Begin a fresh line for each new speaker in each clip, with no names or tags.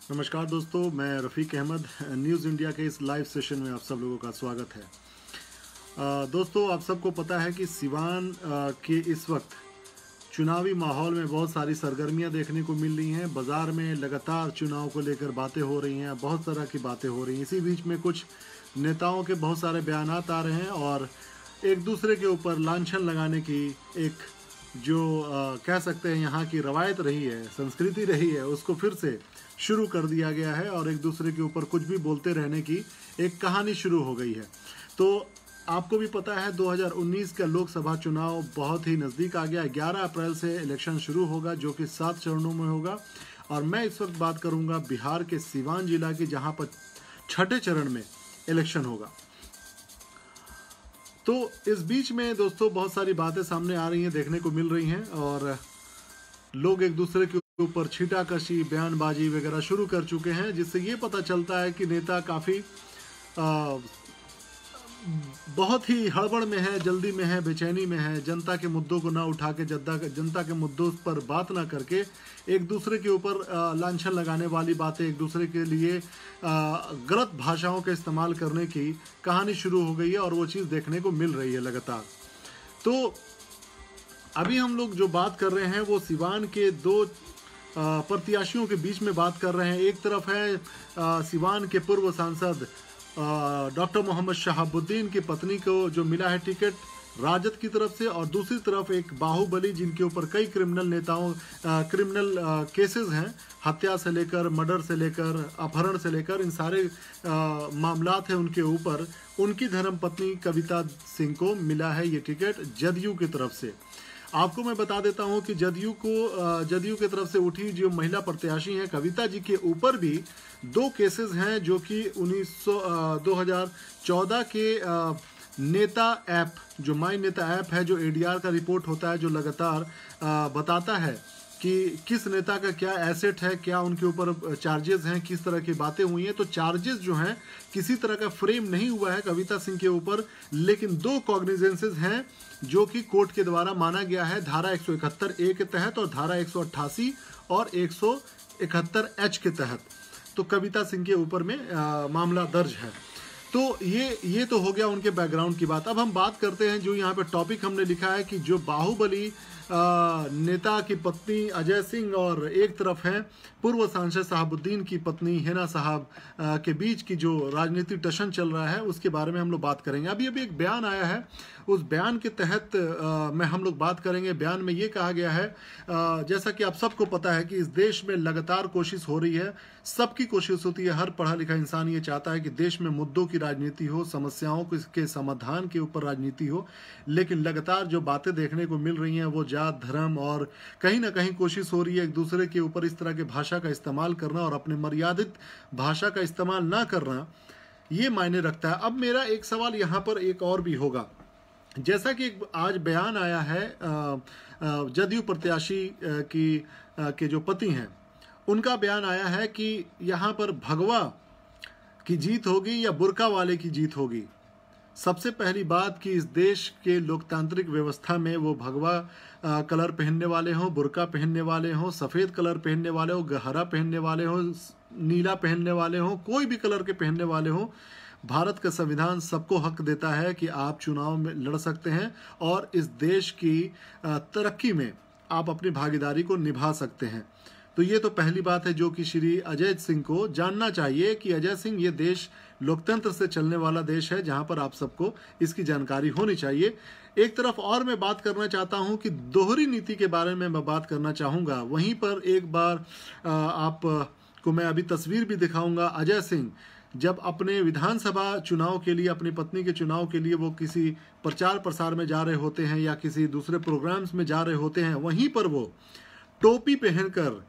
नमस्कार दोस्तों, मैं रफ़ीक अहमद। न्यूज़ इंडिया के इस लाइव सेशन में आप सब लोगों का स्वागत है। दोस्तों, आप सबको पता है कि सिवान के इस वक्त चुनावी माहौल में बहुत सारी सरगर्मियां देखने को मिल रही हैं। बाज़ार में लगातार चुनाव को लेकर बातें हो रही हैं, बहुत तरह की बातें हो रही हैं। इसी बीच में कुछ नेताओं के बहुत सारे बयानात आ रहे हैं और एक दूसरे के ऊपर लांछन लगाने की एक जो कह सकते हैं यहाँ की रवायत रही है, संस्कृति रही है, उसको फिर से शुरू कर दिया गया है और एक दूसरे के ऊपर कुछ भी बोलते रहने की एक कहानी शुरू हो गई है। तो आपको भी पता है 2019 का लोकसभा चुनाव बहुत ही नज़दीक आ गया। 11 अप्रैल से इलेक्शन शुरू होगा जो कि 7 चरणों में होगा और मैं इस वक्त बात करूंगा बिहार के सिवान जिला की, जहां पर छठे चरण में इलेक्शन होगा। तो इस बीच में दोस्तों बहुत सारी बातें सामने आ रही हैं, देखने को मिल रही हैं और लोग एक दूसरे के ऊपर छीटाकशी, बयानबाजी वगैरह शुरू कर चुके हैं, जिससे ये पता चलता है कि नेता काफ़ी बहुत ही हड़बड़ में है, जल्दी में है, बेचैनी में है। जनता के मुद्दों को ना उठा के जनता के मुद्दों पर बात ना करके एक दूसरे के ऊपर लांछन लगाने वाली बातें, एक दूसरे के लिए गलत भाषाओं का इस्तेमाल करने की कहानी शुरू हो गई है और वो चीज़ देखने को मिल रही है लगातार। तो अभी हम लोग जो बात कर रहे हैं वो सिवान के दो प्रत्याशियों के बीच में बात कर रहे हैं। एक तरफ है सिवान के पूर्व सांसद डॉक्टर मोहम्मद शहाबुद्दीन की पत्नी को जो मिला है टिकट राजद की तरफ से, और दूसरी तरफ एक बाहुबली जिनके ऊपर कई क्रिमिनल केसेस हैं, हत्या से लेकर, मर्डर से लेकर, अपहरण से लेकर, इन सारे मामलात हैं उनके ऊपर। उनकी धर्मपत्नी कविता सिंह को मिला है ये टिकट जदयू की तरफ से। आपको मैं बता देता हूं कि जदयू की तरफ से उठी जो महिला प्रत्याशी हैं कविता जी के ऊपर भी 2 केसेस हैं जो कि 2014 के नेता ऐप, जो माई नेता ऐप है, जो एडीआर का रिपोर्ट होता है, जो लगातार बताता है कि किस नेता का क्या एसेट है, क्या उनके ऊपर चार्जेस हैं, किस तरह की बातें हुई हैं। तो चार्जेस जो हैं किसी तरह का फ्रेम नहीं हुआ है कविता सिंह के ऊपर, लेकिन 2 कॉग्निजेंसेस हैं जो कि कोर्ट के द्वारा माना गया है धारा 171A के तहत और धारा 188 और 171H के तहत। तो कविता सिंह के ऊपर में मामला दर्ज है। तो ये तो हो गया उनके बैकग्राउंड की बात। अब हम बात करते हैं, जो यहाँ पे टॉपिक हमने लिखा है कि जो बाहुबली नेता की पत्नी अजय सिंह और एक तरफ है पूर्व सांसद शहाबुद्दीन की पत्नी हिना साहब के बीच की जो राजनीतिक टशन चल रहा है, उसके बारे में हम लोग बात करेंगे। अभी एक बयान आया है, उस बयान के तहत में हम लोग बात करेंगे। बयान में ये कहा गया है, जैसा कि आप सबको पता है कि इस देश में लगातार कोशिश हो रही है, सबकी कोशिश होती है, हर पढ़ा लिखा इंसान ये चाहता है कि देश में मुद्दों की राजनीति हो, समस्याओं के समाधान के ऊपर राजनीति हो, लेकिन लगातार जो बातें देखने को मिल रही हैं वो जात, धर्म और कहीं ना कहीं कोशिश हो रही है एक दूसरे के ऊपर इस तरह के भाषा का इस्तेमाल करना और अपने मर्यादित भाषा का इस्तेमाल ना करना, ये मायने रखता है। अब मेरा एक सवाल यहाँ पर एक और भी होगा, जैसा कि आज बयान आया है जदयू प्रत्याशी के जो पति हैं, उनका बयान आया है कि यहाँ पर भगवा की जीत होगी या बुर्का वाले की जीत होगी। सबसे पहली बात कि इस देश के लोकतांत्रिक व्यवस्था में वो भगवा कलर पहनने वाले हों, बुर्का पहनने वाले हों, सफ़ेद कलर पहनने वाले हों, गहरा पहनने वाले हों, नीला पहनने वाले हों, कोई भी कलर के पहनने वाले हों, भारत का संविधान सबको हक देता है कि आप चुनाव में लड़ सकते हैं और इस देश की तरक्की में आप अपनी भागीदारी को निभा सकते हैं। तो ये तो पहली बात है जो कि श्री अजय सिंह को जानना चाहिए कि अजय सिंह, ये देश लोकतंत्र से चलने वाला देश है, जहां पर आप सबको इसकी जानकारी होनी चाहिए। एक तरफ और मैं बात करना चाहता हूं कि दोहरी नीति के बारे में मैं बात करना चाहूँगा। वहीं पर एक बार आपको मैं अभी तस्वीर भी दिखाऊंगा। अजय सिंह जब अपने विधानसभा चुनाव के लिए, अपनी पत्नी के चुनाव के लिए वो किसी प्रचार प्रसार में जा रहे होते हैं या किसी दूसरे प्रोग्राम्स में जा रहे होते हैं, वहीं पर वो टोपी पहनकर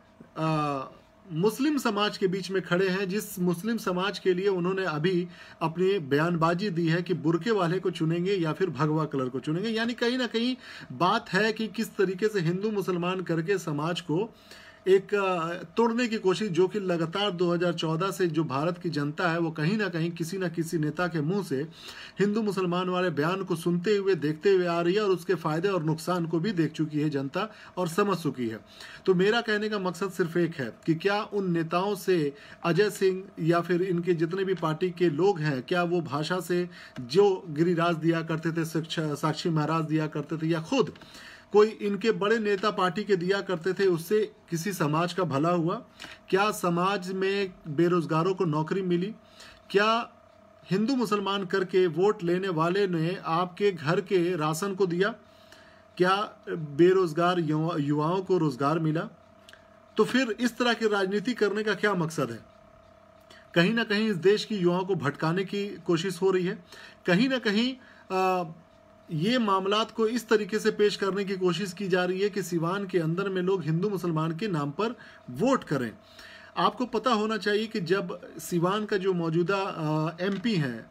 मुस्लिम समाज के बीच में खड़े हैं, जिस मुस्लिम समाज के लिए उन्होंने अभी अपनी बयानबाजी दी है कि बुर्के वाले को चुनेंगे या फिर भगवा कलर को चुनेंगे। यानी कहीं ना कहीं बात है कि किस तरीके से हिंदू मुसलमान करके समाज को एक तोड़ने की कोशिश, जो कि लगातार 2014 से जो भारत की जनता है वो कहीं ना कहीं किसी न किसी नेता के मुंह से हिंदू मुसलमान वाले बयान को सुनते हुए देखते हुए आ रही है, और उसके फायदे और नुकसान को भी देख चुकी है जनता और समझ चुकी है। तो मेरा कहने का मकसद सिर्फ एक है कि क्या उन नेताओं से अजय सिंह या फिर इनके जितने भी पार्टी के लोग हैं, क्या वो भाषा से जो गिरिराज दिया करते थे, साक्षी महाराज दिया करते थे, या खुद कोई इनके बड़े नेता पार्टी के दिया करते थे, उससे किसी समाज का भला हुआ? क्या समाज में बेरोजगारों को नौकरी मिली? क्या हिंदू मुसलमान करके वोट लेने वाले ने आपके घर के राशन को दिया? क्या बेरोजगार युवाओं को रोजगार मिला? तो फिर इस तरह की राजनीति करने का क्या मकसद है? कहीं ना कहीं इस देश की युवाओं को भटकाने की कोशिश हो रही है। कहीं ना कहीं ये मामलात को इस तरीके से पेश करने की कोशिश की जा रही है कि सिवान के अंदर में लोग हिंदू मुसलमान के नाम पर वोट करें। आपको पता होना चाहिए कि जब सिवान का जो मौजूदा एमपी हैं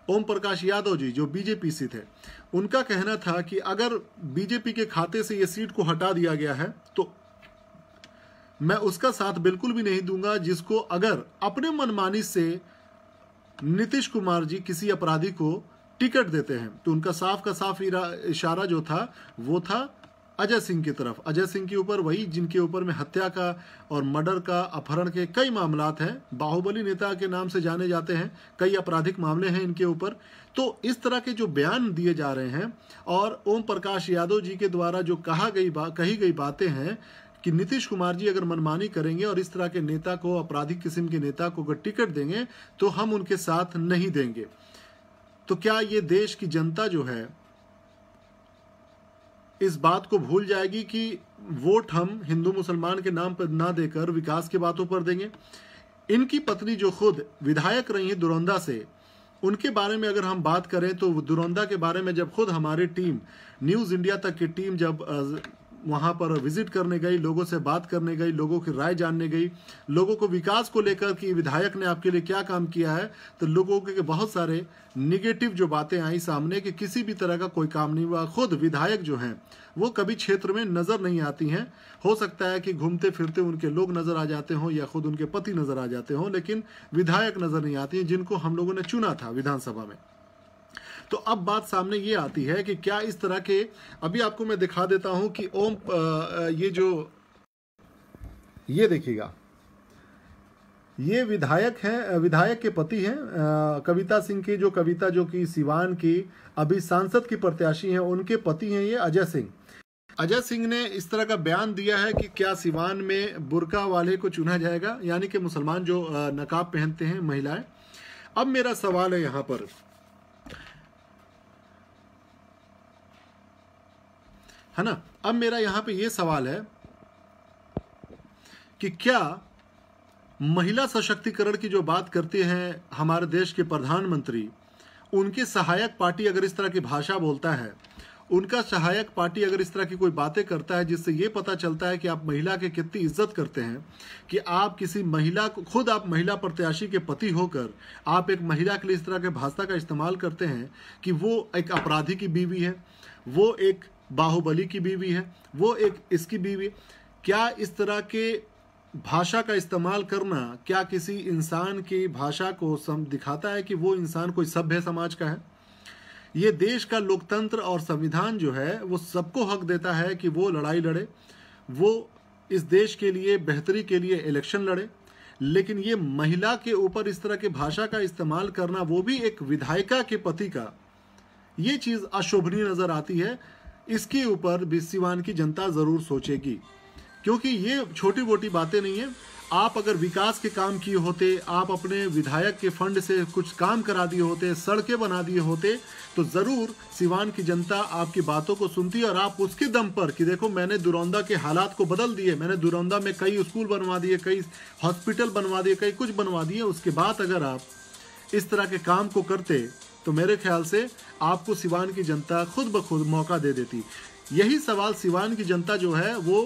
ओम प्रकाश यादव जी, जो बीजेपी से थे, उनका कहना था कि अगर बीजेपी के खाते से ये सीट को हटा दिया गया है तो मैं उसका साथ बिल्कुल भी नहीं दूंगा, जिसको अगर अपने मनमानी से नीतीश कुमार जी किसी अपराधी को टिकट देते हैं। तो उनका साफ का साफ इशारा जो था वो था अजय सिंह की तरफ, अजय सिंह के ऊपर, वही जिनके ऊपर में हत्या का और मर्डर का, अपहरण के कई मामलात हैं, बाहुबली नेता के नाम से जाने जाते हैं, कई आपराधिक मामले हैं इनके ऊपर। तो इस तरह के जो बयान दिए जा रहे हैं और ओम प्रकाश यादव जी के द्वारा जो कही गई बातें हैं कि नीतीश कुमार जी अगर मनमानी करेंगे और इस तरह के नेता को, आपराधिक किस्म के नेता को अगर टिकट देंगे तो हम उनके साथ नहीं देंगे। तो क्या ये देश की जनता जो है इस बात को भूल जाएगी कि वोट हम हिंदू मुसलमान के नाम पर ना देकर विकास की बातों पर देंगे? इनकी पत्नी जो खुद विधायक रही है दुरौंदा से, उनके बारे में अगर हम बात करें तो दुरौंदा के बारे में जब खुद हमारी टीम, न्यूज़ इंडिया तक की टीम जब वहां पर विजिट करने गई, लोगों से बात करने गई, लोगों की राय जानने गई, लोगों को विकास को लेकर कि विधायक ने आपके लिए क्या काम किया है, तो लोगों के बहुत सारे निगेटिव जो बातें आई सामने कि किसी भी तरह का कोई काम नहीं हुआ। खुद विधायक जो हैं वो कभी क्षेत्र में नजर नहीं आती हैं। हो सकता है कि घूमते फिरते उनके लोग नजर आ जाते हों या खुद उनके पति नजर आ जाते हों, लेकिन विधायक नजर नहीं आती हैं जिनको हम लोगों ने चुना था विधानसभा में। तो अब बात सामने ये आती है कि क्या इस तरह के, अभी आपको मैं दिखा देता हूं कि ये देखिएगा, ये विधायक हैं, विधायक के पति हैं कविता सिंह की, कविता जो कि सिवान की अभी सांसद की प्रत्याशी हैं, उनके पति हैं ये अजय सिंह। अजय सिंह ने इस तरह का बयान दिया है कि क्या सिवान में बुर्का वाले को चुना जाएगा, यानी कि मुसलमान जो नकाब पहनते हैं महिलाएं। अब मेरा सवाल है यहाँ पर, है ना, अब मेरा यहाँ पे ये सवाल है कि क्या महिला सशक्तिकरण की जो बात करते हैं हमारे देश के प्रधानमंत्री, उनके सहायक पार्टी अगर इस तरह की भाषा बोलता है, उनका सहायक पार्टी अगर इस तरह की कोई बातें करता है जिससे ये पता चलता है कि आप महिला की कितनी इज्जत करते हैं, कि आप किसी महिला को, खुद आप महिला प्रत्याशी के पति होकर आप एक महिला के लिए इस तरह के भाषा का इस्तेमाल करते हैं कि वो एक अपराधी की बीवी है, वो एक बाहुबली की बीवी है, वो एक इसकी बीवी, क्या इस तरह के भाषा का इस्तेमाल करना क्या किसी इंसान की भाषा को दिखाता है कि वो इंसान कोई सभ्य समाज का है? ये देश का लोकतंत्र और संविधान जो है वो सबको हक देता है कि वो लड़ाई लड़े, वो इस देश के लिए बेहतरी के लिए इलेक्शन लड़े, लेकिन ये महिला के ऊपर इस तरह की भाषा का इस्तेमाल करना, वो भी एक विधायिका के पति का, ये चीज़ अशोभनीय नज़र आती है। इसके ऊपर भी सिवान की जनता ज़रूर सोचेगी, क्योंकि ये छोटी मोटी बातें नहीं है। आप अगर विकास के काम किए होते, आप अपने विधायक के फंड से कुछ काम करा दिए होते, सड़कें बना दिए होते, तो ज़रूर सिवान की जनता आपकी बातों को सुनती और आप उसके दम पर कि देखो मैंने दुरौंदा के हालात को बदल दिए, मैंने दुरौंदा में कई स्कूल बनवा दिए, कई हॉस्पिटल बनवा दिए, कई कुछ बनवा दिए, उसके बाद अगर आप इस तरह के काम को करते तो मेरे ख्याल से आपको सिवान की जनता खुद ब खुद मौका दे देती। यही सवाल सिवान की जनता जो है वो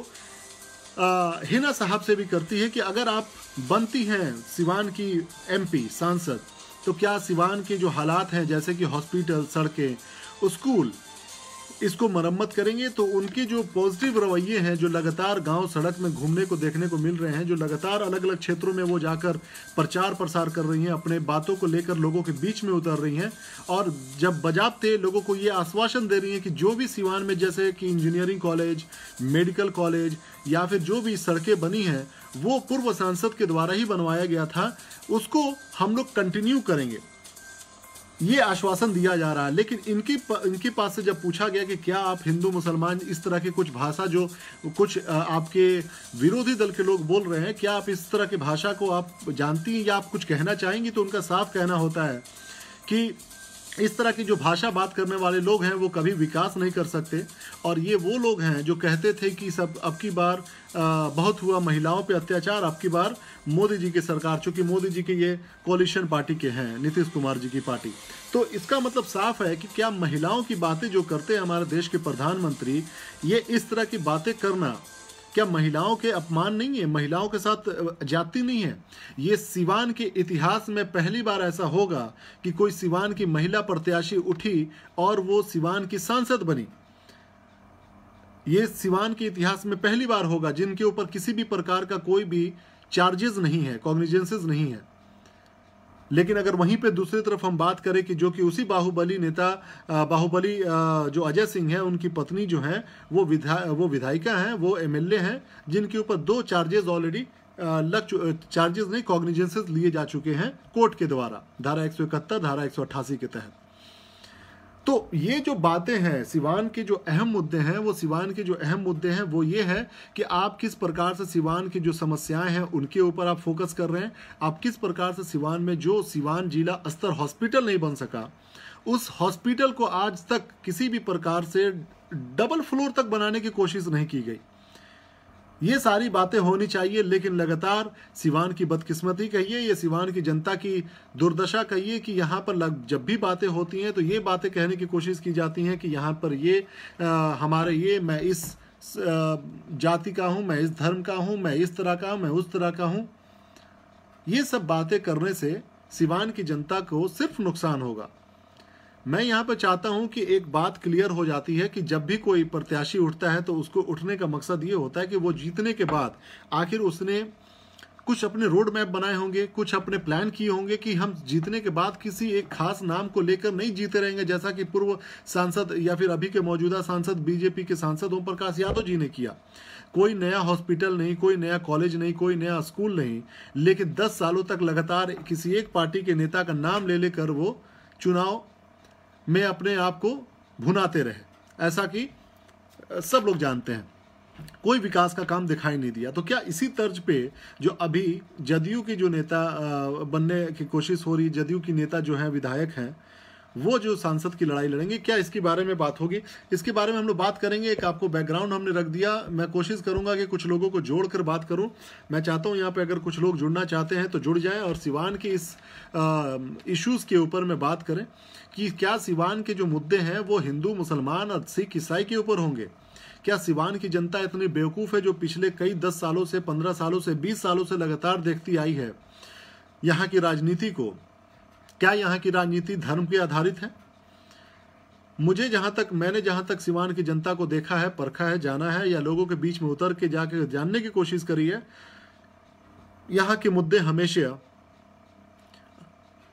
हिना साहब से भी करती है कि अगर आप बनती हैं सिवान की एमपी सांसद, तो क्या सिवान के जो हालात हैं जैसे कि हॉस्पिटल, सड़कें, स्कूल, इसको मरम्मत करेंगे तो उनके जो पॉजिटिव रवैये हैं, जो लगातार गांव सड़क में घूमने को देखने को मिल रहे हैं, जो लगातार अलग अलग क्षेत्रों में वो जाकर प्रचार प्रसार कर रही हैं, अपने बातों को लेकर लोगों के बीच में उतर रही हैं, और जब बजाबते लोगों को ये आश्वासन दे रही हैं कि जो भी सिवान में जैसे कि इंजीनियरिंग कॉलेज, मेडिकल कॉलेज या फिर जो भी सड़कें बनी हैं वो पूर्व सांसद के द्वारा ही बनवाया गया था, उसको हम लोग कंटिन्यू करेंगे, ये आश्वासन दिया जा रहा है। लेकिन इनके पास से जब पूछा गया कि क्या आप हिंदू मुसलमान इस तरह की कुछ भाषा जो कुछ आपके विरोधी दल के लोग बोल रहे हैं, क्या आप इस तरह की भाषा को आप जानती हैं या आप कुछ कहना चाहेंगी, तो उनका साफ कहना होता है कि इस तरह की जो भाषा बात करने वाले लोग हैं वो कभी विकास नहीं कर सकते, और ये वो लोग हैं जो कहते थे कि सब अब की बार बहुत हुआ महिलाओं पे अत्याचार, अब की बार मोदी जी की सरकार, चूंकि मोदी जी के ये कोलिशन पार्टी के हैं, नीतीश कुमार जी की पार्टी, तो इसका मतलब साफ है कि क्या महिलाओं की बातें जो करते हैं हमारे देश के प्रधानमंत्री, ये इस तरह की बातें करना क्या महिलाओं के अपमान नहीं है, महिलाओं के साथ जाति नहीं है? ये सिवान के इतिहास में पहली बार ऐसा होगा कि कोई सिवान की महिला प्रत्याशी उठी और वो सिवान की सांसद बनी। ये सिवान के इतिहास में पहली बार होगा जिनके ऊपर किसी भी प्रकार का कोई भी चार्जेस नहीं है, कॉग्निजेंसेस नहीं है। लेकिन अगर वहीं पे दूसरी तरफ हम बात करें कि जो कि उसी बाहुबली नेता बाहुबली जो अजय सिंह है, उनकी पत्नी जो है वो विधायिका हैं, वो एमएलए हैं, जिनके ऊपर 2 चार्जेस ऑलरेडी चार्जेस नहीं कॉग्निजेंसेस लिए जा चुके हैं कोर्ट के द्वारा, धारा 171, धारा 188 के तहत। तो ये जो बातें हैं सिवान के जो अहम मुद्दे हैं, वो सिवान के जो अहम मुद्दे हैं वो ये है कि आप किस प्रकार से सिवान की जो समस्याएं हैं उनके ऊपर आप फोकस कर रहे हैं। आप किस प्रकार से सिवान में जो सिवान जिला स्तर हॉस्पिटल नहीं बन सका, उस हॉस्पिटल को आज तक किसी भी प्रकार से डबल फ्लोर तक बनाने की कोशिश नहीं की गई। ये सारी बातें होनी चाहिए, लेकिन लगातार सिवान की बदकिस्मती कहिए, ये सिवान की जनता की दुर्दशा कहिए कि यहाँ पर जब भी बातें होती हैं तो ये बातें कहने की कोशिश की जाती हैं कि यहाँ पर ये हमारे ये मैं इस जाति का हूँ, मैं इस धर्म का हूँ, मैं इस तरह का हूँ, मैं उस तरह का हूँ। ये सब बातें करने से सिवान की जनता को सिर्फ नुकसान होगा। मैं यहाँ पर चाहता हूँ कि एक बात क्लियर हो जाती है कि जब भी कोई प्रत्याशी उठता है तो उसको उठने का मकसद ये होता है कि वो जीतने के बाद आखिर उसने कुछ अपने रोड मैप बनाए होंगे, कुछ अपने प्लान किए होंगे कि हम जीतने के बाद किसी एक खास नाम को लेकर नहीं जीते रहेंगे, जैसा कि पूर्व सांसद या फिर अभी के मौजूदा सांसद बीजेपी के सांसद ओम प्रकाश यादव जी ने किया। कोई नया हॉस्पिटल नहीं, कोई नया कॉलेज नहीं, कोई नया स्कूल नहीं, लेकिन 10 सालों तक लगातार किसी एक पार्टी के नेता का नाम ले लेकर वो चुनाव में अपने आप को भुनाते रहे, ऐसा कि सब लोग जानते हैं। कोई विकास का काम दिखाई नहीं दिया। तो क्या इसी तर्ज पे जो अभी जदयू की जो नेता बनने की कोशिश हो रही, जदयू की नेता जो है विधायक हैं, वो जो सांसद की लड़ाई लड़ेंगे, क्या इसके बारे में बात होगी? इसके बारे में हम लोग बात करेंगे। एक आपको बैकग्राउंड हमने रख दिया, मैं कोशिश करूंगा कि कुछ लोगों को जोड़कर बात करूं। मैं चाहता हूं यहाँ पे अगर कुछ लोग जुड़ना चाहते हैं तो जुड़ जाएं और सिवान के इस इश्यूज के ऊपर में बात करें कि क्या सिवान के जो मुद्दे हैं वो हिंदू, मुसलमान और सिख, ईसाई के ऊपर होंगे। क्या सिवान की जनता इतनी बेवकूफ़ है जो पिछले कई 10 सालों से, 15 सालों से, 20 सालों से लगातार देखती आई है यहाँ की राजनीति को? क्या यहाँ की राजनीति धर्म पे आधारित है? मैंने जहां तक सिवान की जनता को देखा है, परखा है, जाना है, या लोगों के बीच में उतर के जाके जानने की कोशिश करी है, यहाँ के मुद्दे हमेशा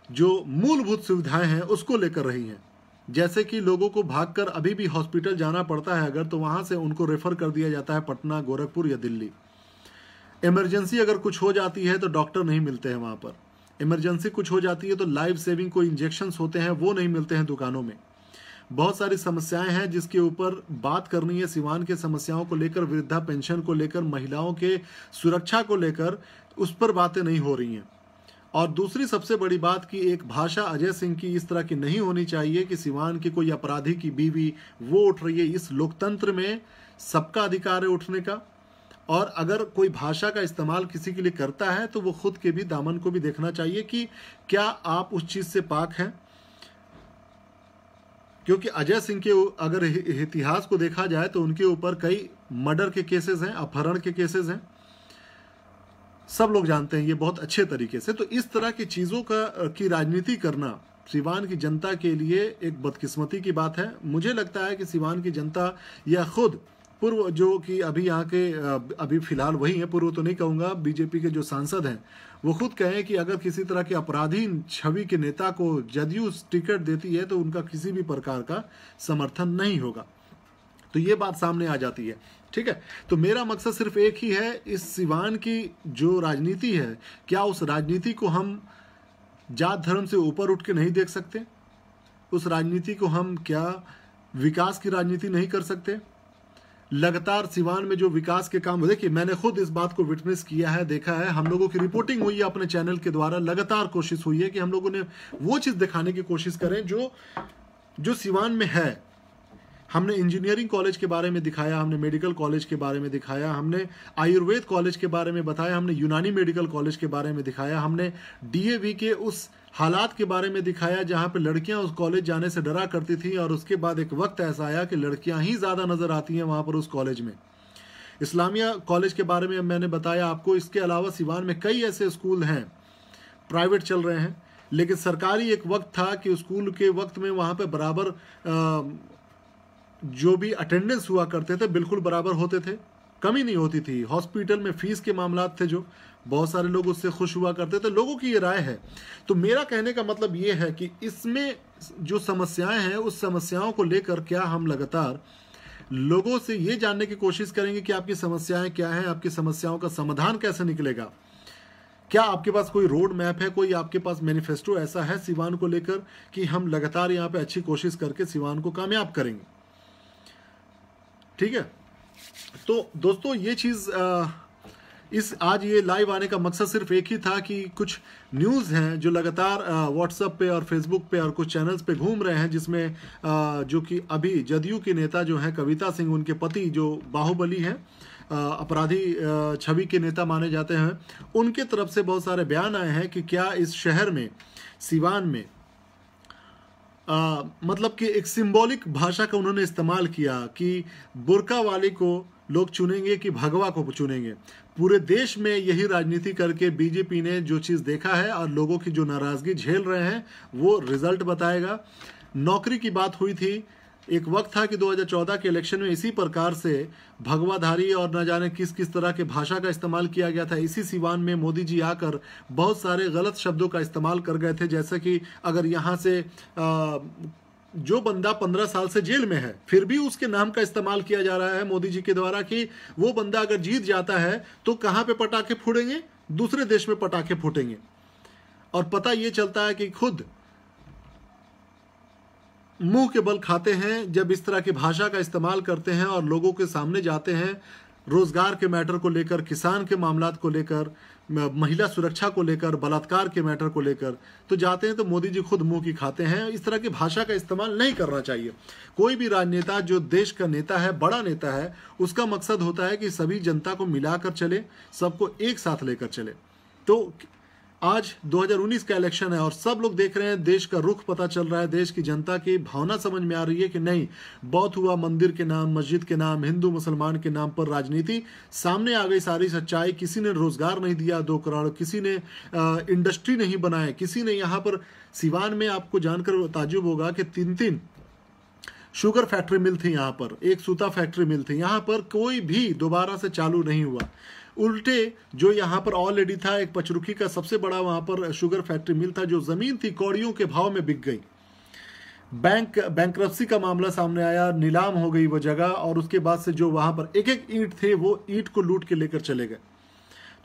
जो मूलभूत सुविधाएं हैं उसको लेकर रही हैं। जैसे कि लोगों को भागकर अभी भी हॉस्पिटल जाना पड़ता है अगर, तो वहां से उनको रेफर कर दिया जाता है पटना, गोरखपुर या दिल्ली। इमरजेंसी अगर कुछ हो जाती है तो डॉक्टर नहीं मिलते हैं वहां पर। इमरजेंसी कुछ हो जाती है तो लाइफ सेविंग कोई इंजेक्शंस होते हैं वो नहीं मिलते हैं दुकानों में। बहुत सारी समस्याएं हैं जिसके ऊपर बात करनी है। सिवान के समस्याओं को लेकर, वृद्धा पेंशन को लेकर, महिलाओं के सुरक्षा को लेकर, उस पर बातें नहीं हो रही हैं। और दूसरी सबसे बड़ी बात कि एक भाषा अजय सिंह की इस तरह की नहीं होनी चाहिए कि सिवान की कोई अपराधी की बीवी वो उठ रही है। इस लोकतंत्र में सबका अधिकार है उठने का, और अगर कोई भाषा का इस्तेमाल किसी के लिए करता है तो वो खुद के भी दामन को भी देखना चाहिए कि क्या आप उस चीज से पाक हैं। क्योंकि अजय सिंह के अगर इतिहास को देखा जाए तो उनके ऊपर कई मर्डर के केसेस हैं, अपहरण के केसेस हैं, सब लोग जानते हैं ये बहुत अच्छे तरीके से। तो इस तरह की चीजों की राजनीति करना सिवान की जनता के लिए एक बदकिस्मती की बात है। मुझे लगता है कि सिवान की जनता या खुद पूर्व जो कि अभी यहाँ के अभी फिलहाल वही है, पूर्व तो नहीं कहूँगा, बीजेपी के जो सांसद हैं वो खुद कहें कि अगर किसी तरह के अपराधी छवि के नेता को जदयू टिकट देती है तो उनका किसी भी प्रकार का समर्थन नहीं होगा। तो ये बात सामने आ जाती है। ठीक है, तो मेरा मकसद सिर्फ एक ही है, इस सिवान की जो राजनीति है, क्या उस राजनीति को हम जात धर्म से ऊपर उठ के नहीं देख सकते? उस राजनीति को हम क्या विकास की राजनीति नहीं कर सकते? लगातार सिवान में जो विकास के काम, देखिए मैंने खुद इस बात को विटनेस किया है, देखा है, हम लोगों की रिपोर्टिंग हुई है अपने चैनल के द्वारा, लगातार कोशिश हुई है कि हम लोगों ने वो चीज़ दिखाने की कोशिश करें जो सिवान में है। हमने इंजीनियरिंग कॉलेज के बारे में दिखाया, हमने मेडिकल कॉलेज के बारे में दिखाया, हमने आयुर्वेद कॉलेज के बारे में बताया, हमने यूनानी मेडिकल कॉलेज के बारे में दिखाया, हमने डीएवी के उस हालात के बारे में दिखाया जहां पे लड़कियां उस कॉलेज जाने से डरा करती थी और उसके बाद एक वक्त ऐसा आया कि लड़कियां ही ज़्यादा नज़र आती हैं वहां पर उस कॉलेज में। इस्लामिया कॉलेज के बारे में मैंने बताया आपको। इसके अलावा सिवान में कई ऐसे स्कूल हैं प्राइवेट चल रहे हैं, लेकिन सरकारी एक वक्त था कि स्कूल के वक्त में वहाँ पर बराबर जो भी अटेंडेंस हुआ करते थे बिल्कुल बराबर होते थे, कमी नहीं होती थी। हॉस्पिटल में फीस के मामलात थे जो बहुत सारे लोग उससे खुश हुआ करते थे, लोगों की ये राय है। तो मेरा कहने का मतलब ये है कि इसमें जो समस्याएं हैं उस समस्याओं को लेकर क्या हम लगातार लोगों से ये जानने की कोशिश करेंगे कि आपकी समस्याएं क्या हैं, आपकी समस्याओं का समाधान कैसे निकलेगा। क्या आपके पास कोई रोड मैप है, कोई आपके पास मैनिफेस्टो ऐसा है सिवान को लेकर कि हम लगातार यहाँ पे अच्छी कोशिश करके सिवान को कामयाब करेंगे? ठीक है, तो दोस्तों ये चीज़ इस आज ये लाइव आने का मकसद सिर्फ एक ही था कि कुछ न्यूज़ हैं जो लगातार व्हाट्सएप पे और फेसबुक पे और कुछ चैनल्स पे घूम रहे हैं, जिसमें जो कि अभी जदयू के नेता जो हैं कविता सिंह, उनके पति जो बाहुबली हैं, अपराधी छवि के नेता माने जाते हैं, उनके तरफ से बहुत सारे बयान आए हैं कि क्या इस शहर में सिवान में मतलब कि एक सिंबॉलिक भाषा का उन्होंने इस्तेमाल किया कि बुर्का वाले को लोग चुनेंगे कि भगवा को चुनेंगे। पूरे देश में यही राजनीति करके बीजेपी ने जो चीज़ देखा है और लोगों की जो नाराज़गी झेल रहे हैं वो रिजल्ट बताएगा। नौकरी की बात हुई थी, एक वक्त था कि 2014 के इलेक्शन में इसी प्रकार से भगवाधारी और न जाने किस किस तरह के भाषा का इस्तेमाल किया गया था। इसी सिवान में मोदी जी आकर बहुत सारे गलत शब्दों का इस्तेमाल कर गए थे, जैसे कि अगर यहाँ से जो बंदा 15 साल से जेल में है फिर भी उसके नाम का इस्तेमाल किया जा रहा है मोदी जी के द्वारा कि वो बंदा अगर जीत जाता है तो कहाँ पे पटाखे फूटेंगे? दूसरे देश में पटाखे फूटेंगे। और पता ये चलता है कि खुद मुंह के बल खाते हैं जब इस तरह की भाषा का इस्तेमाल करते हैं और लोगों के सामने जाते हैं, रोजगार के मैटर को लेकर, किसान के मामलात को लेकर, महिला सुरक्षा को लेकर, बलात्कार के मैटर को लेकर तो जाते हैं तो मोदी जी खुद मुंह की खाते हैं। इस तरह की भाषा का इस्तेमाल नहीं करना चाहिए। कोई भी राजनेता जो देश का नेता है, बड़ा नेता है, उसका मकसद होता है कि सभी जनता को मिलाकर चले, सबको एक साथ लेकर चले। तो आज 2019 का इलेक्शन है और सब लोग देख रहे हैं, देश का रुख पता चल रहा है, देश की जनता की भावना समझ में आ रही है कि नहीं, बहुत हुआ मंदिर के नाम, मस्जिद के नाम, हिंदू मुसलमान के नाम पर राजनीति। सामने आ गई सारी सच्चाई। किसी ने रोजगार नहीं दिया 2 करोड़, किसी ने इंडस्ट्री नहीं बनाए, किसी ने यहाँ पर सिवान में आपको जानकर ताज्जुब होगा कि 3 शुगर फैक्ट्री मिल थी यहाँ पर, एक सूता फैक्ट्री मिल थी यहाँ पर, कोई भी दोबारा से चालू नहीं हुआ। उल्टे जो यहाँ पर ऑलरेडी था, एक पचरुखी का सबसे बड़ा वहाँ पर शुगर फैक्ट्री मिल था, जो ज़मीन थी कौड़ियों के भाव में बिक गई। बैंकरप्सी का मामला सामने आया, नीलाम हो गई वो जगह, और उसके बाद से जो वहाँ पर एक एक ईंट थे वो ईंट को लूट के लेकर चले गए।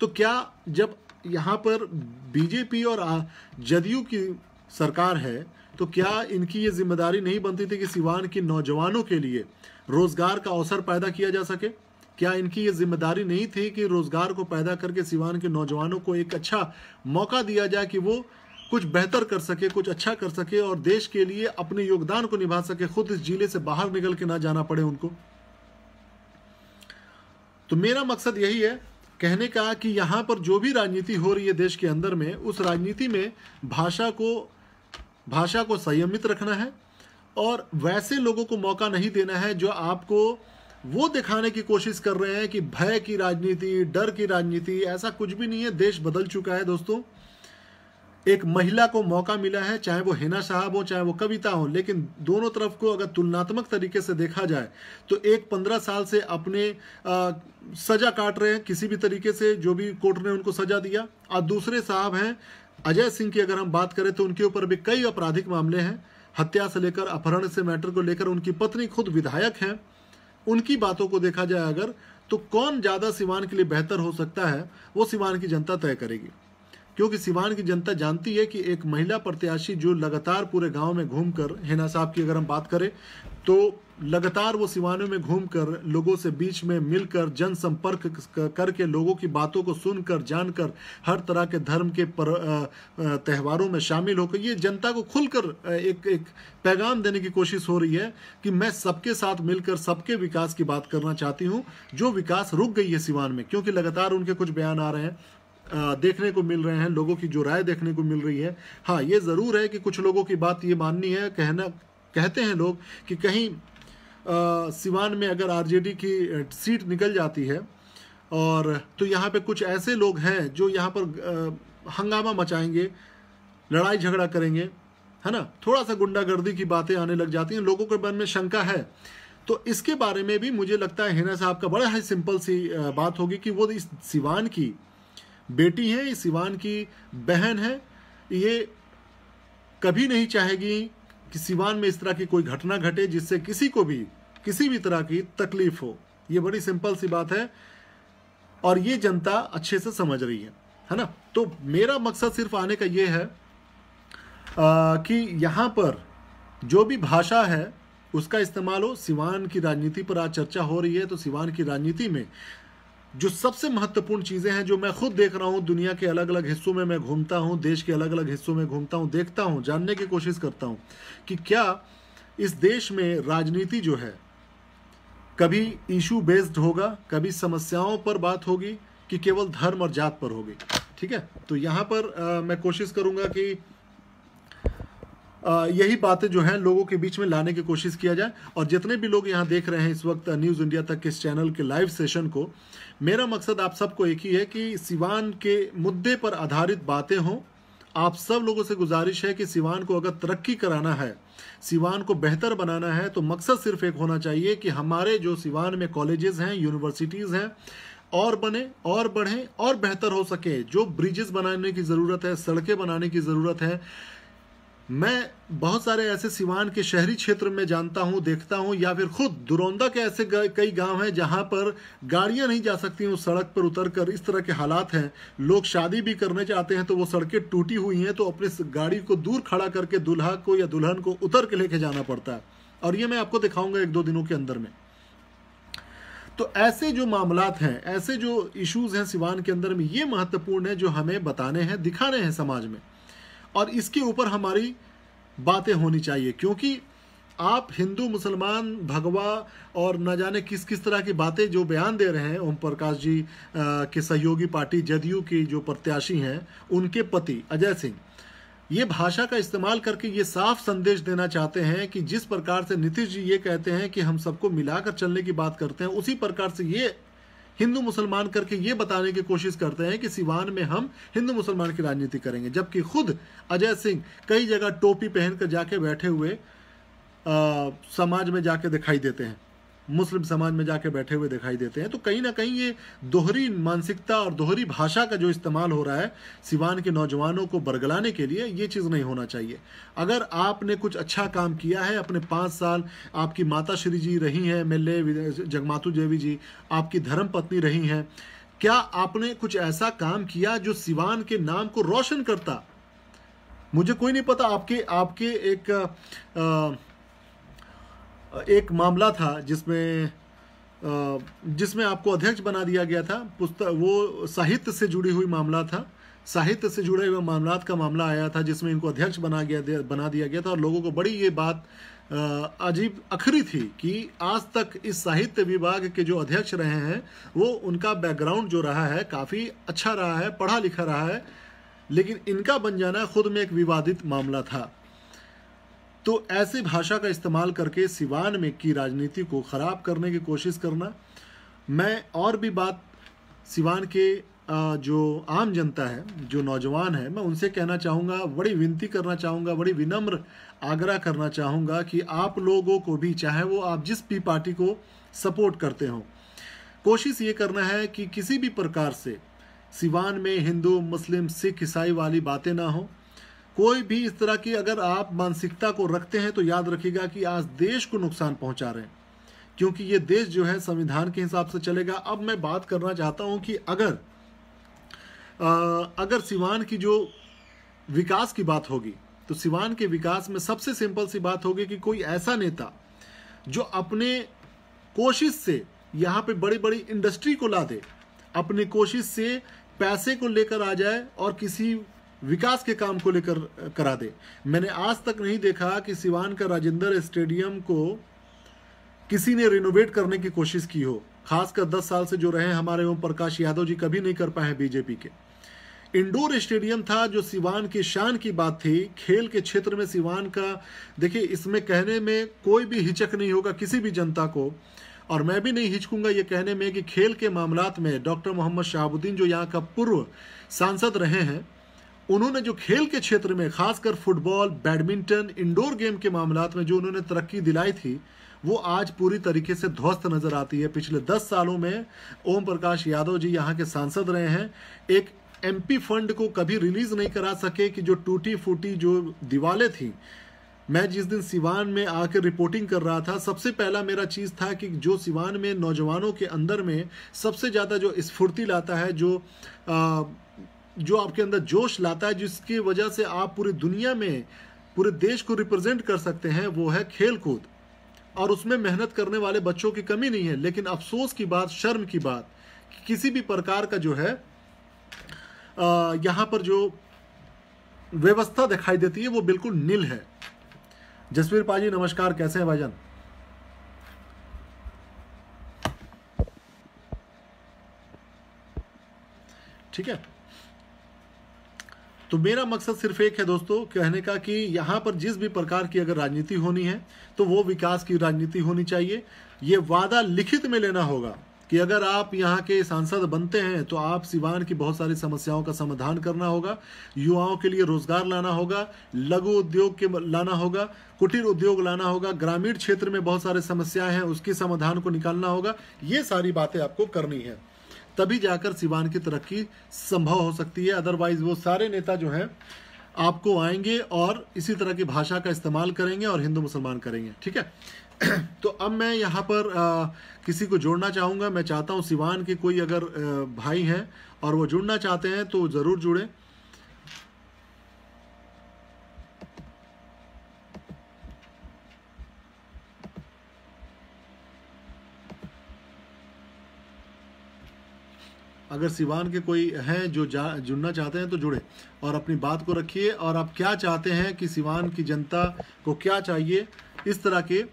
तो क्या जब यहाँ पर बीजेपी और जदयू की सरकार है तो क्या इनकी ये जिम्मेदारी नहीं बनती थी कि सिवान के नौजवानों के लिए रोजगार का अवसर पैदा किया जा सके? क्या इनकी ये जिम्मेदारी नहीं थी कि रोजगार को पैदा करके सिवान के नौजवानों को एक अच्छा मौका दिया जाए कि वो कुछ बेहतर कर सके, कुछ अच्छा कर सके और देश के लिए अपने योगदान को निभा सके, खुद इस जिले से बाहर निकल के ना जाना पड़े उनको? तो मेरा मकसद यही है कहने का कि यहाँ पर जो भी राजनीति हो रही है देश के अंदर में, उस राजनीति में भाषा को संयमित रखना है और वैसे लोगों को मौका नहीं देना है जो आपको वो दिखाने की कोशिश कर रहे हैं कि भय की राजनीति, डर की राजनीति, ऐसा कुछ भी नहीं है। देश बदल चुका है दोस्तों। एक महिला को मौका मिला है, चाहे वो हिना साहब हो चाहे वो कविता हो, लेकिन दोनों तरफ को अगर तुलनात्मक तरीके से देखा जाए तो एक 15 साल से अपने सजा काट रहे हैं किसी भी तरीके से, जो भी कोर्ट ने उनको सजा दिया, और दूसरे साहब हैं अजय सिंह की अगर हम बात करें तो उनके ऊपर भी कई आपराधिक मामले हैं, हत्या से लेकर अपहरण से मैटर को लेकर। उनकी पत्नी खुद विधायक हैं। उनकी बातों को देखा जाए अगर, तो कौन ज़्यादा सिवान के लिए बेहतर हो सकता है वो सिवान की जनता तय करेगी, क्योंकि सिवान की जनता जानती है कि एक महिला प्रत्याशी जो लगातार पूरे गांव में घूमकर, हिना साहब की अगर हम बात करें तो लगातार वो सिवानों में घूमकर लोगों से बीच में मिलकर जनसंपर्क करके लोगों की बातों को सुनकर जानकर हर तरह के धर्म के त्योहारों में शामिल होकर ये जनता को खुलकर एक पैगाम देने की कोशिश हो रही है कि मैं सबके साथ मिलकर सबके विकास की बात करना चाहती हूँ। जो विकास रुक गई है सिवान में, क्योंकि लगातार उनके कुछ बयान आ रहे हैं, देखने को मिल रहे हैं, लोगों की जो राय देखने को मिल रही है। हाँ, ये ज़रूर है कि कुछ लोगों की बात ये माननी है, कहते हैं लोग कि कहीं सिवान में अगर आरजेडी की सीट निकल जाती है और तो यहाँ पे कुछ ऐसे लोग हैं जो यहाँ पर हंगामा मचाएंगे, लड़ाई झगड़ा करेंगे, है ना, थोड़ा सा गुंडागर्दी की बातें आने लग जाती हैं, लोगों के मन में शंका है। तो इसके बारे में भी मुझे लगता है हिना साहब का बड़ा ही सिंपल सी बात होगी कि वो इस सिवान की बेटी है, इस सिवान की बहन है, ये कभी नहीं चाहेगी कि सिवान में इस तरह की कोई घटना घटे जिससे किसी को भी किसी भी तरह की तकलीफ हो। ये बड़ी सिंपल सी बात है और ये जनता अच्छे से समझ रही है ना। तो मेरा मकसद सिर्फ आने का ये है कि यहाँ पर जो भी भाषा है उसका इस्तेमाल हो। सिवान की राजनीति पर आज चर्चा हो रही है, तो सिवान की राजनीति में जो सबसे महत्वपूर्ण चीज़ें हैं, जो मैं खुद देख रहा हूँ, दुनिया के अलग अलग हिस्सों में मैं घूमता हूँ, देश के अलग अलग हिस्सों में घूमता हूँ, देखता हूँ, जानने की कोशिश करता हूँ कि क्या इस देश में राजनीति जो है कभी इशू बेस्ड होगा, कभी समस्याओं पर बात होगी, कि केवल धर्म और जात पर होगी। ठीक है, तो यहाँ पर मैं कोशिश करूँगा कि यही बातें जो हैं लोगों के बीच में लाने की कोशिश किया जाए। और जितने भी लोग यहाँ देख रहे हैं इस वक्त न्यूज़ इंडिया तक के इस चैनल के लाइव सेशन को, मेरा मकसद आप सबको एक ही है कि सिवान के मुद्दे पर आधारित बातें हों। आप सब लोगों से गुजारिश है कि सिवान को अगर तरक्की कराना है, सिवान को बेहतर बनाना है, तो मकसद सिर्फ एक होना चाहिए कि हमारे जो सिवान में कॉलेजेस हैं, यूनिवर्सिटीज़ हैं, और बने और बढ़ें और बेहतर हो सके। जो ब्रिजेस बनाने की ज़रूरत है, सड़कें बनाने की ज़रूरत है। मैं बहुत सारे ऐसे सिवान के शहरी क्षेत्र में जानता हूं, देखता हूं, या फिर खुद दुरौंदा के ऐसे कई गांव हैं जहां पर गाड़ियां नहीं जा सकती उस सड़क पर उतरकर। इस तरह के हालात हैं। लोग शादी भी करने चाहते हैं तो वो सड़कें टूटी हुई हैं, तो अपनी गाड़ी को दूर खड़ा करके दूल्हा को या दुल्हन को उतर के लेके जाना पड़ता है। और ये मैं आपको दिखाऊंगा 1-2 दिनों के अंदर में। तो ऐसे जो मामलात हैं, ऐसे जो इश्यूज हैं सिवान के अंदर में, ये महत्वपूर्ण है जो हमें बताने हैं, दिखाने हैं समाज में, और इसके ऊपर हमारी बातें होनी चाहिए। क्योंकि आप हिंदू, मुसलमान, भगवा और न जाने किस किस तरह की बातें जो बयान दे रहे हैं, ओम प्रकाश जी के सहयोगी पार्टी जदयू की जो प्रत्याशी हैं, उनके पति अजय सिंह, ये भाषा का इस्तेमाल करके ये साफ संदेश देना चाहते हैं कि जिस प्रकार से नीतीश जी ये कहते हैं कि हम सबको मिलाकर चलने की बात करते हैं, उसी प्रकार से ये हिंदू मुसलमान करके ये बताने की कोशिश करते हैं कि सिवान में हम हिंदू मुसलमान की राजनीति करेंगे। जबकि खुद अजय सिंह कई जगह टोपी पहनकर जाके बैठे हुए समाज में जाके दिखाई देते हैं, मुस्लिम समाज में जाके बैठे हुए दिखाई देते हैं। तो कहीं ना कहीं ये दोहरी मानसिकता और दोहरी भाषा का जो इस्तेमाल हो रहा है सिवान के नौजवानों को बरगलाने के लिए, ये चीज़ नहीं होना चाहिए। अगर आपने कुछ अच्छा काम किया है, अपने 5 साल आपकी माता श्री जी रही हैं, MLA जगमातु देवी जी आपकी धर्म पत्नी रही हैं, क्या आपने कुछ ऐसा काम किया जो सिवान के नाम को रोशन करता? मुझे कोई नहीं पता। आपके एक मामला था जिसमें आपको अध्यक्ष बना दिया गया था। वो साहित्य से जुड़ी हुई मामला था, साहित्य से जुड़े हुए मामलात का मामला आया था, जिसमें इनको अध्यक्ष बना दिया गया था। और लोगों को बड़ी ये बात अजीब अखरी थी कि आज तक इस साहित्य विभाग के जो अध्यक्ष रहे हैं, वो उनका बैकग्राउंड जो रहा है काफ़ी अच्छा रहा है, पढ़ा लिखा रहा है, लेकिन इनका बन जाना खुद में एक विवादित मामला था। तो ऐसे भाषा का इस्तेमाल करके सिवान में की राजनीति को ख़राब करने की कोशिश करना। मैं और भी बात सिवान के जो आम जनता है, जो नौजवान है, मैं उनसे कहना चाहूँगा, बड़ी विनती करना चाहूँगा, बड़ी विनम्र आग्रह करना चाहूँगा कि आप लोगों को भी, चाहे वो आप जिस भी पार्टी को सपोर्ट करते हो, कोशिश ये करना है कि किसी भी प्रकार से सिवान में हिंदू, मुस्लिम, सिख, ईसाई वाली बातें ना हो। कोई भी इस तरह की अगर आप मानसिकता को रखते हैं तो याद रखिएगा कि आज देश को नुकसान पहुंचा रहे हैं, क्योंकि ये देश जो है संविधान के हिसाब से चलेगा। अब मैं बात करना चाहता हूं कि अगर सिवान की जो विकास की बात होगी तो सिवान के विकास में सबसे सिंपल सी बात होगी कि कोई ऐसा नेता जो अपने कोशिश से यहाँ पे बड़ी बड़ी इंडस्ट्री को ला दे, अपनी कोशिश से पैसे को लेकर आ जाए और किसी विकास के काम को लेकर करा दे। मैंने आज तक नहीं देखा कि सिवान का राजेंद्र स्टेडियम को किसी ने रिनोवेट करने की कोशिश की हो। खासकर 10 साल से जो रहे हमारे ओम प्रकाश यादव जी कभी नहीं कर पाए बीजेपी के। इंडोर स्टेडियम था जो सिवान की शान की बात थी, खेल के क्षेत्र में सिवान का। देखिए, इसमें कहने में कोई भी हिचक नहीं होगा किसी भी जनता को, और मैं भी नहीं हिचकूंगा ये कहने में कि खेल के मामलात में डॉक्टर मोहम्मद शहाबुद्दीन जो यहाँ का पूर्व सांसद रहे हैं, उन्होंने जो खेल के क्षेत्र में खासकर फुटबॉल, बैडमिंटन, इंडोर गेम के मामलात में जो उन्होंने तरक्की दिलाई थी, वो आज पूरी तरीके से ध्वस्त नजर आती है। पिछले 10 सालों में ओम प्रकाश यादव जी यहाँ के सांसद रहे हैं, एक एमपी फंड को कभी रिलीज नहीं करा सके कि जो टूटी फूटी जो दीवारें थी। मैं जिस दिन सिवान में आकर रिपोर्टिंग कर रहा था, सबसे पहला मेरा चीज़ था कि जो सिवान में नौजवानों के अंदर में सबसे ज़्यादा जो स्फूर्ति लाता है, जो आपके अंदर जोश लाता है, जिसकी वजह से आप पूरी दुनिया में पूरे देश को रिप्रेजेंट कर सकते हैं, वो है खेल कूद। और उसमें मेहनत करने वाले बच्चों की कमी नहीं है, लेकिन अफसोस की बात, शर्म की बात, किसी भी प्रकार का जो है यहाँ पर जो व्यवस्था दिखाई देती है वो बिल्कुल नील है। जसवीर पाजी नमस्कार, कैसे हैं भाईजान? ठीक है, तो मेरा मकसद सिर्फ एक है दोस्तों, कहने का कि यहाँ पर जिस भी प्रकार की अगर राजनीति होनी है तो वो विकास की राजनीति होनी चाहिए। ये वादा लिखित में लेना होगा कि अगर आप यहाँ के सांसद बनते हैं तो आप सिवान की बहुत सारी समस्याओं का समाधान करना होगा, युवाओं के लिए रोजगार लाना होगा, लघु उद्योग के लाना होगा, कुटीर उद्योग लाना होगा, ग्रामीण क्षेत्र में बहुत सारे समस्याएं हैं उसके समाधान को निकालना होगा। ये सारी बातें आपको करनी है, तभी जाकर सिवान की तरक्की संभव हो सकती है। अदरवाइज वो सारे नेता जो हैं आपको आएंगे और इसी तरह की भाषा का इस्तेमाल करेंगे और हिंदू मुसलमान करेंगे। ठीक है, तो अब मैं यहाँ पर किसी को जोड़ना चाहूँगा। मैं चाहता हूँ सिवान के कोई अगर भाई हैं और वो जुड़ना चाहते हैं तो ज़रूर जुड़ें। अगर सिवान के कोई हैं जो जुड़ना चाहते हैं तो जुड़े और अपनी बात को रखिए, और आप क्या चाहते हैं कि सिवान की जनता को क्या चाहिए, इस तरह के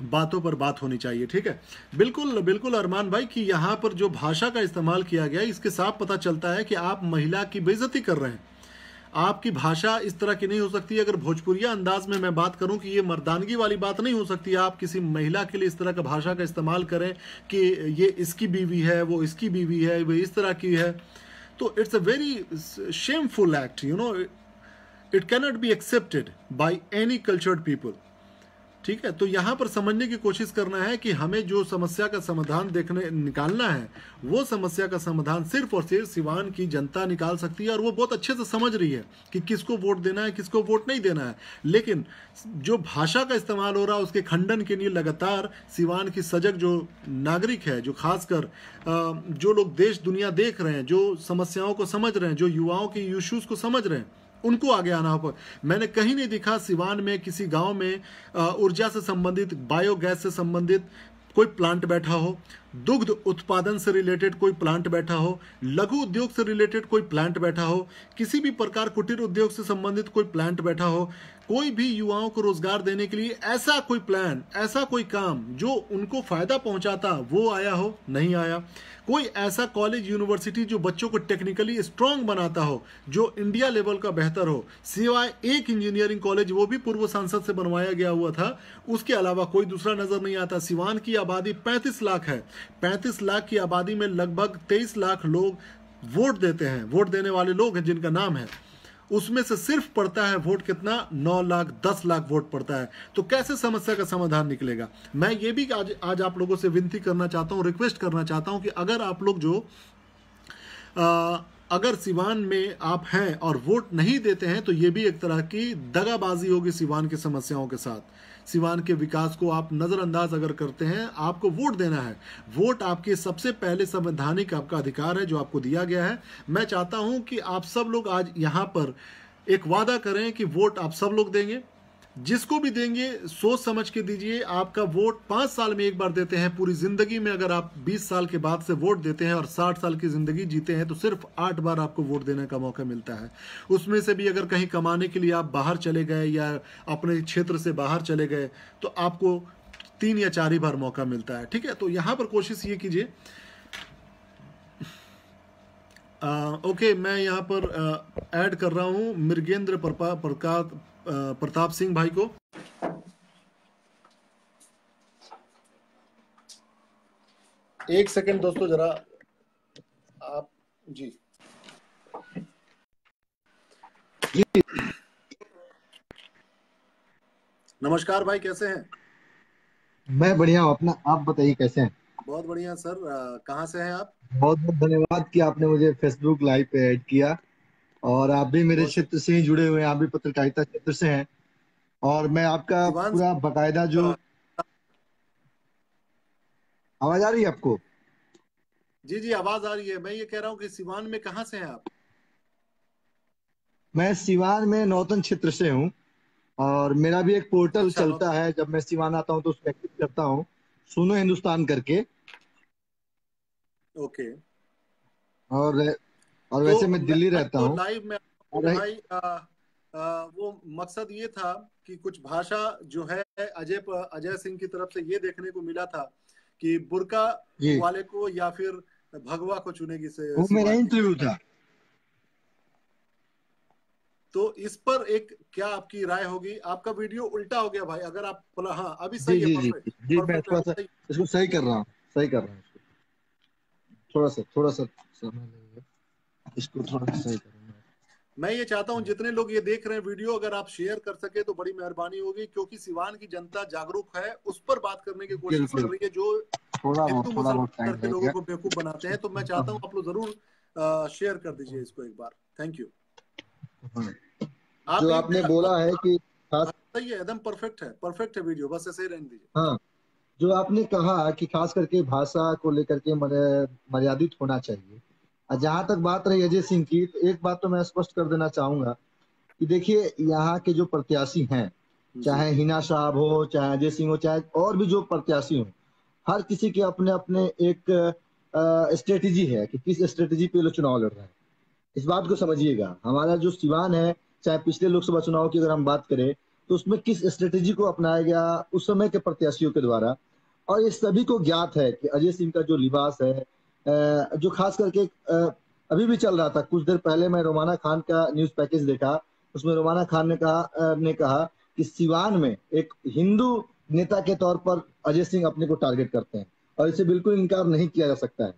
बातों पर बात होनी चाहिए। ठीक है, बिल्कुल बिल्कुल अरमान भाई, कि यहाँ पर जो भाषा का इस्तेमाल किया गया इसके साफ पता चलता है कि आप महिला की बेइज्जती कर रहे हैं। आपकी भाषा इस तरह की नहीं हो सकती। अगर भोजपुरिया अंदाज में मैं बात करूं कि ये मर्दानगी वाली बात नहीं हो सकती। आप किसी महिला के लिए इस तरह का भाषा का इस्तेमाल करें कि ये इसकी बीवी है, वो इसकी बीवी है, वो इस तरह की है, तो it's a very shameful act, you know, it cannot be accepted by any cultured people. ठीक है, तो यहाँ पर समझने की कोशिश करना है कि हमें जो समस्या का समाधान निकालना है, वो समस्या का समाधान सिर्फ और सिर्फ सिवान की जनता निकाल सकती है, और वो बहुत अच्छे से समझ रही है कि किसको वोट देना है, किसको वोट नहीं देना है। लेकिन जो भाषा का इस्तेमाल हो रहा है उसके खंडन के लिए लगातार सिवान की सजग जो नागरिक है, जो खासकर जो लोग देश दुनिया देख रहे हैं, जो समस्याओं को समझ रहे हैं, जो युवाओं के इश्यूज को समझ रहे हैं, उनको आगे आना होगा। मैंने कहीं नहीं देखा सिवान में किसी गांव में ऊर्जा से संबंधित, बायोगैस से संबंधित कोई प्लांट बैठा हो, दुग्ध उत्पादन से रिलेटेड कोई प्लांट बैठा हो, लघु उद्योग से रिलेटेड कोई प्लांट बैठा हो, किसी भी प्रकार कुटीर उद्योग से संबंधित कोई प्लांट बैठा हो, कोई भी युवाओं को रोजगार देने के लिए ऐसा कोई प्लान, ऐसा कोई काम जो उनको फायदा पहुंचाता, वो आया हो, नहीं आया। कोई ऐसा कॉलेज यूनिवर्सिटी जो बच्चों को टेक्निकली स्ट्रांग बनाता हो, जो इंडिया लेवल का बेहतर हो, सिवाय एक इंजीनियरिंग कॉलेज, वो भी पूर्व सांसद से बनवाया गया हुआ था, उसके अलावा कोई दूसरा नजर नहीं आता। सिवान की आबादी 35 लाख है। 35 लाख की आबादी में लगभग 23 लाख लोग वोट देते हैं, वोट देने वाले लोग हैं जिनका नाम है, उसमें से सिर्फ पड़ता है वोट कितना, 9 लाख 10 लाख वोट पड़ता है। तो कैसे समस्या का समाधान निकलेगा? मैं ये भी आज आप लोगों से विनती करना चाहता हूँ, रिक्वेस्ट करना चाहता हूँ कि अगर आप लोग जो अगर सिवान में आप हैं और वोट नहीं देते हैं तो ये भी एक तरह की दगाबाजी होगी सिवान की समस्याओं के साथ। सिवान के विकास को आप नज़रअंदाज अगर करते हैं, आपको वोट देना है। वोट आपके सबसे पहले संवैधानिक आपका अधिकार है जो आपको दिया गया है। मैं चाहता हूं कि आप सब लोग आज यहां पर एक वादा करें कि वोट आप सब लोग देंगे। जिसको भी देंगे सोच समझ के दीजिए। आपका वोट 5 साल में एक बार देते हैं, पूरी जिंदगी में अगर आप 20 साल के बाद से वोट देते हैं और 60 साल की जिंदगी जीते हैं तो सिर्फ 8 बार आपको वोट देने का मौका मिलता है। उसमें से भी अगर कहीं कमाने के लिए आप बाहर चले गए या अपने क्षेत्र से बाहर चले गए तो आपको 3 या 4 ही बार मौका मिलता है। ठीक है, तो यहां पर कोशिश ये कीजिए। ओके, मैं यहाँ पर ऐड कर रहा हूँ मृगेंद्र प्रताप सिंह भाई को। एक सेकंड दोस्तों जरा आप जी नमस्कार भाई, कैसे हैं?
मैं बढ़िया हूँ। अपना आप बताइए कैसे हैं?
बहुत बढ़िया सर। कहाँ से हैं आप?
बहुत बहुत धन्यवाद कि आपने मुझे फेसबुक लाइव पे ऐड किया। और आप भी मेरे क्षेत्र से ही जुड़े हुए हैं, आप भी पत्रकारिता क्षेत्र से हैं। और मैं आपका
सिवान
पूरा बकायदा जो आवाज आ रही है आपको?
जी जी आवाज आ रही है। मैं ये कह रहा हूँ कि सिवान में कहाँ से हैं आप?
मैं सिवान में नौतन क्षेत्र से हूँ। और मेरा भी एक पोर्टल
अच्छा,
चलता है, जब मैं सिवान आता हूँ तो उसमें एक्टिव करता हूँ, सुनो हिंदुस्तान करके।
ओके।
और और
तो
वैसे मैं दिल्ली रहता
तो
हूँ।
लाइव में
और
भाई वो मकसद ये था कि कुछ भाषा जो है अजय सिंह की तरफ से ये देखने को मिला था कि बुर्का
जी,
वाले को या फिर भगवा को चुनेगी से
वो मेरा
सिवान में।
इंटरव्यू था।
तो इस पर एक क्या आपकी राय होगी? आपका वीडियो उल्टा हो गया भाई, अगर आप हाँ अभी
जी
सही है,
जी जी
परफेक्ट
जी, मैं
परफेक्ट
थोड़ा
अभी
सा
सही।
इसको सही कर रहा हूँ, सही कर रहा हूँ इसको। थोड़ा सा समय लगेगा, इसको थोड़ा सा सही करूंगा।
मैं ये चाहता हूं जितने लोग ये देख रहे हैं वीडियो, अगर आप शेयर कर सके तो बड़ी मेहरबानी होगी, क्योंकि सिवान की जनता जागरूक है, उस पर बात करने की कोशिश कर
बिल्कुल,
रही है जो हिंदू
थोड़ा बहुत
मुसलमान
टाइम
करके लोगों
लगेगा।
को बेवकूफ बनाते हैं। तो मैं चाहता हूं आप लोग जरूर शेयर कर दीजिए इसको एक बार। Thank you.
हाँ,
आप
जो
ये
आपने बोला है कि खास,
सही है, एकदम परफेक्ट है वीडियो, बस ऐसे ही रहने दीजिए।
हाँ, जो आपने कहा कि खास करके भाषा को लेकर के मर्यादित होना चाहिए। और जहां तक बात रही अजय सिंह की, तो एक बात तो मैं स्पष्ट कर देना चाहूंगा कि देखिए, यहाँ के जो प्रत्याशी हैं,
जी
चाहे हिना साहब हो, चाहे अजय सिंह हो, चाहे और भी जो प्रत्याशी हो, हर किसी के अपने अपने एक स्ट्रेटेजी है कि किस स्ट्रेटेजी पे लोग चुनाव लड़ रहे हैं। इस बात को समझिएगा। हमारा जो सिवान है, चाहे पिछले लोकसभा चुनाव की अगर हम बात करें, तो उसमें किस स्ट्रेटेजी को अपनाया गया उस समय के प्रत्याशियों के द्वारा। और ये सभी को ज्ञात है कि अजय सिंह का जो लिबास है, जो खास करके अभी भी चल रहा था, कुछ देर पहले मैं रोमाना खान का न्यूज पैकेज देखा, उसमें रोमाना खान ने कहा कि सिवान में एक हिंदू नेता के तौर पर अजय सिंह अपने को टारगेट करते हैं, और इसे बिल्कुल इनकार नहीं किया जा सकता है।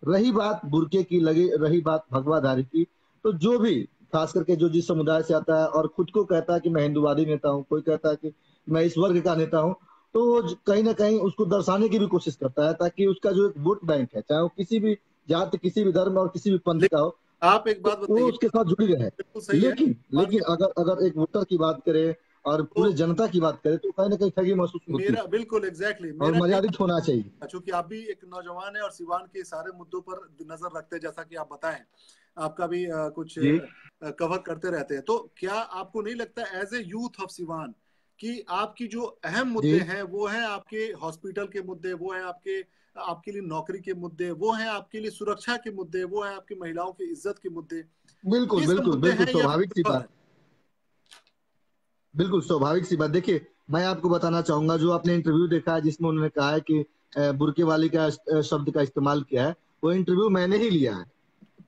रही बात बुर्के की, लगी रही बात भगवाधारी की, तो जो भी खास करके जो जिस समुदाय से आता है और खुद को कहता है कि मैं हिंदूवादी नेता हूँ, कोई कहता है कि मैं इस वर्ग का नेता हूँ, तो वो कहीं ना कहीं उसको दर्शाने की भी कोशिश करता है, ताकि उसका जो एक वोट बैंक है, चाहे वो किसी भी जाति, किसी भी धर्म और किसी भी पंथ का हो,
लेकिन आप एक
तो
बात
वो
बताइए,
उसके साथ जुड़ी रहे।
बिल्कुल सही है,
लेकिन
मान
लेकिन
के
अगर अगर एक वोटर की बात करें और
तो
पूरे जनता की बात करें, तो कहीं ना कहीं ठगी महसूस होती
मेरा
है,
बिल्कुल एग्जैक्टली
और
मेरा यही,
मर्यादित होना चाहिए।
चूंकि आप भी एक नौजवान है और सिवान के सारे मुद्दों पर नजर रखते हैं, जैसा कि आप बताएं, आपका भी कुछ
जी
कवर करते रहते हैं, तो क्या आपको नहीं लगता as a youth of Siwan कि आपकी जो अहम
जी,
मुद्दे हैं वो हैं आपके हॉस्पिटल के मुद्दे, वो है आपके आपके लिए नौकरी के मुद्दे, वो है आपके लिए सुरक्षा के मुद्दे, वो है आपकी महिलाओं की इज्जत के मुद्दे,
बिल्कुल
ये सब
बिल्कुल
मुद्दे
बिल्कुल
हैं या फिर
स्वाभाविक सी
कुछ और
बात।
है?
बिल्कुल स्वाभाविक सी बात। देखिए, मैं आपको बताना चाहूंगा, जो आपने इंटरव्यू देखा है जिसमें उन्होंने कहा है कि बुर्के वाली का शब्द का इस्तेमाल किया है, वो इंटरव्यू मैंने ही लिया है।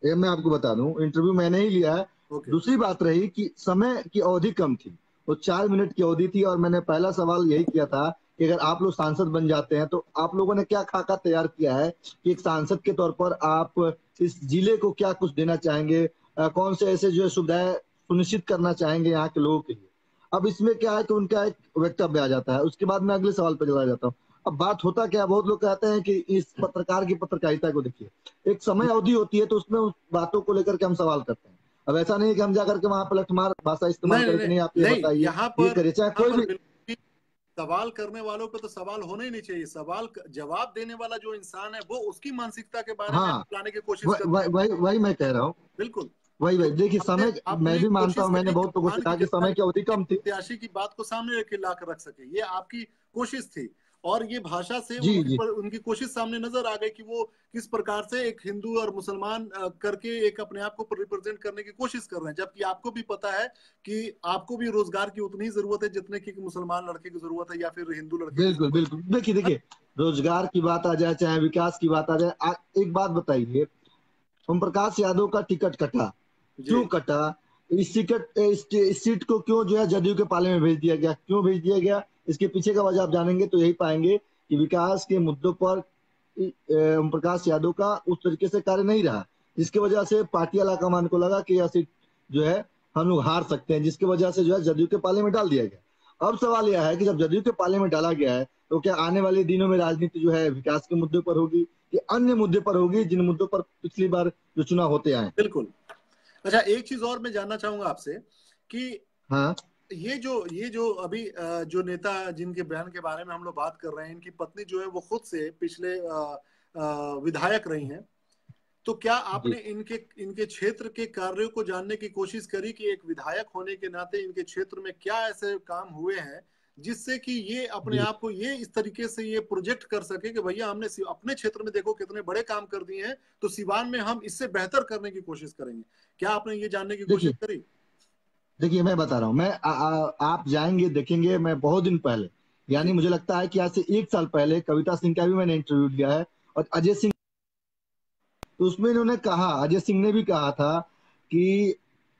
ये मैं आपको बता दूं, इंटरव्यू मैंने ही लिया है।
ओके।
दूसरी बात रही कि समय की अवधि कम थी, वो 4 मिनट की अवधि थी, और मैंने पहला सवाल यही किया था कि अगर आप लोग सांसद बन जाते हैं तो आप लोगों ने क्या खाका तैयार किया है कि एक सांसद के तौर पर आप इस जिले को क्या कुछ देना चाहेंगे, कौन से ऐसे जो है सुविधाएं सुनिश्चित करना चाहेंगे यहाँ के लोगों के लिए। अब इसमें क्या है कि उनका एक वक्तव्य आ जाता है, उसके बाद मैं अगले सवाल पर चला जाता हूँ। अब बात होता क्या, बहुत लोग कहते हैं कि इस पत्रकार की पत्रकारिता को देखिए, एक समय अवधि होती है तो उसमें उस बातों को लेकर के हम सवाल करते हैं। अब ऐसा नहीं कि हम जाकर के वहां पलटमार भाषा इस्तेमाल
नहीं नहीं
करें कि
नहीं
नहीं आप ये
नहीं,
बताइए, ये करिए, चाहे
यहाँ
कोई
पर
भी।
बिल्कुल भी सवाल करने वालों पे तो सवाल होना ही नहीं चाहिए। जवाब देने वाला जो इंसान है वो उसकी मानसिकता के बारे में
हाँ,
आप लाने की कोशिश कर।
वही वही मैं कह रहा हूँ।
बिल्कुल।
वही वही
तो
देखिए,
आपने
समय मैं
आपने
भी मानता
कोशिश
हूँ, मैंने
करी कि
बहुत लोगों से
मान
कहा
की
कि
जनता
समय की अवधि
के
कम थी।
प्रत्याशी की बात को सामने रख के ला कर रख सके, ये आपकी कोशिश थी। और ये भाषा से
जी जी।
उनकी कोशिश सामने नजर आ गई कि वो किस प्रकार से एक हिंदू और मुसलमान करके एक अपने आप को रिप्रेजेंट करने की कोशिश कर रहे हैं, जबकि आपको भी पता है कि आपको भी रोजगार की उतनी ही जरूरत है जितने की मुसलमान लड़के की जरूरत है या फिर हिंदू लड़के की
बिल्कुल
जरूरत
बिल्कुल, देखिए
है।
देखिए, रोजगार की बात आ जाए चाहे विकास की बात आ जाए, एक बात बताइए, ओम प्रकाश यादव का टिकट कटा, क्यों
जी
कटा? इस सीट को क्यों जो है जदयू के पाले में भेज दिया गया, क्यों भेज दिया गया? इसके पीछे का वजह आप जानेंगे तो यही पाएंगे कि विकास के मुद्दों पर ओम प्रकाश यादव का उस तरीके से कार्य नहीं रहा, जिसकी वजह से पार्टी आलाकमान को लगा कि यह सीट जो है हम लोग हार सकते हैं, जिसकी वजह से जो है जदयू के पाले में डाल दिया गया। अब सवाल यह है कि जब जदयू के पाले में डाला गया है तो क्या आने वाले दिनों में राजनीति जो है विकास के मुद्दे पर होगी कि अन्य मुद्दे पर होगी, जिन मुद्दों पर पिछली बार जो चुनाव होते आए?
बिल्कुल। अच्छा, एक चीज और मैं जानना चाहूंगा आपसे कि
हाँ
ये जो अभी जो नेता जिनके बयान के बारे में हम लोग बात कर रहे हैं, इनकी पत्नी जो है वो खुद से पिछले विधायक रही हैं। तो क्या
जी।
आपने इनके इनके क्षेत्र के कार्यों को जानने की कोशिश करी कि एक विधायक होने के नाते इनके क्षेत्र में क्या ऐसे काम हुए हैं जिससे कि ये अपने
जी
आप को ये इस तरीके से ये प्रोजेक्ट कर सके कि भैया हमने अपने क्षेत्र में देखो कितने बड़े काम कर दिए हैं, तो सिवान में हम इससे बेहतर करने की कोशिश करेंगे। क्या आपने ये जानने की कोशिश
देखिए
करी?
देखिए, मैं बता रहा हूँ, आप जाएंगे देखेंगे, मैं बहुत दिन पहले, यानी
जी
मुझे लगता है कि आज से 1 साल पहले कविता सिंह का भी मैंने इंटरव्यू लिया है, और अजय सिंह, तो उसमें इन्होंने कहा, अजय सिंह ने भी कहा था कि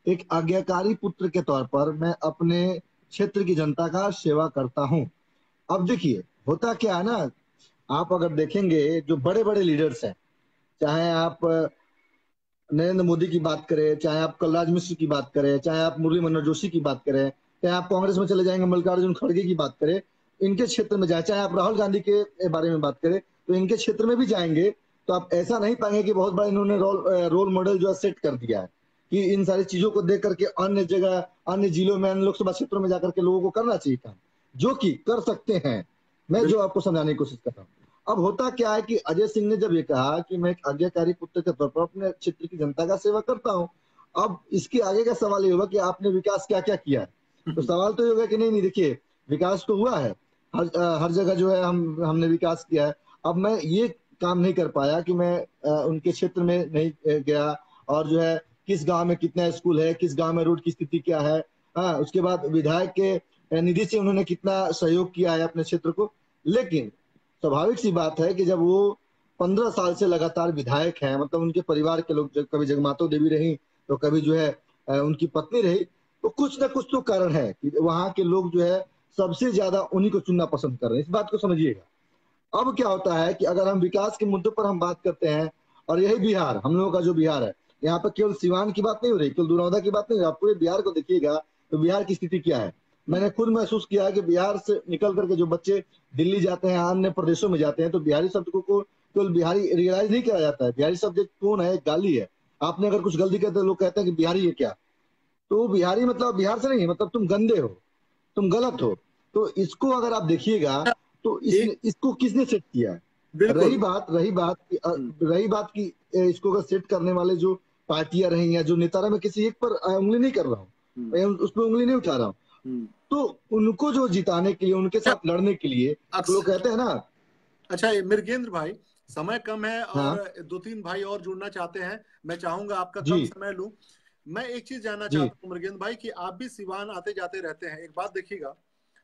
एक आज्ञाकारी पुत्र के तौर पर मैं अपने क्षेत्र की जनता का सेवा करता हूं। अब देखिए, होता क्या है ना, आप अगर देखेंगे जो बड़े बड़े लीडर्स हैं, चाहे आप नरेंद्र मोदी की बात करें, चाहे आप कलराज मिश्र की बात करें, चाहे आप मुरली मनोहर जोशी की बात करें, चाहे आप कांग्रेस में चले जाएंगे मल्लिकार्जुन खड़गे की बात करें, इनके क्षेत्र में जाए, चाहे आप राहुल गांधी के बारे में बात करें, तो इनके क्षेत्र में भी जाएंगे तो आप ऐसा नहीं पाएंगे कि बहुत बड़ा इन्होंने रोल मॉडल जो है सेट कर दिया है कि इन सारी चीजों को देख करके अन्य जगह, अन्य जिलों में, अन्य लोकसभा क्षेत्रों में जाकर के लोगों को करना चाहिए था, जो कि कर सकते हैं। मैं जो
बिल्कुल।
आपको समझाने की कोशिश कर रहा हूँ, अब होता क्या है कि अजय सिंह ने जब ये कहा कि मैं एक आज्ञाकारी पुत्र के तौर पर अपने क्षेत्र की जनता का सेवा करता हूं, अब इसके आगे का सवाल ये होगा कि आपने विकास क्या क्या किया है। तो सवाल तो ये होगा कि नहीं नहीं, देखिए, विकास तो हुआ है, हर जगह जो है हमने विकास किया है। अब मैं ये काम नहीं कर पाया कि मैं उनके क्षेत्र में नहीं गया, और जो है किस गांव में कितना स्कूल है, किस गांव में रोड की स्थिति क्या है, हाँ, उसके बाद विधायक के निधि से उन्होंने कितना सहयोग किया है अपने क्षेत्र को। लेकिन स्वाभाविक सी बात है कि जब वो 15 साल से लगातार विधायक हैं, मतलब उनके परिवार के लोग, कभी जगमातो देवी रही तो कभी जो है उनकी पत्नी रही, तो कुछ ना कुछ तो कारण है कि वहां के लोग जो है सबसे ज्यादा उन्हीं को चुनना पसंद कर रहे हैं, इस बात को समझिएगा। अब क्या होता है कि अगर हम विकास के मुद्दों पर हम बात करते हैं, और यही बिहार, हम लोगों का जो बिहार है, यहाँ पर केवल सिवान की बात नहीं हो रही, केवल दुरौदा की बात नहीं हो रही, आप पूरे बिहार को देखिएगा तो बिहार की स्थिति क्या है। मैंने खुद महसूस किया है कि बिहार से निकल करके जो बच्चे दिल्ली जाते हैं, अन्य प्रदेशों में जाते हैं, तो बिहारी शब्द को केवल बिहारी रियलाइज नहीं किया जाता है। बिहारी शब्द एक टोन है, एक गाली है। आपने अगर कुछ गलती करते, लोग कहते हैं कि बिहारी है क्या, तो बिहारी मतलब बिहार से नहीं, मतलब तुम गंदे हो, तुम गलत हो। तो इसको अगर आप देखिएगा तो
एक
इसको किसने सेट किया है?
बिल्कुल।
रही बात की इसको अगर सेट करने वाले जो पार्टियां रही हैं, जो नेता रहे, मैं किसी एक पर उंगली नहीं कर रहा हूँ,
हम्म,
मैं उस पर उंगली नहीं उठा रहा हूँ।
हम्म।
तो उनको जो जिताने के लिए, उनके
अच्छा,
साथ लड़ने के लिए, तो लोग
अक्सर
कहते हैं ना।
अच्छा, ये मृगेंद्र भाई, समय कम है और
हाँ
दो तीन भाई और जुड़ना चाहते हैं, मैं चाहूंगा आपका कम
जी
समय लूं। मैं एक चीज जानना
जी
चाहता हूँ मृगेंद्र भाई कि आप भी सिवान आते जाते रहते हैं, एक बात देखिएगा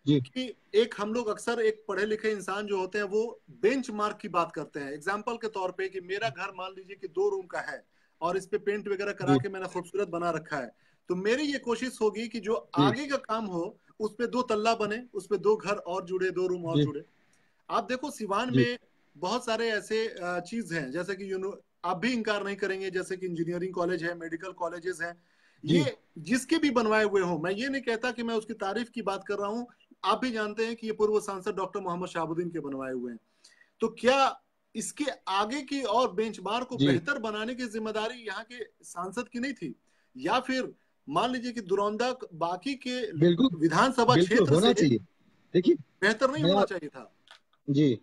जी
कि एक हम लोग अक्सर एक पढ़े लिखे इंसान जो होते हैं वो बेंच मार्क की बात करते हैं। एग्जाम्पल के तौर पे कि मेरा घर मान लीजिए कि 2 रूम का है और इस पे पेंट वगैरह करा
जी
के मैंने खूबसूरत बना रखा है, तो मेरी ये कोशिश होगी कि जो
जी
आगे का काम हो उस पे 2 तल्ला बने, उस पे 2 घर और जुड़े, 2 रूम और
जी
जुड़े। आप देखो सिवान
जी
में बहुत सारे ऐसे चीज हैं, जैसे कि आप भी इनकार नहीं करेंगे, जैसे कि इंजीनियरिंग कॉलेज है, मेडिकल कॉलेजेस हैं,
जी
ये जिसके भी बनवाए हुए हो, मैं ये नहीं कहता कि मैं उसकी तारीफ की बात कर रहा हूँ। आप भी जानते हैं कि ये पूर्व सांसद डॉक्टर मोहम्मद शहाबुद्दीन के बनवाए हुए हैं। तो क्या इसके आगे की और बेंचमार्क को
जी
बेहतर बनाने की जिम्मेदारी यहाँ के सांसद की नहीं थी? या फिर मान लीजिए कि दुरौंदा बाकी के
बिल्कुल
विधानसभा
बिल्कुल
क्षेत्र
होना
से
चाहिए। देखिए
बेहतर नहीं
मैं
होना
आप
चाहिए था?
जी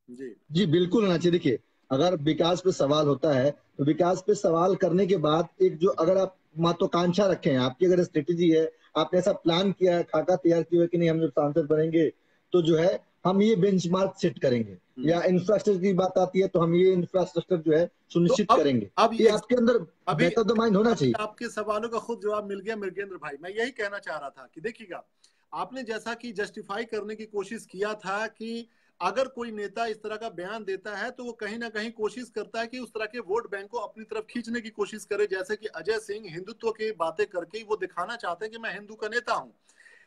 जी
जी बिल्कुल होना चाहिए। देखिए अगर विकास पे सवाल होता है तो विकास पे सवाल करने के बाद एक जो अगर आप महत्वाकांक्षा रखे हैं, आपकी अगर स्ट्रेटेजी है, आपने ऐसा प्लान किया है, खाका तैयार किया है कि नहीं हम जब सांसद बनेंगे तो जो है हम ये बेंचमार्क सेट करेंगे, या इंफ्रास्ट्रक्चर की बात आती है तो हम ये इंफ्रास्ट्रक्चर जो है
तो
सुनिश्चित करेंगे।
अब
ये आपके अंदर
अभी
बैक ऑफ द माइंड होना
अभी
चाहिए।
आपके सवालों का खुद जवाब मिल गया मृगेंद्र भाई। मैं यही कहना चाह रहा था कि देखिएगा, आपने जैसा कि जस्टिफाई करने की कोशिश किया था कि अगर कोई नेता इस तरह का बयान देता है तो वो कहीं ना कहीं कोशिश करता है कि उस तरह के वोट बैंक को अपनी तरफ खींचने की कोशिश करे, जैसे कि अजय सिंह हिंदुत्व की बातें करके वो दिखाना चाहते हैं कि मैं हिंदू का नेता हूं।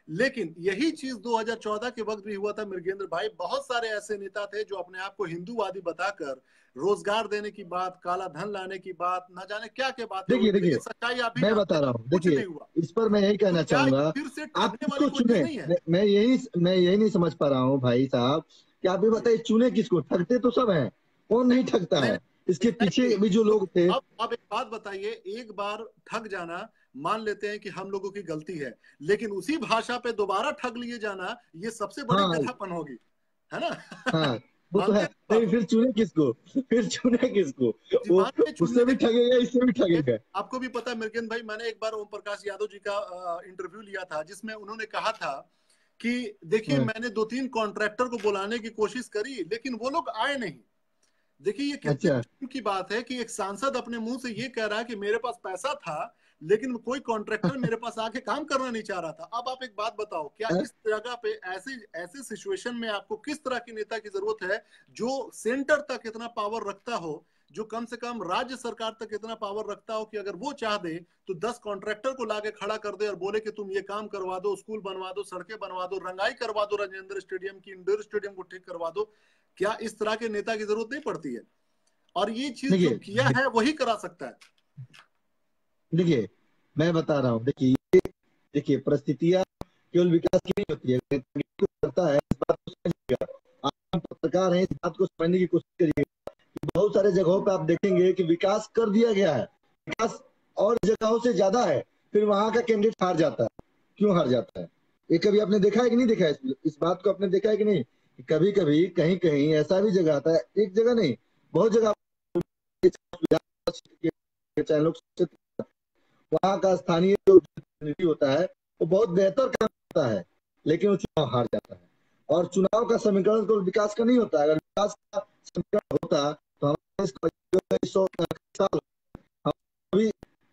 लेकिन यही चीज 2014 के वक्त भी हुआ था मृगेंद्र भाई। बहुत सारे ऐसे नेता थे जो अपने आप को हिंदूवादी बताकर रोजगार देने की बात, काला धन लाने की बात, न जाने क्या क्या बातें हुई
देखिए
थी,
देखिए
लेकिन सच्चाई आप भी
मैं
जानते
बता
हैं
रहा हूँ,
कुछ
देखिए
नहीं हुआ।
इस पर मैं यही
तो
कहना
क्या ये
चाहूंगा।
फिर से
आप
ठगने वाली
किसको
कोई चीज
चुने?
नहीं है?
मैं यही नहीं समझ पा रहा हूँ भाई साहब कि आप ये
जी
बताइए चुने किसको? ठगते तो सब हैं, कौन नहीं ठगता
नहीं
है?
नहीं,
इसके पीछे
एग्जैक्टली
भी जो
तो
लोग थे।
अब एक बात बताइए, एक बार ठग जाना मान लेते हैं कि हम लोगों की गलती है, लेकिन उसी भाषा पे दोबारा ठग लिए जाना ये सबसे बड़ी
हाँ
गधापन होगी, है ना?
हाँ वो तो
मानते
है।
हैं इस बात
नहीं
को?
फिर चुने किसको? फिर चुने किसको? वो
सिवान में
उससे
चुनने
भी ठगेगा, इससे भी
के
ठगेगा।
आपको भी पता है मृगेंद्र भाई, मैंने एक बार ओम प्रकाश यादव जी का इंटरव्यू लिया था, जिसमें उन्होंने कहा था कि देखिए
हाँ,
मैंने 2-3 कॉन्ट्रैक्टर को बुलाने की कोशिश करी लेकिन वो लोग आए नहीं। देखिए ये कितने
अच्छा
शर्म की बात है कि एक सांसद अपने मुंह से ये कह रहा है कि मेरे पास पैसा था लेकिन कोई कॉन्ट्रैक्टर मेरे पास आके काम करना नहीं चाह रहा था। अब आप एक बात बताओ, क्या
अ-
इस जगह पे ऐसे ऐसे सिचुएशन में आपको किस तरह की नेता की जरूरत है जो सेंटर तक इतना पावर रखता हो, जो कम से कम राज्य सरकार तक इतना पावर रखता हो कि अगर वो चाह दे तो 10 कॉन्ट्रैक्टर को लाके खड़ा कर दे और बोले कि तुम ये काम करवा दो, स्कूल बनवा दो, सड़कें बनवा दो, रंगाई करवा दो, राजेंद्र स्टेडियम की, इंडोर स्टेडियम को ठीक करवा दो। क्या इस तरह के नेता की जरूरत नहीं पड़ती है? और ये चीज जो
देखिए
किया है वही करा सकता है।
देखिए मैं बता रहा हूँ। देखिए परिस्थितियां केवल विकास की नहीं होती है, नेता करता है इस बात को समझिएगा। आप पत्रकार हैं, इस बात को समझने की कोशिश करिए कि बहुत सारे जगहों पे आप देखेंगे कि विकास कर दिया गया है, विकास और जगहों से ज्यादा है, फिर वहां का कैंडिडेट हार जाता है। क्यों हार जाता है? ये कभी आपने देखा है कि नहीं देखा है? इस बात को आपने देखा है कि नहीं? कभी कभी कहीं कहीं ऐसा भी जगह आता है, एक जगह नहीं बहुत जगह, चाहे लोग वहाँ का स्थानीय जो प्रतिनिधि होता है वो बहुत बेहतर काम करता है, लेकिन वो चुनाव हार जाता है। और चुनाव का समीकरण तो विकास का नहीं होता। अगर विकास का समीकरण होता तो हमारे साल हम अभी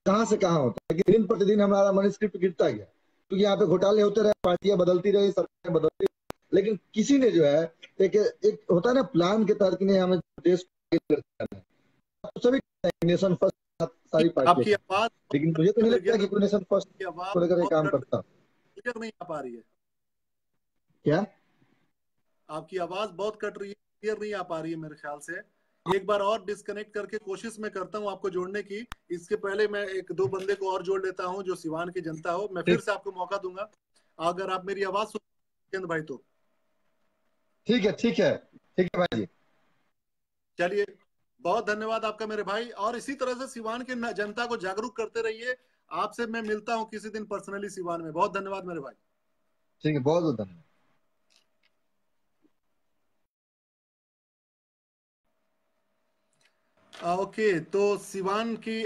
कहाँ से कहाँ होता है। लेकिन दिन प्रतिदिन हमारा मनस्क्रिप्ट गिरता गया, क्योंकि यहाँ पे घोटाले होते रहे, पार्टियां बदलती रही, सरकारें बदलती रही, लेकिन किसी ने जो है एक होता है ना प्लान के तहत कि नहीं हमें देश को आगे लेकर जाना है। तो सभी नेशन फर्स्ट सारी पार्टियां
आपकी
करती हैं।
आवाज
लेकिन मुझे तो नहीं लगता
मृगेंद्र
कि कोई नेशन फर्स्ट
की आवाज
को लेकर ये
बहुत
काम
कट,
करता।
क्लियर नहीं आ पा रही है।
क्या?
आपकी आवाज बहुत कट रही है, क्लियर नहीं आ पा रही है मेरे ख्याल से। एक बार और डिस्कनेक्ट करके कोशिश मैं करता हूं आपको जोड़ने की। इसके पहले मैं 1-2 बंदे को और जोड़ लेता हूं जो सिवान की जनता हो। मैं फिर
ठीक
से आपको मौका दूंगा अगर आप मेरी आवाज सुन भाई तो।
ठीक है ठीक है ठीक है भाई जी।
चलिए, बहुत धन्यवाद आपका मेरे भाई, और इसी तरह से सिवान के जनता को जागरूक करते रहिए। आपसे मैं मिलता हूं किसी दिन पर्सनली सिवान में। बहुत धन्यवाद मेरे भाई।
ठीक है, बहुत बहुत धन्यवाद।
ओके, तो सिवान की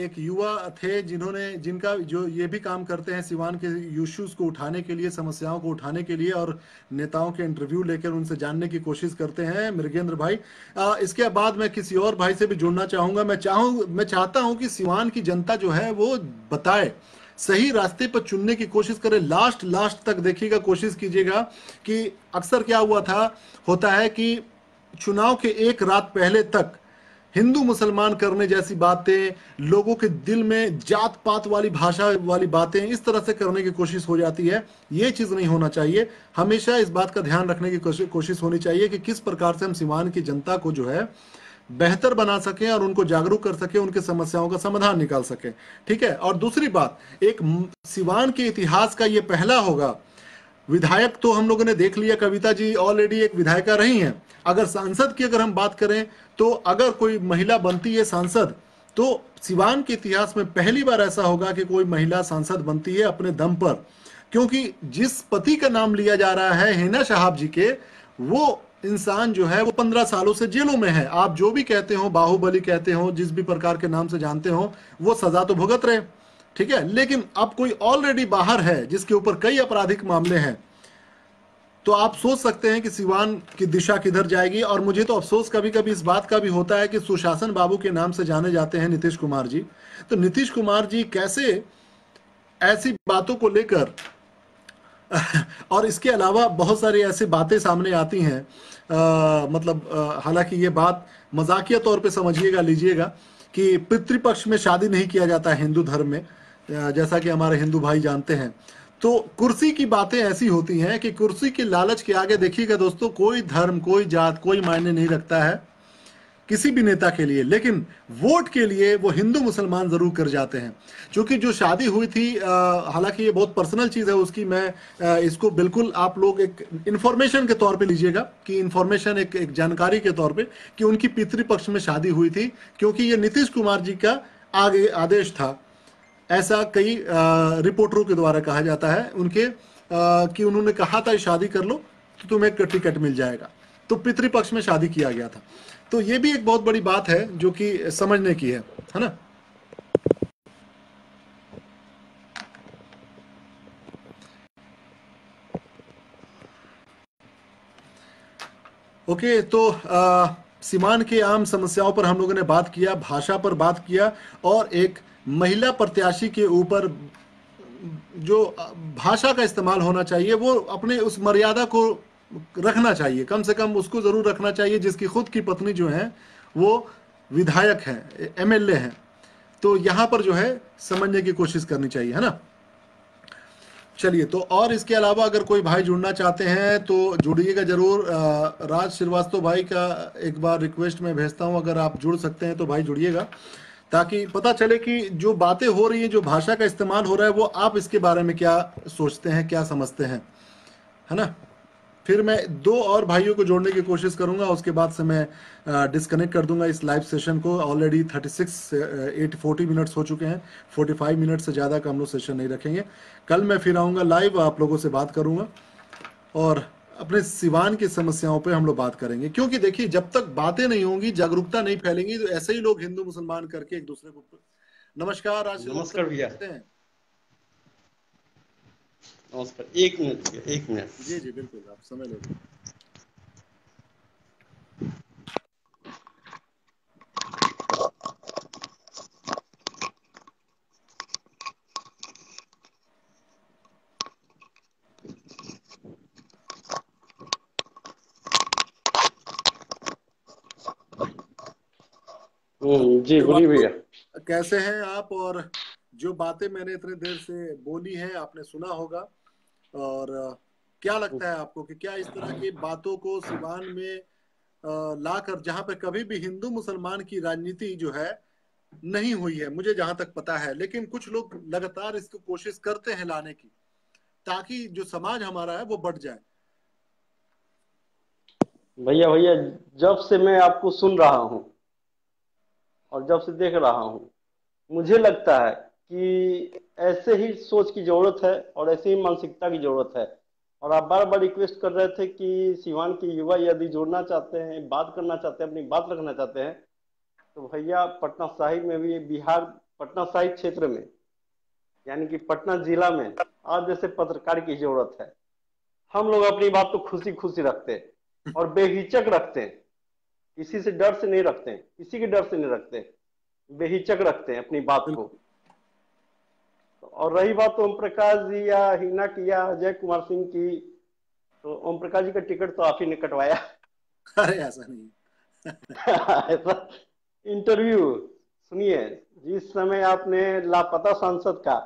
एक युवा थे जिनका जो ये भी काम करते हैं सिवान के इश्यूज को उठाने के लिए, समस्याओं को उठाने के लिए, और नेताओं के इंटरव्यू लेकर उनसे जानने की कोशिश करते हैं मृगेंद्र भाई। इसके बाद मैं किसी और भाई से भी जुड़ना चाहूंगा। मैं चाहता हूं कि सिवान की जनता जो है वो बताए, सही रास्ते पर चुनने की कोशिश करे। लास्ट लास्ट तक देखिएगा, कोशिश कीजिएगा कि अक्सर क्या होता है कि चुनाव के एक रात पहले तक हिंदू मुसलमान करने जैसी बातें, लोगों के दिल में जात पात वाली भाषा वाली बातें इस तरह से करने की कोशिश हो जाती है। ये चीज नहीं होना चाहिए। हमेशा इस बात का ध्यान रखने की कोशिश होनी चाहिए कि किस प्रकार से हम सीवान की जनता को जो है बेहतर बना सकें और उनको जागरूक कर सकें, उनकी समस्याओं का समाधान निकाल सकें। ठीक है। और दूसरी बात, एक सीवान के इतिहास का ये पहला होगा विधायक। तो हम लोगों ने देख लिया, कविता जी ऑलरेडी एक विधायिका रही हैं। अगर सांसद की अगर हम बात करें, तो अगर कोई महिला बनती है सांसद, तो सिवान के इतिहास में पहली बार ऐसा होगा कि कोई महिला सांसद बनती है अपने दम पर। क्योंकि जिस पति का नाम लिया जा रहा है हिना शहाब जी के, वो इंसान जो है वो 15 सालों से जेलों में है। आप जो भी कहते हो, बाहुबली कहते हो, जिस भी प्रकार के नाम से जानते हो, वो सजा तो भुगत रहे। ठीक है। लेकिन अब कोई ऑलरेडी बाहर है जिसके ऊपर कई आपराधिक मामले हैं, तो आप सोच सकते हैं कि सिवान की दिशा किधर जाएगी। और मुझे तो अफसोस कभी कभी इस बात का भी होता है कि सुशासन बाबू के नाम से जाने जाते हैं नीतीश कुमार जी। तो नीतीश कुमार जी कैसे ऐसी बातों को लेकर और इसके अलावा बहुत सारी ऐसी बातें सामने आती हैं, मतलब हालांकि ये बात मजाकिया तौर पे समझिएगा, लीजिएगा, कि पितृपक्ष में शादी नहीं किया जाता है हिंदू धर्म में, जैसा कि हमारे हिंदू भाई जानते हैं। तो कुर्सी की बातें ऐसी होती हैं कि कुर्सी के लालच के आगे देखिएगा दोस्तों, कोई धर्म, कोई जात, कोई मायने नहीं रखता है किसी भी नेता के लिए। लेकिन वोट के लिए वो हिंदू मुसलमान जरूर कर जाते हैं। क्योंकि जो शादी हुई थी, हालांकि ये बहुत पर्सनल चीज है उसकी, मैं इसको बिल्कुल आप लोग एक इंफॉर्मेशन के तौर पे लीजिएगा, कि इंफॉर्मेशन एक जानकारी के तौर पे, कि उनकी पितृपक्ष में शादी हुई थी। क्योंकि ये नीतीश कुमार जी का आगे आदेश था, ऐसा कई रिपोर्टरों के द्वारा कहा जाता है उनके, कि उन्होंने कहा था शादी कर लो तो तुम्हें एक टिकट मिल जाएगा। तो पितृपक्ष में शादी किया गया था। तो ये भी एक बहुत बड़ी बात है जो कि समझने की है ना। ओके। तो सीमान के आम समस्याओं पर हम लोगों ने बात किया, भाषा पर बात किया, और एक महिला प्रत्याशी के ऊपर जो भाषा का इस्तेमाल होना चाहिए वो अपने उस मर्यादा को रखना चाहिए, कम से कम उसको जरूर रखना चाहिए, जिसकी खुद की पत्नी जो है वो विधायक है, एमएलए है। तो यहां पर जो है समझने की कोशिश करनी चाहिए, है ना। चलिए, तो और इसके अलावा अगर कोई भाई जुड़ना चाहते हैं तो जुड़िएगा जरूर। राज श्रीवास्तव भाई का एक बार रिक्वेस्ट मैं भेजता हूं, अगर आप जुड़ सकते हैं तो भाई जुड़िएगा, ताकि पता चले कि जो बातें हो रही हैं, जो भाषा का इस्तेमाल हो रहा है, वो आप इसके बारे में क्या सोचते हैं, क्या समझते हैं, है ना। फिर मैं 2 और भाइयों को जोड़ने की कोशिश करूंगा, उसके बाद से मैं डिस्कनेक्ट कर दूंगा इस लाइव सेशन को। ऑलरेडी 40 मिनट्स हो चुके हैं, 45 मिनट से ज़्यादा का हम लोग सेशन नहीं रखेंगे। कल मैं फिर आऊँगा लाइव, आप लोगों से बात करूँगा और अपने सिवान की समस्याओं पे हम लोग बात करेंगे। क्योंकि देखिए, जब तक बातें नहीं होंगी, जागरूकता नहीं फैलेंगी, तो ऐसे ही लोग हिंदू मुसलमान करके एक दूसरे को। नमस्कार।
नमस्कार भैया। नमस्कार। एक मिनट।
जी जी बिल्कुल, आप समय ले।
जी बोलिए भैया।
कैसे हैं आप? और जो बातें मैंने इतने देर से बोली हैं आपने सुना होगा, और क्या लगता है आपको कि क्या इस तरह की बातों को सिवान में लाकर, जहां पे कभी भी हिंदू मुसलमान की राजनीति जो है नहीं हुई है, मुझे जहां तक पता है, लेकिन कुछ लोग लगातार इसको कोशिश करते हैं लाने की, ताकि जो समाज हमारा है वो बढ़ जाए।
भैया जब से मैं आपको सुन रहा हूँ और जब से देख रहा हूँ, मुझे लगता है कि ऐसे ही सोच की जरूरत है और ऐसे ही मानसिकता की जरूरत है। और आप बार बार रिक्वेस्ट कर रहे थे कि सिवान के युवा यदि जुड़ना चाहते हैं, बात करना चाहते हैं, अपनी बात रखना चाहते हैं, तो भैया पटना साहिब में भी, बिहार पटना साहिब क्षेत्र में, यानी कि पटना जिला में आज जैसे पत्रकार की जरूरत है। हम लोग अपनी बात को खुशी खुशी रखते हैं और बेहिचक रखते हैं, किसी से डर से नहीं रखते हैं, किसी के डर से नहीं रखते, बेहिचक रखते हैं अपनी बात को। और रही बात ओम प्रकाश जी या हिना की या अजय कुमार सिंह की, तो ओम प्रकाश जी का टिकट तो आप ही ने कटवाया।
अरे ऐसा नहीं।
इंटरव्यू सुनिए, जिस समय आपने लापता सांसद का,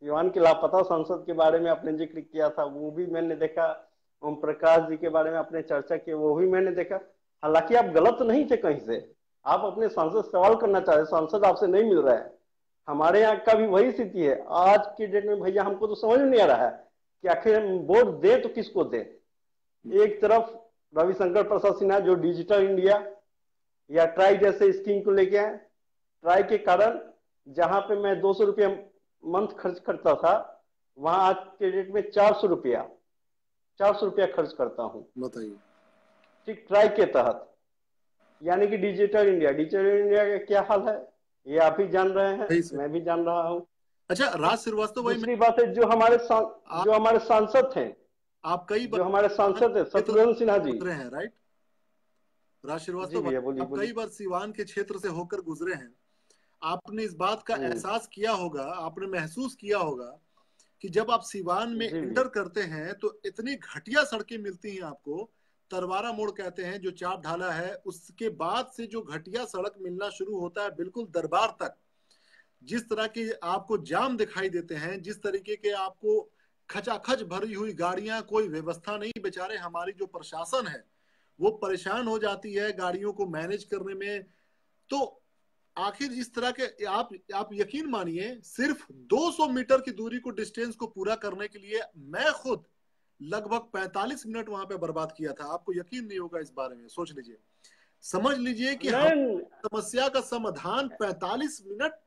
सिवान के लापता सांसद के बारे में आपने जिक्र किया था, वो भी मैंने देखा। ओम प्रकाश जी के बारे में आपने चर्चा की, वो भी मैंने देखा। हालांकि आप गलत नहीं थे कहीं से, आप अपने सांसद से सवाल करना चाह रहे, सांसद आपसे नहीं मिल रहा है। हमारे यहाँ का भी वही स्थिति है आज के डेट में भैया। हमको तो समझ में नहीं आ रहा है कि आखिर हम वोट दें तो किसको दें। एक तरफ रविशंकर प्रसाद सिन्हा जो डिजिटल इंडिया या ट्राई जैसे स्कीम को लेके आए, ट्राई के कारण जहां पे मैं 200 रुपया मंथ खर्च करता था, वहां आज के डेट में 400 रुपया खर्च करता हूँ,
बताइए।
ठीक, ट्राई के तहत। यानी कि डिजिटल इंडिया का क्या हाल है ये आप भी जान रहे हैं,
सही से।
मैं भी जान रहा हूँ।
अच्छा राज श्रीवास्तव भाई,
दूसरी बात है, जो हमारे सांसद थे,
आप कई
जो हमारे सांसद है
क्षेत्र
शत्रुघ्न सिन्हा जी।
गुजरे हैं, राइट? राज
जी
श्रीवास्तव भाई,
भैया, बोलिए
आप कई
बोलिए।
बार सीवान के क्षेत्र से होकर गुजरे हैं। आपने इस बात का एहसास किया होगा, आपने महसूस किया होगा कि जब आप सीवान में
जी भैया,
एंटर करते हैं तो इतनी घटिया सड़कें मिलती हैं आपको। तरवारा मोड़ कहते हैं जो चाप ढाला है, उसके बाद से जो घटिया सड़क मिलना शुरू होता है बिल्कुल दरबार तक, जिस तरह के आपको जाम दिखाई देते हैं, जिस तरीके के आपको खचाखच भरी हुई गाड़ियां, कोई व्यवस्था नहीं। बेचारे हमारी जो प्रशासन है वो परेशान हो जाती है गाड़ियों को मैनेज करने में। तो आखिर इस तरह के आप यकीन मानिए, सिर्फ 200 मीटर की दूरी को, डिस्टेंस को पूरा करने के लिए मैं खुद लगभग 45 मिनट वहां पे बर्बाद किया था। आपको यकीन नहीं होगा इस बारे में, सोच लीजिए, समझ लीजिए कि हम
नहीं,
समस्या का समाधान 45 मिनट।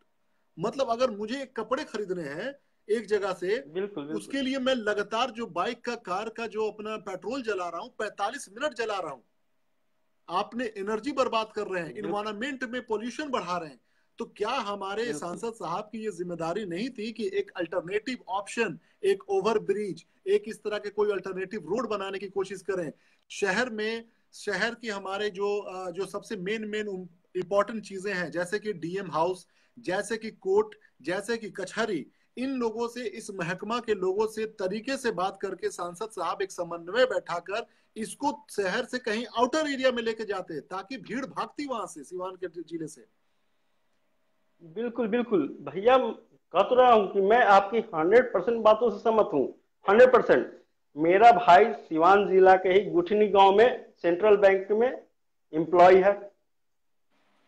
मतलब अगर मुझे कपड़े खरीदने हैं एक जगह से,
बिल्कुल बिल्कुल
उसके लिए मैं लगातार जो बाइक का, कार का जो अपना पेट्रोल जला रहा हूं, 45 मिनट जला रहा हूं। आपने एनर्जी बर्बाद कर रहे हैं,
बिल्कुल
इन्वायरमेंट में पोल्यूशन बढ़ा रहे हैं। तो क्या हमारे
बिल्कुल
सांसद साहब की ये जिम्मेदारी नहीं थी कि एक अल्टरनेटिव ऑप्शन, एक ओवर ब्रिज, एक इस तरह के कोई अल्टरनेटिव रोड बनाने की कोशिश करें शहर में? शहर की हमारे जो सबसे मेन मेन इंपॉर्टेंट चीजें हैं, जैसे कि डीएम हाउस, जैसे कि कोर्ट, जैसे कि कचहरी, इन लोगों से, इस महकमा के लोगों से तरीके से बात करके सांसद साहब एक समन्वय बैठाकर इसको शहर से कहीं आउटर एरिया में लेके जाते, ताकि भीड़ भागती वहां से, सिवान के जिले से।
बिल्कुल बिल्कुल भैया, कह तो रहा हूँ कि मैं आपकी 100% बातों से सहमत हूँ। 100%। मेरा भाई सिवान जिला के ही गुठनी गांव में सेंट्रल बैंक में एम्प्लॉय है।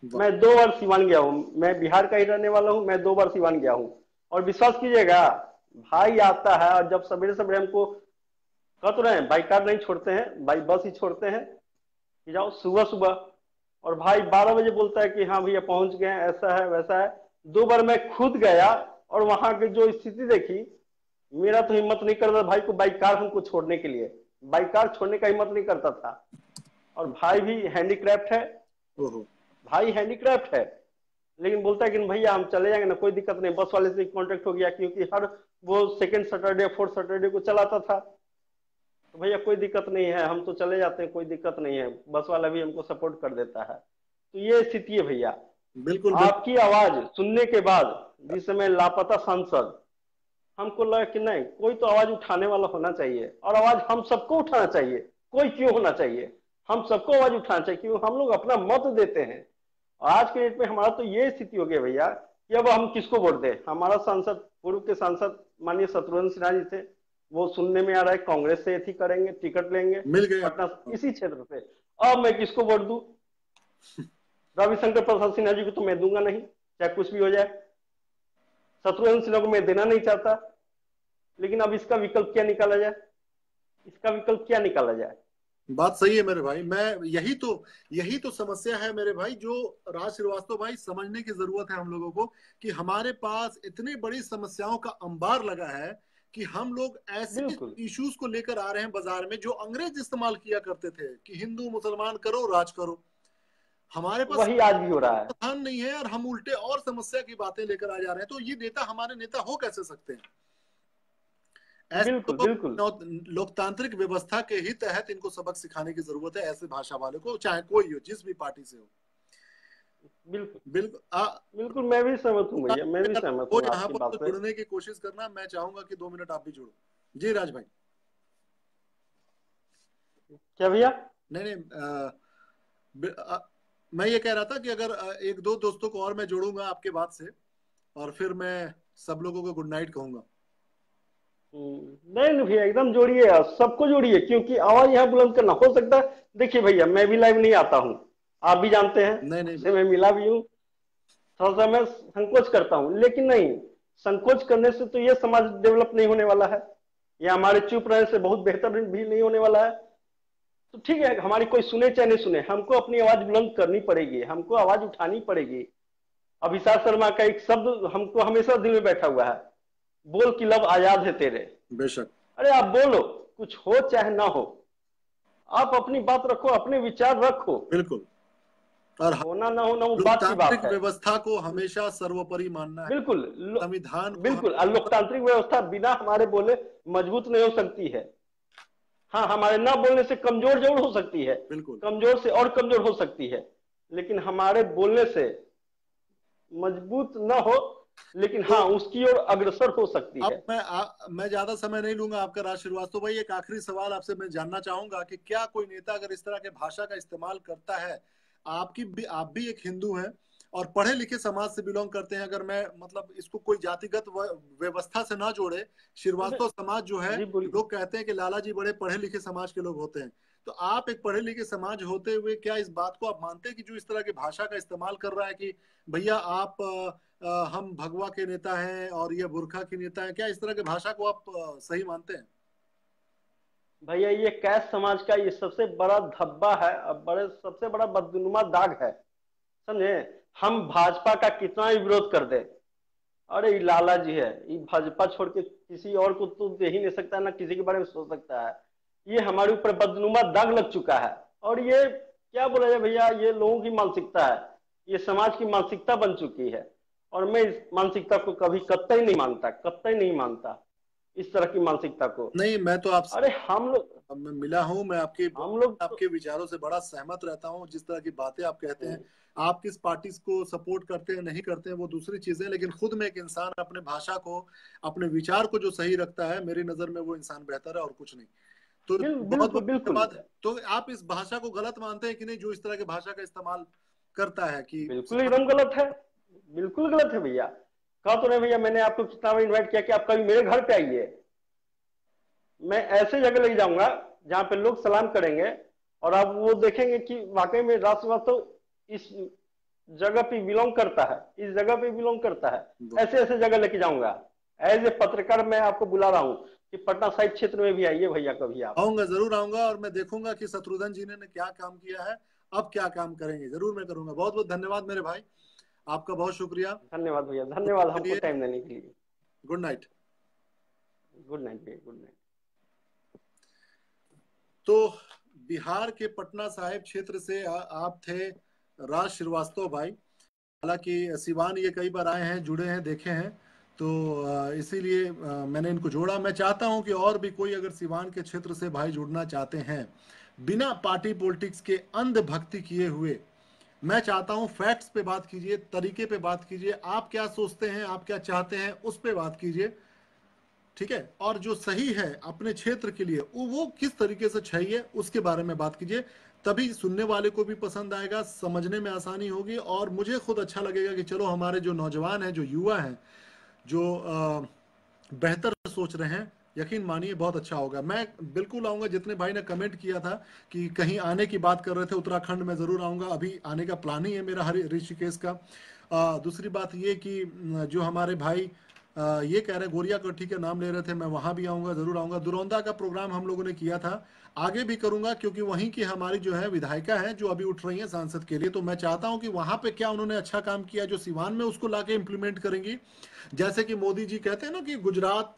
मैं 2 बार सिवान गया हूँ, मैं बिहार का ही रहने वाला हूँ, मैं 2 बार सिवान गया हूँ। और विश्वास कीजिएगा, भाई आता है और जब सवेरे सवेरे हमको, कह तो रहे हैं, बाई कार नहीं छोड़ते हैं, बाई बस ही छोड़ते हैं कि जाओ सुबह सुबह। और भाई 12 बजे बोलता है कि हाँ भैया पहुंच गए, ऐसा है वैसा है। 2 बार मैं खुद गया और वहां की जो स्थिति देखी, मेरा तो हिम्मत नहीं करता भाई को बाइक कार हमको छोड़ने के लिए, बाइक कार छोड़ने का हिम्मत नहीं करता था। और भाई भी हैंडीक्राफ्ट है,
ओहो।
भाई हैंडीक्राफ्ट है, लेकिन बोलता है कि भैया हम चले जाएंगे ना, कोई दिक्कत नहीं। बस वाले से कांटेक्ट हो गया, क्योंकि हर वो सेकंड सैटरडे फोर्थ सैटरडे को चलाता था। तो भैया कोई दिक्कत नहीं है, हम तो चले जाते हैं, कोई दिक्कत नहीं है, बस वाला भी हमको सपोर्ट कर देता है। तो ये स्थिति है भैया।
बिल्कुल बिल्कुल।
आपकी आवाज सुनने के बाद, जिस समय लापता सांसद, हमको लगा कि नहीं, कोई तो आवाज उठाने वाला होना चाहिए, और आवाज हम सबको उठाना चाहिए। कोई क्यों होना चाहिए, हम सबको आवाज उठाना चाहिए, क्योंकि हम लोग अपना मत देते हैं। आज के डेट में हमारा तो ये स्थिति हो गई भैया कि अब हम किसको वोट दें। हमारा सांसद, पूर्व के सांसद माननीय शत्रुघ्न सिन्हा जी थे, वो सुनने में आ रहा है कांग्रेस से एथी करेंगे, टिकट लेंगे
मिल गए।
पटना इसी क्षेत्र से। अब मैं किसको वोट दूं? रविशंकर प्रसाद सिन्हा जी को तो मैं दूंगा नहीं, चाहे कुछ भी हो जाए। शत्रुघ्न सिन्हा को मैं देना नहीं चाहता, लेकिन अब इसका विकल्प क्या निकाला जाए, इसका विकल्प क्या निकाला जाए?
बात सही है मेरे भाई। मैं यही तो समस्या है मेरे भाई, जो राज श्रीवास्तव भाई समझने की जरूरत है हम लोगों को, कि हमारे पास इतनी बड़ी समस्याओं का अंबार लगा है कि हम लोग ऐसे
बिल्कुल
इश्यूज को लेकर आ रहे हैं बाजार में जो अंग्रेज इस्तेमाल किया करते थे, कि हिंदू मुसलमान करो राज करो। हमारे पास
वही आज भी हो रहा है।
समाधान नहीं है और हम उल्टे और समस्या की बातें लेकर आ जा रहे हैं। तो ये नेता हमारे नेता हो कैसे सकते हैं? ऐसे
बिल्कुल बिल्कुल
तो लोकतांत्रिक व्यवस्था के ही तहत इनको सबक सिखाने की जरूरत है, ऐसे भाषा वाले को, चाहे कोई हो, जिस भी पार्टी से हो।
बिल्कुल
बिल्कुल।
बिल्कुल, मैं भी सहमत हूँ भैया, मैं भी सहमत
वो
हूँ
यहाँ
आपकी
पर
बात
तो
से।
जुड़ने की कोशिश करना, मैं चाहूंगा कि 2 मिनट आप भी जुड़ो। जी राज भाई।
क्या भैया?
नहीं नहीं, मैं ये कह रहा था कि अगर एक दो दोस्तों को और मैं जोड़ूंगा आपके बात से, और फिर मैं सब लोगों को गुड नाइट कहूंगा।
नहीं नहीं भैया, एकदम जोड़िए, सबको जोड़िए, क्योंकि आवाज यहाँ बुलंद करना हो सकता है। देखिए भैया, मैं भी लाइव नहीं आता हूँ, आप भी जानते हैं,
नहीं नहीं,
आपसे मैं मिला भी हूँ, थोड़ा सा मैं संकोच करता हूँ, लेकिन नहीं, संकोच करने से तो ये समाज डेवलप नहीं होने वाला है, या हमारे चुप रहने से बहुत बेहतर भी नहीं होने वाला है। तो ठीक है, हमारी कोई सुने चाहे नहीं सुने, हमको अपनी आवाज बुलंद करनी पड़ेगी, हमको आवाज उठानी पड़ेगी। अभिषेक शर्मा का एक शब्द हमको हमेशा दिल में बैठा हुआ है, बोल की लब आजाद है तेरे।
बेशक।
अरे आप बोलो, कुछ हो चाहे ना हो, आप अपनी बात रखो, अपने विचार रखो,
बिल्कुल। और
होना ना होना वो बात की बात
लोकतांत्रिक
है।
व्यवस्था को हमेशा सर्वोपरि मानना है,
बिल्कुल
संविधान को
बिल्कुल, और लोकतांत्रिक व्यवस्था बिना हमारे बोले मजबूत नहीं हो सकती है। हाँ, हमारे ना बोलने से कमजोर जरूर हो सकती है,
बिल्कुल
कमजोर से और कमजोर हो सकती है, लेकिन हमारे बोलने से मजबूत न हो, लेकिन
तो
हाँ उसकी ओर अग्रसर हो सकती
अब
है।
मैं ज्यादा समय नहीं लूंगा आपका, राज श्रीवास्तव भाई। एक आखिरी सवाल आपसे मैं जानना चाहूंगा कि क्या कोई नेता अगर इस तरह के भाषा का इस्तेमाल करता है, आप भी एक हिंदू हैं और पढ़े लिखे समाज से बिलोंग करते हैं, अगर मैं मतलब इसको कोई जातिगत व्यवस्था से ना जोड़े, श्रीवास्तव समाज जो है,
जी बोलिए।
लोग कहते हैं कि लाला जी बड़े पढ़े लिखे समाज के लोग होते हैं, तो आप एक पढ़े लिखे समाज होते हुए क्या इस बात को आप मानते हैं कि जो इस तरह की भाषा का इस्तेमाल कर रहा है कि भैया आप हम भगवा के नेता हैं और ये बुरखा के नेता हैं, क्या इस तरह की भाषा को आप सही मानते हैं?
भैया, ये कैस्ट समाज का ये सबसे बड़ा धब्बा है और बड़े सबसे बड़ा बदनुमा दाग है, समझे। हम भाजपा का कितना ही विरोध कर दे, अरे ये लाला जी है, ये भाजपा छोड़ के किसी और को तो दे ही नहीं सकता, ना किसी के बारे में सोच सकता है। ये हमारे ऊपर बदनुमा दाग लग चुका है, और ये क्या बोला जाए भैया, ये लोगों की मानसिकता है, ये समाज की मानसिकता बन चुकी है, और मैं इस मानसिकता को कभी कतई नहीं मानता, कतई नहीं मानता इस तरह की मानसिकता को।
नहीं, मैं तो आपसे
अरे हम लोग,
अब मैं मिला हूं, मैं
हम लोग तो
आपके विचारों से बड़ा सहमत रहता हूं। जिस तरह की बातें आप कहते हैं, आप किस पार्टी को सपोर्ट करते हैं नहीं करते हैं वो दूसरी चीजें, लेकिन खुद में एक इंसान अपने भाषा को, अपने विचार को जो सही रखता है, मेरी नजर में वो इंसान बेहतर है और कुछ नहीं। तो बहुत
बिल्कुल
बहुत
बिल्कुल
धन्यवाद। तो आप इस भाषा को गलत मानते हैं कि नहीं, जो इस तरह की भाषा का इस्तेमाल करता है कि
बिल्कुल एकदम गलत है, बिल्कुल गलत है भैया। कहा तो नहीं भैया, मैंने आपको कितना बार इन्वाइट किया कि आप कभी मेरे घर पे आइए, मैं ऐसे जगह ले जाऊंगा जहां पे लोग सलाम करेंगे और आप वो देखेंगे कि वाकई में राज श्रीवास्तव इस जगह पे बिलोंग करता है, इस जगह पे बिलोंग करता है। ऐसे ऐसे जगह लेके जाऊंगा, एज ए पत्रकार मैं आपको बुला रहा हूँ कि पटना साहिब क्षेत्र में भी आइए भैया कभी आप।
आऊंगा, जरूर आऊंगा, और मैं देखूंगा कि शत्रुघ्न जी ने क्या काम किया है, अब क्या काम करेंगे, जरूर मैं करूंगा। बहुत बहुत धन्यवाद मेरे भाई, आपका बहुत शुक्रिया
धन्यवाद भैया, धन्यवाद
के
हमको
लिए।
टाइम देने के लिए।
Good night.
गुड नाइट भैया, गुड नाइट।
तो बिहार के पटना साहिब क्षेत्र से आप थे राज श्रीवास्तव भाई। हालांकि सिवान ये कई बार आए हैं, जुड़े हैं, देखे हैं, तो इसीलिए मैंने इनको जोड़ा। मैं चाहता हूं कि और भी कोई अगर सिवान के क्षेत्र से भाई जुड़ना चाहते हैं, बिना पार्टी पॉलिटिक्स के अंधभक्ति किए हुए, मैं चाहता हूं फैक्ट्स पे बात कीजिए, तरीके पे बात कीजिए, आप क्या सोचते हैं, आप क्या चाहते हैं, उस पे बात कीजिए, ठीक है। और जो सही है अपने क्षेत्र के लिए वो किस तरीके से चाहिए उसके बारे में बात कीजिए, तभी सुनने वाले को भी पसंद आएगा, समझने में आसानी होगी, और मुझे खुद अच्छा लगेगा कि चलो हमारे जो नौजवान हैं, जो युवा हैं, जो बेहतर सोच रहे हैं, यकीन मानिए बहुत अच्छा होगा। मैं बिल्कुल आऊंगा, जितने भाई ने कमेंट किया था कि कहीं आने की बात कर रहे थे, उत्तराखंड में जरूर आऊंगा, अभी आने का प्लान ही है मेरा ऋषिकेश का। दूसरी बात ये कि जो हमारे भाई ये कह रहे गोरिया कोठी का नाम ले रहे थे, मैं वहां भी आऊंगा, जरूर आऊंगा। दुरौंदा का प्रोग्राम हम लोगों ने किया था, आगे भी करूंगा, क्योंकि वहीं की हमारी जो है विधायिका है जो अभी उठ रही है सांसद के लिए, तो मैं चाहता हूं कि वहां पे क्या उन्होंने अच्छा काम किया जो सिवान में उसको लाके इम्प्लीमेंट करेंगी। जैसे कि मोदी जी कहते हैं ना कि गुजरात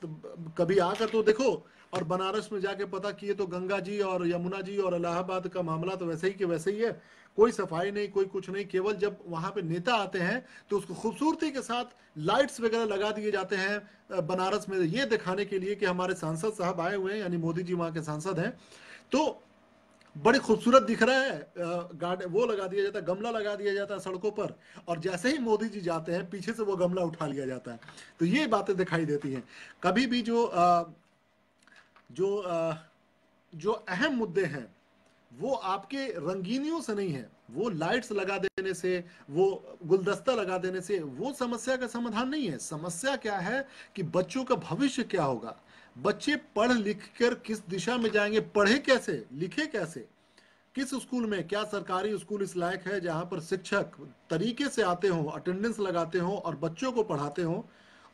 कभी आकर तो देखो, और बनारस में जाके पता किए तो गंगा जी और यमुना जी और इलाहाबाद का मामला तो वैसे ही के वैसे ही है, कोई सफाई नहीं, कोई कुछ नहीं। केवल जब वहां पे नेता आते हैं तो उसको खूबसूरती के साथ लाइट्स वगैरह लगा दिए जाते हैं बनारस में, ये दिखाने के लिए कि हमारे सांसद साहब आए हुए हैं, यानी मोदी जी वहां के सांसद हैं, तो बड़ी खूबसूरत दिख रहा है। गार्ड वो लगा दिया जाता है, गमला लगा दिया जाता है सड़कों पर, और जैसे ही मोदी जी जाते हैं पीछे से वो गमला उठा लिया जाता है। तो ये बातें दिखाई देती हैं। कभी भी जो जो अहम मुद्दे हैं, वो आपके रंगीनियों से नहीं है, वो लाइट्स लगा देने से, वो गुलदस्ता लगा देने से वो समस्या का समाधान नहीं है। समस्या क्या है कि बच्चों का भविष्य क्या होगा, बच्चे पढ़ लिख कर किस दिशा में जाएंगे, पढ़े कैसे, लिखे कैसे, किस स्कूल में, क्या सरकारी स्कूल इस लायक है जहां पर शिक्षक तरीके से आते हों, अटेंडेंस लगाते हों और बच्चों को पढ़ाते हों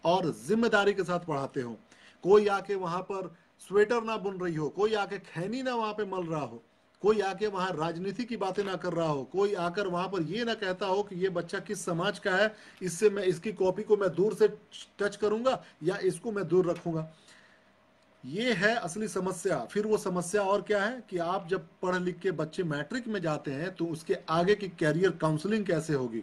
और जिम्मेदारी के साथ पढ़ाते हों। कोई आके वहां पर स्वेटर ना बुन रही हो, कोई आके खैनी ना वहां पे मल रहा हो, कोई आके वहां राजनीति की बातें ना कर रहा हो, कोई आकर वहां पर ये ना कहता हो कि ये बच्चा किस समाज का है, इससे मैं इसकी कॉपी को मैं दूर से टच करूंगा या इसको मैं दूर रखूंगा। ये है असली समस्या। फिर वो समस्या और क्या है कि आप जब पढ़ लिख के बच्चे मैट्रिक में जाते हैं तो उसके आगे की कैरियर काउंसलिंग कैसे होगी।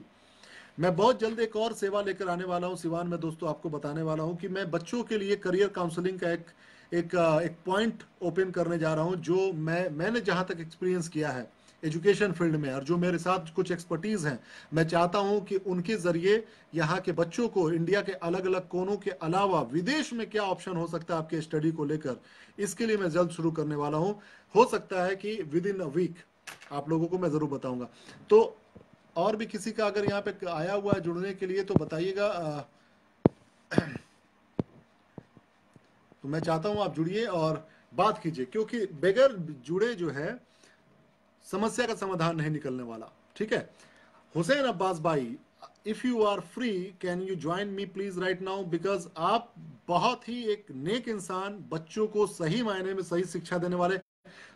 मैं बहुत जल्द एक और सेवा लेकर आने वाला हूं सिवान में दोस्तों, आपको बताने वाला हूं कि मैं बच्चों के लिए करियर काउंसलिंग का एक पॉइंट ओपन करने जा रहा हूं, जो मैंने जहां तक एक्सपीरियंस किया है एजुकेशन फील्ड में और जो मेरे साथ कुछ एक्सपर्टीज हैं, मैं चाहता हूं कि उनके जरिए यहाँ के बच्चों को इंडिया के अलग अलग कोनों के अलावा विदेश में क्या ऑप्शन हो सकता है आपके स्टडी को लेकर, इसके लिए मैं जल्द शुरू करने वाला हूं। हो सकता है कि विद इन अ वीक आप लोगों को मैं जरूर बताऊंगा। तो और भी किसी का अगर यहाँ पे आया हुआ है जुड़ने के लिए तो बताइएगा। तो मैं चाहता हूं आप जुड़िए और बात कीजिए, क्योंकि बगैर जुड़े जो है समस्या का समाधान नहीं निकलने वाला। ठीक है, हुसैन अब्बास भाई, if you are free can you join me please right now, because आप बहुत ही एक नेक इंसान, बच्चों को सही मायने में सही शिक्षा देने वाले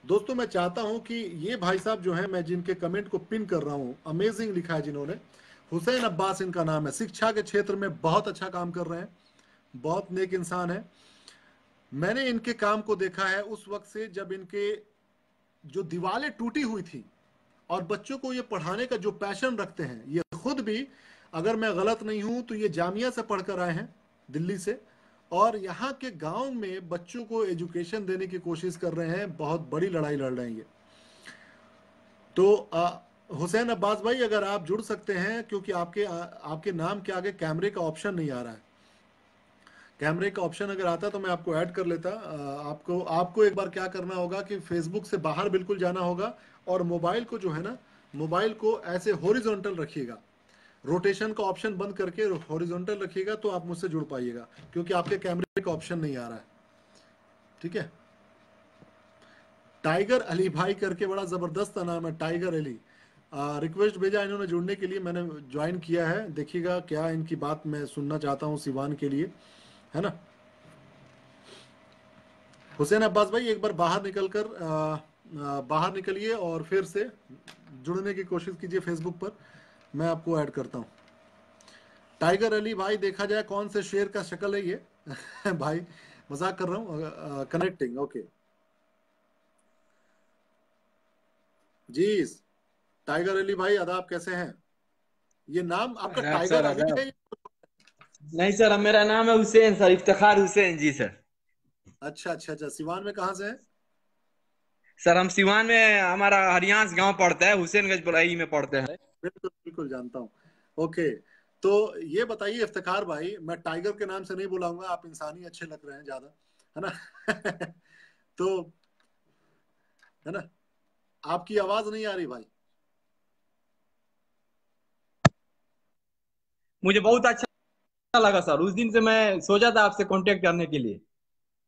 दोस्तों। मैं चाहता हूं कि ये भाई साहब जो है, मैं जिनके कमेंट को पिन कर रहा हूं, अमेजिंग लिखा है जिन्होंने, हुसैन अब्बास इनका नाम है, शिक्षा के क्षेत्र में बहुत अच्छा काम कर रहे हैं, बहुत नेक इंसान है। मैंने इनके काम को देखा है उस वक्त से जब इनके जो दीवारें टूटी हुई थी और बच्चों को ये पढ़ाने का जो पैशन रखते हैं, ये खुद भी, अगर मैं गलत नहीं हूं तो ये जामिया से पढ़कर आए हैं दिल्ली से, और यहाँ के गांव में बच्चों को एजुकेशन देने की कोशिश कर रहे हैं, बहुत बड़ी लड़ाई लड़ रहे हैं ये। तो हुसैन अब्बास भाई अगर आप जुड़ सकते हैं, क्योंकि आपके नाम के आगे कैमरे का ऑप्शन नहीं आ रहा है, कैमरे का ऑप्शन अगर आता तो मैं आपको ऐड कर लेता। आपको एक बार क्या करना होगा कि फेसबुक से बाहर बिल्कुल जाना होगा और मोबाइल को जो है ना, मोबाइल को ऐसे हॉरिजॉन्टल रखिएगा, रोटेशन का ऑप्शन बंद करके हॉरिजॉन्टल रखिएगा तो आप मुझसे जुड़ पाइएगा, क्योंकि आपके कैमरे का ऑप्शन नहीं आ रहा है। ठीक है, टाइगर अली भाई करके बड़ा जबरदस्त नाम है, टाइगर अली। रिक्वेस्ट भेजा इन्होंने जुड़ने के लिए, मैंने ज्वाइन किया है। देखिएगा क्या इनकी बात मैं सुनना चाहता हूँ सिवान के लिए, है ना। हुसैन अब्बास भाई एक बार बाहर निकलिए और फिर से जुड़ने की कोशिश कीजिए फेसबुक पर, मैं आपको ऐड करता हूं। टाइगर अली भाई, देखा जाए कौन से शेर का शक्ल है ये भाई, मजाक कर रहा हूं, कनेक्टिंग। ओके जी, टाइगर अली भाई आदाब, कैसे हैं? ये नाम आपका टाइगर अली है?
नहीं सर, मेरा नाम है हुसैन सर, इफ्तिखार हुसैन जी सर।
अच्छा अच्छा अच्छा, सिवान में कहाँ से है?
सर हम सिवान में, हमारा हरियांस गांव पड़ता है, हुसैनगंज बड़ाई में पड़ते हैं।
बिल्कुल बिल्कुल जानता हूँ। ओके, तो ये बताइए इफ्तिखार भाई, मैं टाइगर के नाम से नहीं बुलाऊंगा, आप इंसानी अच्छे लग रहे हैं ज्यादा, है ना तो है ना, आपकी आवाज नहीं आ रही भाई।
मुझे बहुत अच्छा लगा सर, उस दिन से मैं सोचा था आपसे कांटेक्ट करने के लिए।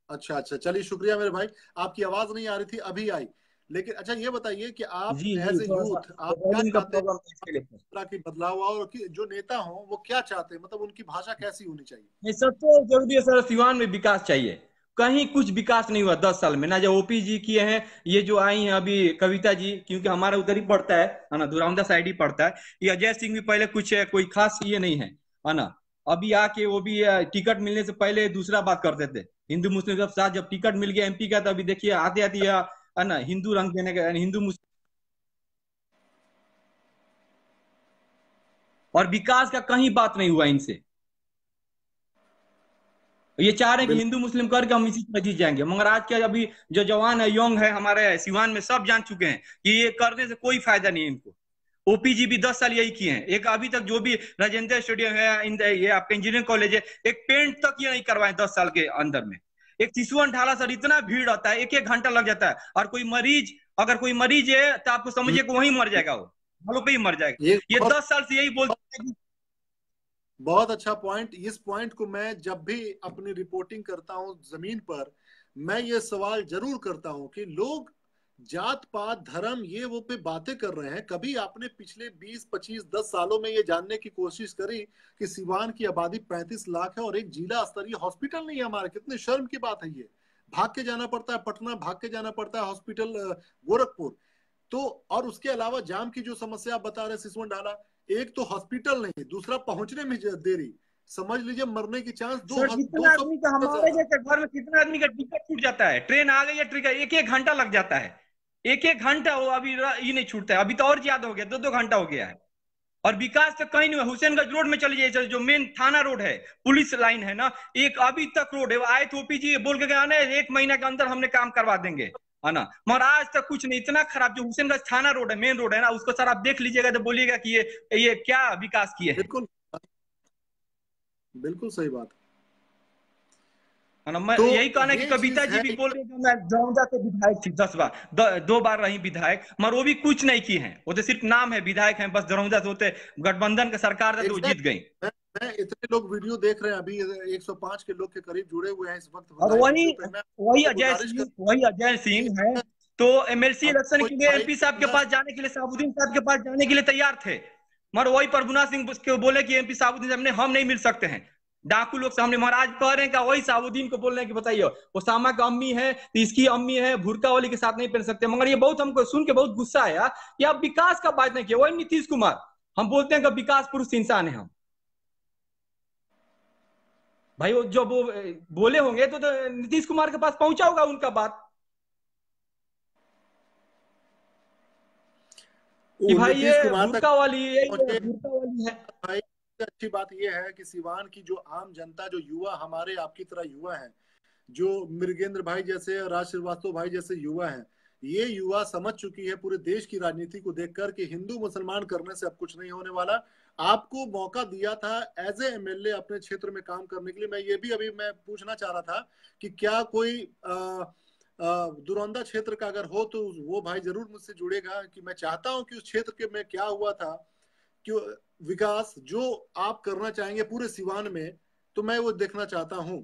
अच्छा अच्छा, चलिए शुक्रिया मेरे भाई। आपकी आवाज नहीं आ रही थी, अभी आई। लेकिन अच्छा ये बताइए कि आप
जी जी,
एज ए
थोड़ा सा
यूथ आप क्या
वॉल्यूम का
चाहते हैं,
प्रॉब्लम था इसके लिए।
किस तरह की बदलाव और कि जो नेता हो वो क्या चाहते हैं, मतलब उनकी भाषा कैसी होनी चाहिए?
नहीं, सबसे जरूरी है सर, सिवान में विकास चाहिए। कहीं कुछ विकास नहीं हुआ 10 साल में, ना जो ओपी जी किए हैं, ये जो आई हैं अभी कविता जी, क्योंकि हमारा उधर ही पड़ता है ना, दुरावंदा साइड ही पड़ता है। ये अजय सिंह भी पहले कुछ कोई खास ये नहीं है ना। अभी आके वो भी टिकट मिलने से पहले दूसरा बात करते थे, हिंदू मुस्लिम सब साथ। जब टिकट मिल गया एमपी का, तो अभी देखिए आते आते है ना, हिंदू रंग देने का, हिंदू मुस्लिम, और विकास का कहीं बात नहीं हुआ इनसे। ये चाह रहे हैं कि हिंदू मुस्लिम करके हम इसी तरह जीत जाएंगे, मगर आज के अभी जो जवान है, यंग है हमारे सिवान में, सब जान चुके हैं कि ये करने से कोई फायदा नहीं है इनको। ओपीजी भी 10 साल यही किए हैं, एक अभी तक जो भी राजेंद्र स्टेडियम है, ये आपका इंजीनियरिंग कॉलेज है, एक पेंट तक ये नहीं करवाए 10 साल के अंदर में। एक शिशुअन ढाला सर, इतना भीड़ होता है, एक एक घंटा लग जाता है, और कोई मरीज अगर कोई मरीज है तो आपको समझिए कि वहीं मर जाएगा, वो भालू पे ही मर जाएगा। ये 10 साल से यही बोलते हैं।
बहुत अच्छा पॉइंट। इस पॉइंट को मैं जब भी अपनी रिपोर्टिंग करता हूं जमीन पर, मैं ये सवाल जरूर करता हूं कि लोग जात पात धर्म ये वो पे बातें कर रहे हैं, कभी आपने पिछले 20 25 10 सालों में ये जानने की कोशिश करी कि सिवान की आबादी 35 लाख है और एक जिला स्तरीय हॉस्पिटल नहीं है हमारे? कितने शर्म की बात है ये। भाग के जाना पड़ता है पटना, भाग के जाना पड़ता है हॉस्पिटल गोरखपुर। तो और उसके अलावा जाम की जो समस्या आप बता रहे सिसवन डाला, एक तो हॉस्पिटल नहीं, दूसरा पहुंचने में देरी, समझ लीजिए मरने की चांस
सर कितना आदमी का, हमारे जैसे घर में कितना आदमी का टिकट छूट जाता है, ट्रेन आ गई है ट्रेन, एक एक घंटा लग जाता है, एक एक घंटा। वो अभी ये नहीं छूटता है, अभी तो और ज्यादा हो गया, 2 2 घंटा हो गया है। और विकास तो कहीं नहीं हुआ। हुसैनगंज रोड में चले जाइए, जो मेन थाना रोड है, पुलिस लाइन है ना, एक अभी तक रोड है। आए थे ओपी जी बोल के गया ना 1 महीना के अंदर हमने काम करवा देंगे, है ना, मगर आज तक कुछ नहीं। इतना खराब जो हुसैनगंज थाना रोड है, मेन रोड है ना, उसको सर आप देख लीजिएगा तो बोलिएगा कि ये क्या विकास किए हैं।
बिल्कुल बिल्कुल सही बात
है ना। मैं
तो
यही कहना है कि कविता जी भी बोल रहे थे मैं दरौंदा से विधायक थी 10 बार, 2 बार रही विधायक, मगर वो भी कुछ नहीं की हैं। वो तो सिर्फ नाम है विधायक हैं, बस दरौंदा से होते गठबंधन की सरकार था तो जीत गई।
मैं इतने लोग वीडियो देख रहे हैं, अभी 105 के लोग के करीब जुड़े हुए हैं इस वक्त
और वही अजय सिंह है तो एमएलसी इलेक्शन के लिए एमपी साहब के पास जाने के लिए, साबुद्दीन साहब के पास जाने के लिए तैयार थे, मगर वही प्रभुनाथ सिंह को बोले कि एमपी साबुद्दीन साहब हम नहीं मिल सकते हैं, डाकू लोग सामने। महाराज कह रहे हैं कि वही साबुद्दीन को बोल रहे हैं कि बताइए ओसामा का अम्मी है तो इसकी अम्मी है, भुरका वाली के साथ नहीं पहन सकते। मगर ये बहुत हमको सुन के बहुत गुस्सा आया कि आप विकास का बात नहीं किया। वही नीतीश कुमार, हम बोलते हैं कि विकास पुरुष इंसान है हम, भाई वो जब वो बोले होंगे तो नीतीश कुमार के पास पहुंचा होगा उनका बात कि भाई ये भुरका वाली है।
भाई अच्छी बात यह है कि सिवान की जो आम जनता, जो युवा हमारे आपकी तरह युवा है, जो मृगेंद्र भाई जैसे, राज श्रीवास्तव भाई जैसे युवा हैं, ये युवा समझ चुकी है पूरे देश की राजनीति को देखकर कि हिंदू मुसलमान करने से अब कुछ नहीं होने वाला। आपको मौका दिया था एज ए एमएलए अपने क्षेत्र में काम करने के लिए। मैं ये भी अभी मैं पूछना चाह रहा था कि क्या कोई दुरौंदा क्षेत्र का अगर हो तो वो भाई जरूर मुझसे जुड़ेगा, कि मैं चाहता हूं कि उस क्षेत्र के में क्या हुआ था, कि विकास जो आप करना चाहेंगे पूरे सिवान में, तो मैं वो देखना चाहता हूं।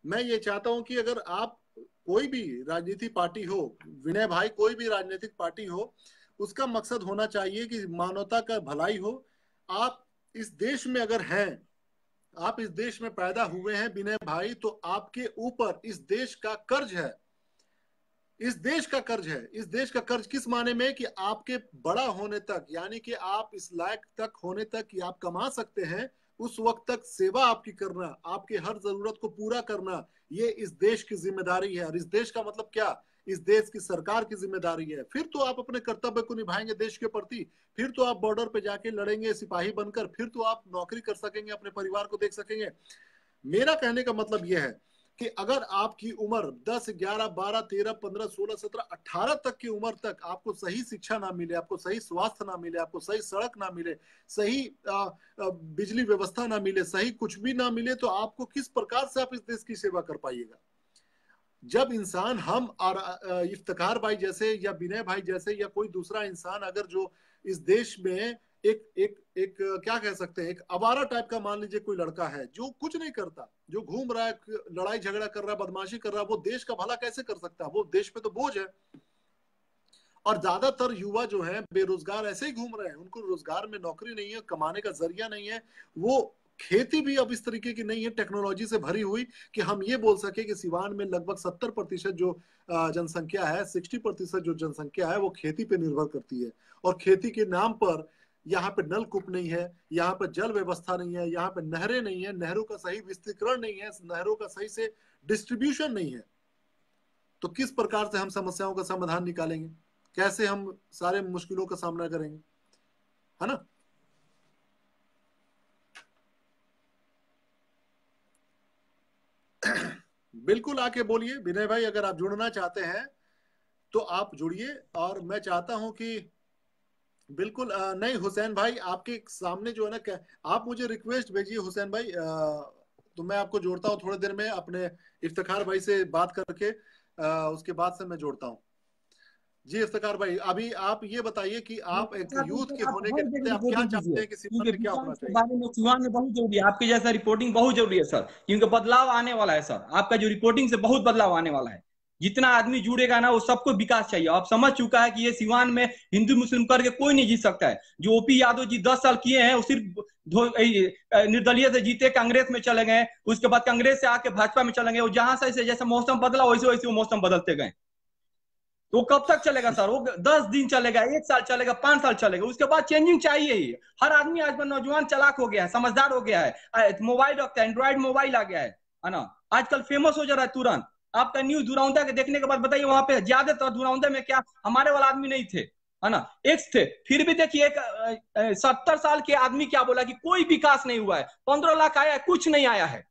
मैं ये चाहता हूं कि अगर आप कोई भी राजनीतिक पार्टी हो, विनय भाई कोई भी राजनीतिक पार्टी हो, उसका मकसद होना चाहिए कि मानवता का भलाई हो। आप इस देश में अगर हैं, आप इस देश में पैदा हुए हैं विनय भाई, तो आपके ऊपर इस देश का कर्ज है, इस देश का कर्ज है। इस देश का कर्ज किस माने में कि आपके बड़ा होने तक, यानी कि आप इस लायक तक होने तक कि आप कमा सकते हैं, उस वक्त तक सेवा आपकी करना, आपके हर जरूरत को पूरा करना, ये इस देश की जिम्मेदारी है। और इस देश का मतलब क्या, इस देश की सरकार की जिम्मेदारी है। फिर तो आप अपने कर्तव्य को निभाएंगे देश के प्रति, फिर तो आप बॉर्डर पे जाके लड़ेंगे सिपाही बनकर, फिर तो आप नौकरी कर सकेंगे, अपने परिवार को देख सकेंगे। मेरा कहने का मतलब यह है कि अगर आपकी उम्र 10, 11, 12, 13, 15, 16, 17, 18 तक की उम्र तक आपको सही शिक्षा ना मिले, आपको सही स्वास्थ्य ना मिले, आपको सही सड़क ना मिले, सही बिजली व्यवस्था ना मिले, सही कुछ भी ना मिले, तो आपको किस प्रकार से आप इस देश की सेवा कर पाइएगा? जब इंसान हम और इफ्तिखार भाई जैसे या विनय भाई जैसे या कोई दूसरा इंसान अगर जो इस देश में एक क्या कह सकते हैं, एक आवारा टाइप का, मान लीजिए कोई लड़का है जो कुछ नहीं करता, जो घूम रहा है, लड़ाई झगड़ा कर रहा है, बदमाशी कर रहा है, वो देश का भला कैसे कर सकता है? वो देश पे तो बोझ है। और ज्यादातर युवा जो है बेरोजगार ऐसे ही घूम रहे हैं, उनको रोजगार में नौकरी नहीं है, कमाने का जरिया नहीं है। वो खेती भी अब इस तरीके की नहीं है टेक्नोलॉजी से भरी हुई कि हम ये बोल सके कि सिवान में लगभग 70% जो जनसंख्या है, 60% जो जनसंख्या है वो खेती पे निर्भर करती है। और खेती के नाम पर यहाँ पे नलकूप नहीं है, यहाँ पे जल व्यवस्था नहीं है, यहाँ पे नहरें नहीं है, नहरों का सही विस्तीर्ण नहीं है, नहरों का सही से डिस्ट्रीब्यूशन नहीं है। तो किस प्रकार से हम समस्याओं का समाधान निकालेंगे, कैसे हम सारे मुश्किलों का सामना करेंगे, है ना? बिल्कुल आके बोलिए विनय भाई, अगर आप जुड़ना चाहते हैं तो आप जुड़िए। और मैं चाहता हूं कि बिल्कुल नहीं हुसैन भाई, आपके सामने जो है ना, आप मुझे रिक्वेस्ट भेजिए हुसैन भाई, तो मैं आपको जोड़ता हूँ थोड़ी देर में अपने इफ्तिखार भाई से बात करके, उसके बाद से मैं जोड़ता हूँ। जी इफ्तिकार भाई, अभी आप ये बताइए कि आप एक यूथ के होने के नाते आप क्या
रिपोर्टिंग
चाहते
कीजिए,
हैं कि सीवान
क्योंकि
में क्या होना
विकास के
चाहिए?
बारे में सीवान में बहुत जरूरी है। आपके जैसा रिपोर्टिंग बहुत जरूरी है सर, क्योंकि बदलाव आने वाला है सर। आपका जो रिपोर्टिंग से बहुत बदलाव आने वाला है। जितना आदमी जुड़ेगा ना, वो सबको विकास चाहिए। आप समझ चुका है कि ये सीवान में हिंदू मुस्लिम करके कोई नहीं जीत सकता है। जो ओपी यादव जी 10 साल किए हैं, वो सिर्फ निर्दलीय से जीते, कांग्रेस में चले गए, उसके बाद कांग्रेस से आके भाजपा में चले गए। वो जहां से जैसे मौसम बदला, वैसे वैसे वो मौसम बदलते गए। तो कब तक चलेगा सर? वो 10 दिन चलेगा, 1 साल चलेगा, 5 साल चलेगा, उसके बाद चेंजिंग चाहिए ही। हर आदमी आज नौजवान चालाक हो गया है, समझदार हो गया है, मोबाइल रखता है, एंड्रॉइड मोबाइल आ गया है ना। आजकल फेमस हो जा रहा है तुरंत। आपका न्यूज दुरावंदा के देखने के बाद बताइए, वहां पे ज्यादातर दुरावंदा में क्या हमारे वाला आदमी नहीं थे, है ना, एक्स थे। फिर भी देखिए, एक 70 साल के आदमी क्या बोला कि कोई विकास नहीं हुआ है, 15 लाख आया है, कुछ नहीं आया है।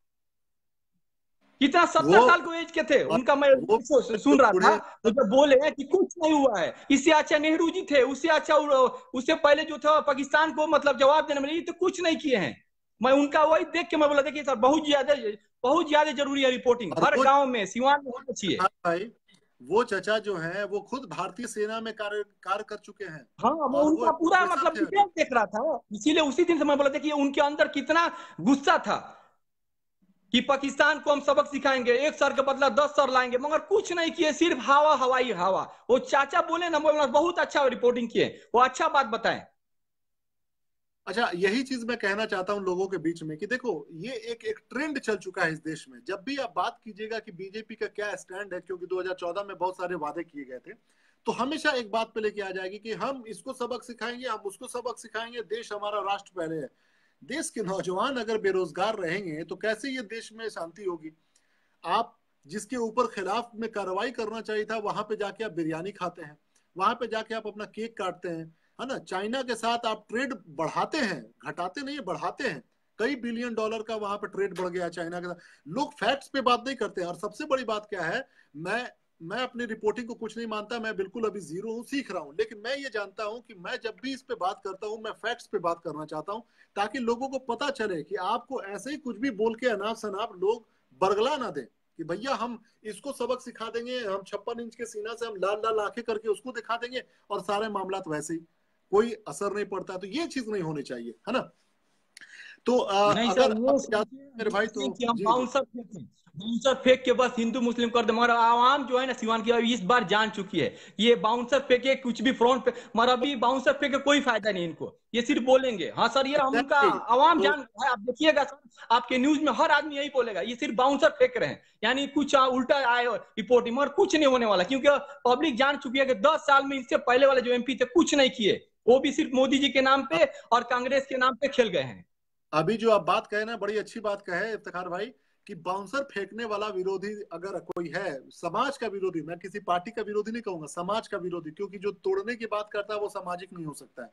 कितना 70
वो
साल को एज के थे उनका, मैं
वो जो
सुन रहा था।
बूढ़े,
तो जब बोले कि कुछ नहीं हुआ है, इससे अच्छा नेहरू जी थे, उससे अच्छा उससे पहले जो था पाकिस्तान को मतलब जवाब देने में, ये तो कुछ नहीं किए हैं। मैं उनका वही देख के मैं बोला, देखिए सर, बहुत ज्यादा जरूरी है रिपोर्टिंग,
और
हर
वो
गांव में सिवान में होना चाहिए।
भाई, वो चचा जो है वो खुद भारतीय सेना में कार्य कर चुके हैं,
हाँ, मैं
और वो
उनका
एक
पूरा
प्रोफेसर
मतलब
थे
डिटेल
अभी।
देख रहा था, इसीलिए उसी दिन से मैं बोला, देखिए उनके अंदर कितना गुस्सा था कि पाकिस्तान को हम सबक सिखाएंगे, 1 सर के बदला 10 सर लाएंगे, मगर कुछ नहीं किए, सिर्फ हवा हवाई हवा। वो चाचा बोले ना, बोलना बहुत अच्छा रिपोर्टिंग किए, वो अच्छा बात बताएं।
अच्छा, यही चीज मैं कहना चाहता हूं लोगों के बीच में कि देखो, ये एक ट्रेंड चल चुका है इस देश में। जब भी आप बात कीजिएगा कि बीजेपी का क्या स्टैंड है, क्योंकि 2014 में बहुत सारे वादे किए गए थे, तो हमेशा एक बात पे लेके आ जाएगी कि हम इसको सबक सिखाएंगे, हम उसको सबक सिखाएंगे, देश हमारा, राष्ट्र पहले है। देश के नौजवान अगर बेरोजगार रहेंगे तो कैसे ये देश में शांति होगी? आप जिसके ऊपर खिलाफ में कार्रवाई करना चाहिए था, वहां पे जाके आप बिरयानी खाते हैं, वहां पे जाके आप अपना केक काटते हैं, है ना। चाइना के साथ आप ट्रेड बढ़ाते हैं, घटाते नहीं है, बढ़ाते हैं। कई बिलियन डॉलर का वहां पे ट्रेड बढ़ गया चाइना के साथ। लोग फैक्ट्स पे बात नहीं करते हैं। और सबसे बड़ी बात क्या है, मैं अपनी रिपोर्टिंग को कुछ नहीं मानता, मैं बिल्कुल अभी जीरो हूँ, सीख रहा हूँ। लेकिन मैं ये जानता हूँ कि मैं जब भी इस पे बात करता हूँ, मैं फैक्ट्स पे बात करना चाहता हूँ, ताकि लोगों को पता चले कि आपको ऐसे ही कुछ भी बोल के अनाप शनाप लोग बरगला ना दें कि भैया हम इसको सबक सिखा देंगे, हम 56 इंच के सीना से हम लाल लाल आंखें करके उसको दिखा देंगे और सारे मामला वैसे ही, कोई असर नहीं पड़ता। तो ये चीज नहीं होनी चाहिए, है ना। तो
नहीं सर,
अगर
वो
आप चाहते हैं मेरे भाई,
सोचिए
तो
कि हम
जी जी।
बाउंसर फेंकें, बाउंसर फेंक के बस हिंदू मुस्लिम कर दे, मगर आवाम जो है ना सिवान की, अभी इस बार जान चुकी है। ये बाउंसर फेंके कुछ भी फ्रंट पे, मगर अभी बाउंसर फेंके कोई फायदा नहीं इनको, ये सिर्फ बोलेंगे। हाँ सर, ये हम उनका
एग्जैक्टली।
आवाम
तो
जान है, आप देखिएगा सर, आपके न्यूज में हर आदमी यही बोलेगा, ये सिर्फ बाउंसर फेंक रहे हैं, यानी कुछ उल्टा आए रिपोर्टिंग, मगर कुछ नहीं होने वाला, क्योंकि पब्लिक जान चुकी है कि 10 साल में इससे पहले वाले जो एमपी थे कुछ नहीं किए, वो भी सिर्फ मोदी जी के नाम पे और कांग्रेस के नाम पे खेल गए हैं।
अभी जो आप बात कहे ना, बड़ी अच्छी बात कहे इफ्तिखार भाई, कि बाउंसर फेंकने वाला विरोधी अगर कोई है, समाज का विरोधी, मैं किसी पार्टी का विरोधी नहीं कहूंगा, समाज का विरोधी, क्योंकि जो तोड़ने की बात करता है वो सामाजिक नहीं हो सकता है।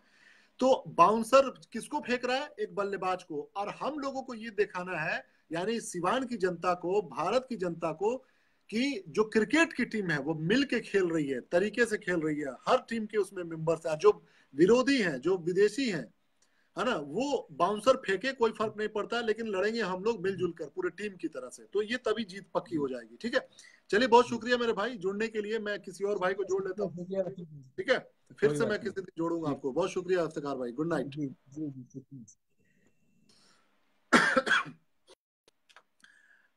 तो बाउंसर किसको फेंक रहा है? एक बल्लेबाज को। और हम लोगों को ये दिखाना है, यानी सिवान की जनता को, भारत की जनता को, कि जो क्रिकेट की टीम है वो मिल के खेल रही है, तरीके से खेल रही है, हर टीम के उसमें मेंबर्स हैं। जो विरोधी हैं, जो विदेशी हैं, है ना, वो बाउंसर फेंके कोई फर्क नहीं पड़ता, लेकिन लड़ेंगे हम लोग मिलजुल कर पूरे टीम की तरह से, तो ये तभी जीत पक्की हो जाएगी। ठीक है, चलिए, बहुत शुक्रिया मेरे भाई जुड़ने के लिए। मैं किसी और भाई को जोड़ लेता हूँ, ठीक है। फिर
कोई
से
बात
मैं
नहीं।
किसी दिन जोड़ूंगा
जी
आपको। बहुत शुक्रिया इफ्तिखार भाई, गुड नाइट।
जी जी जी।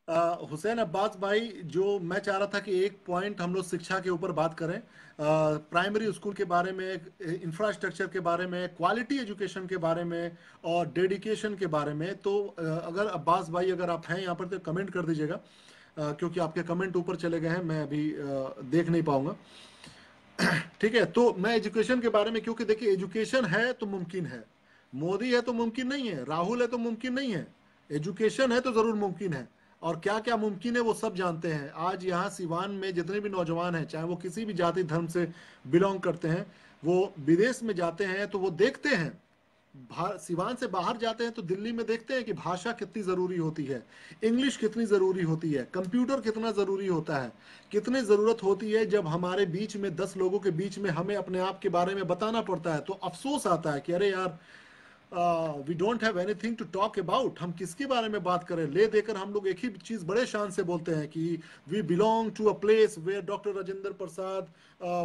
हुसैन अब्बास भाई, जो मैं चाह रहा था कि एक पॉइंट हम लोग शिक्षा के ऊपर बात करें, प्राइमरी स्कूल के बारे में, इंफ्रास्ट्रक्चर के बारे में, क्वालिटी एजुकेशन के बारे में, और डेडिकेशन के बारे में। तो अगर अब्बास भाई, अगर आप हैं यहाँ पर तो कमेंट कर दीजिएगा, क्योंकि आपके कमेंट ऊपर चले गए हैं, मैं अभी देख नहीं पाऊंगा। ठीक है, तो मैं एजुकेशन के बारे में, क्योंकि देखिए एजुकेशन है तो मुमकिन है, मोदी है तो मुमकिन नहीं है, राहुल है तो मुमकिन नहीं है, एजुकेशन है तो जरूर मुमकिन है। और क्या क्या मुमकिन है वो सब जानते हैं। आज यहाँ सिवान में जितने भी नौजवान हैं, चाहे वो किसी भी जाति धर्म से बिलोंग करते हैं, वो विदेश में जाते हैं तो वो देखते हैं, सिवान से बाहर जाते हैं तो दिल्ली में देखते हैं कि भाषा कितनी ज़रूरी होती है, इंग्लिश कितनी ज़रूरी होती है, कंप्यूटर कितना ज़रूरी होता है, कितनी ज़रूरत होती है जब हमारे बीच में 10 लोगों के बीच में हमें अपने आप के बारे में बताना पड़ता है। तो अफसोस आता है कि अरे यार, we don't have anything to talk about. हम किसके बारे में बात करें? ले देकर हम लोग एक ही चीज बड़े शान से बोलते हैं कि we belong to a place where doctor Rajendra Prasad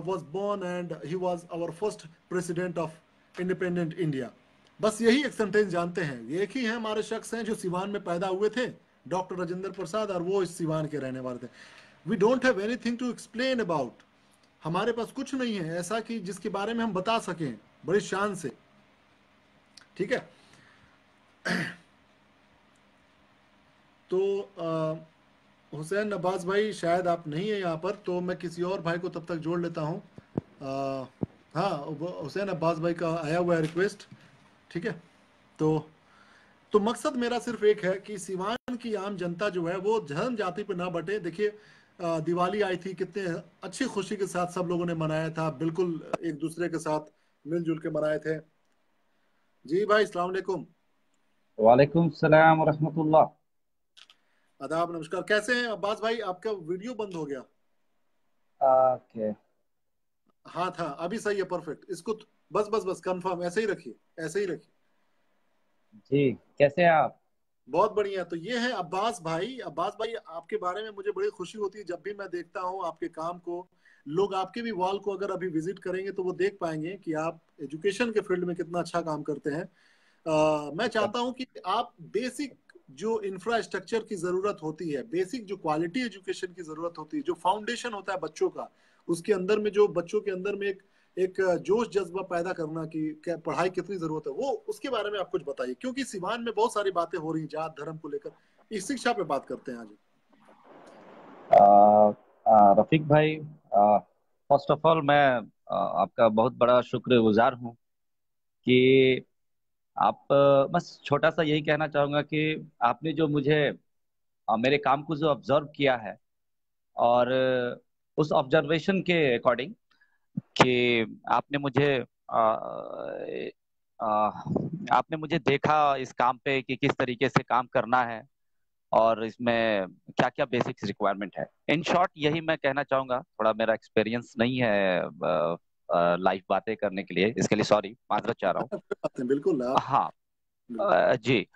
was born and he was our first president of independent India. बस यही एक सेंटेंस जानते हैं। एक ही हैं हमारे शख्स हैं जो सिवान में पैदा हुए थे, डॉक्टर राजेंद्र प्रसाद, और वो इस सिवान के रहने वाले थे। We don't have anything to explain about. हमारे पास कुछ नहीं है ऐसा कि जिसके बारे में हम बता सकें बड़ी शान से। ठीक है। तो हुसैन अब्बास भाई शायद आप नहीं है यहाँ पर, तो मैं किसी और भाई को तब तक जोड़ लेता हूँ। हाँ, हुसैन अब्बास भाई का आया हुआ है रिक्वेस्ट। ठीक है। तो मकसद मेरा सिर्फ एक है कि सिवान की आम जनता जो है वो धर्म जाति पे ना बटे। देखिए दिवाली आई थी, कितने अच्छी खुशी के साथ सब लोगों ने मनाया था, बिल्कुल एक दूसरे के साथ मिलजुल के मनाए थे। जी भाई, अस्सलाम वालेकुम।
वालेकुम सलाम रहमतुल्लाह।
आदाब, नमस्कार। कैसे हैं अब्बास भाई? आपका वीडियो बंद हो गया।
ओके
हाँ था, अभी सही है, परफेक्ट। इसको बस बस बस कंफर्म ऐसे ही रखिए, ऐसे ही रखिए।
जी, कैसे हैं आप?
बहुत बढ़िया। तो ये है अब्बास भाई। अब्बास भाई, आपके बारे में मुझे बड़ी खुशी होती है जब भी मैं देखता हूँ आपके काम को। लोग आपके भी वॉल को अगर अभी विजिट करेंगे तो वो देख पाएंगे कि आप एजुकेशन के फील्ड में कितना अच्छा काम करते हैं। मैं चाहता हूं कि आप बेसिक जो इंफ्रास्ट्रक्चर की जरूरत होती है, बेसिक जो क्वालिटी एजुकेशन की जरूरत होती है, जो फाउंडेशन होता है बच्चों का, उसके अंदर में जो बच्चों के अंदर में एक जोश जज्बा पैदा करना कि पढ़ाई कितनी जरूरत है, वो उसके बारे में आप कुछ बताइए। क्योंकि सिवान में बहुत सारी बातें हो रही हैं जात धर्म को लेकर। इस शिक्षा पे बात करते हैं आज।
रफीक भाई, फर्स्ट ऑफ ऑल मैं आपका बहुत बड़ा शुक्रगुजार हूँ कि आप बस छोटा सा यही कहना चाहूँगा कि आपने जो मुझे मेरे काम को जो ऑब्जर्व किया है, और उस ऑब्जर्वेशन के अकॉर्डिंग कि आपने मुझे आपने मुझे देखा इस काम पे कि किस तरीके से काम करना है और इसमें क्या क्या बेसिक्स रिक्वायरमेंट है। इन शॉर्ट यही मैं कहना चाहूंगा। थोड़ा मेरा एक्सपीरियंस नहीं है लाइव बातें करने के लिए, इसके लिए सॉरी, माजरत चाह रहा हूँ।
बिल्कुल आप।
हाँ, जी।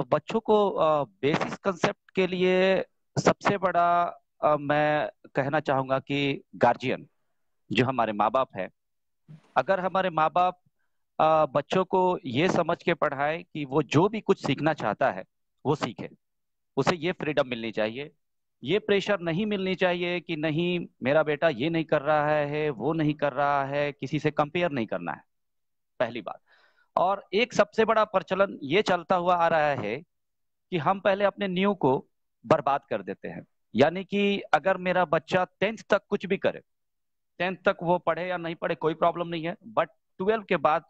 बच्चों को बेसिक कंसेप्ट के लिए सबसे बड़ा मैं कहना चाहूंगा कि गार्जियन, जो हमारे माँ बाप है, अगर हमारे माँ बाप बच्चों को ये समझ के पढ़ाए कि वो जो भी कुछ सीखना चाहता है वो सीखे, उसे ये फ्रीडम मिलनी चाहिए, ये प्रेशर नहीं मिलनी चाहिए कि नहीं मेरा बेटा ये नहीं कर रहा है, वो नहीं कर रहा है, किसी से कंपेयर नहीं करना है, पहली बात। और एक सबसे बड़ा प्रचलन ये चलता हुआ आ रहा है कि हम पहले अपने न्यू को बर्बाद कर देते हैं। यानी कि अगर मेरा बच्चा 10th तक कुछ भी करे, 10th तक वो पढ़े या नहीं पढ़े कोई प्रॉब्लम नहीं है, बट 12 के बाद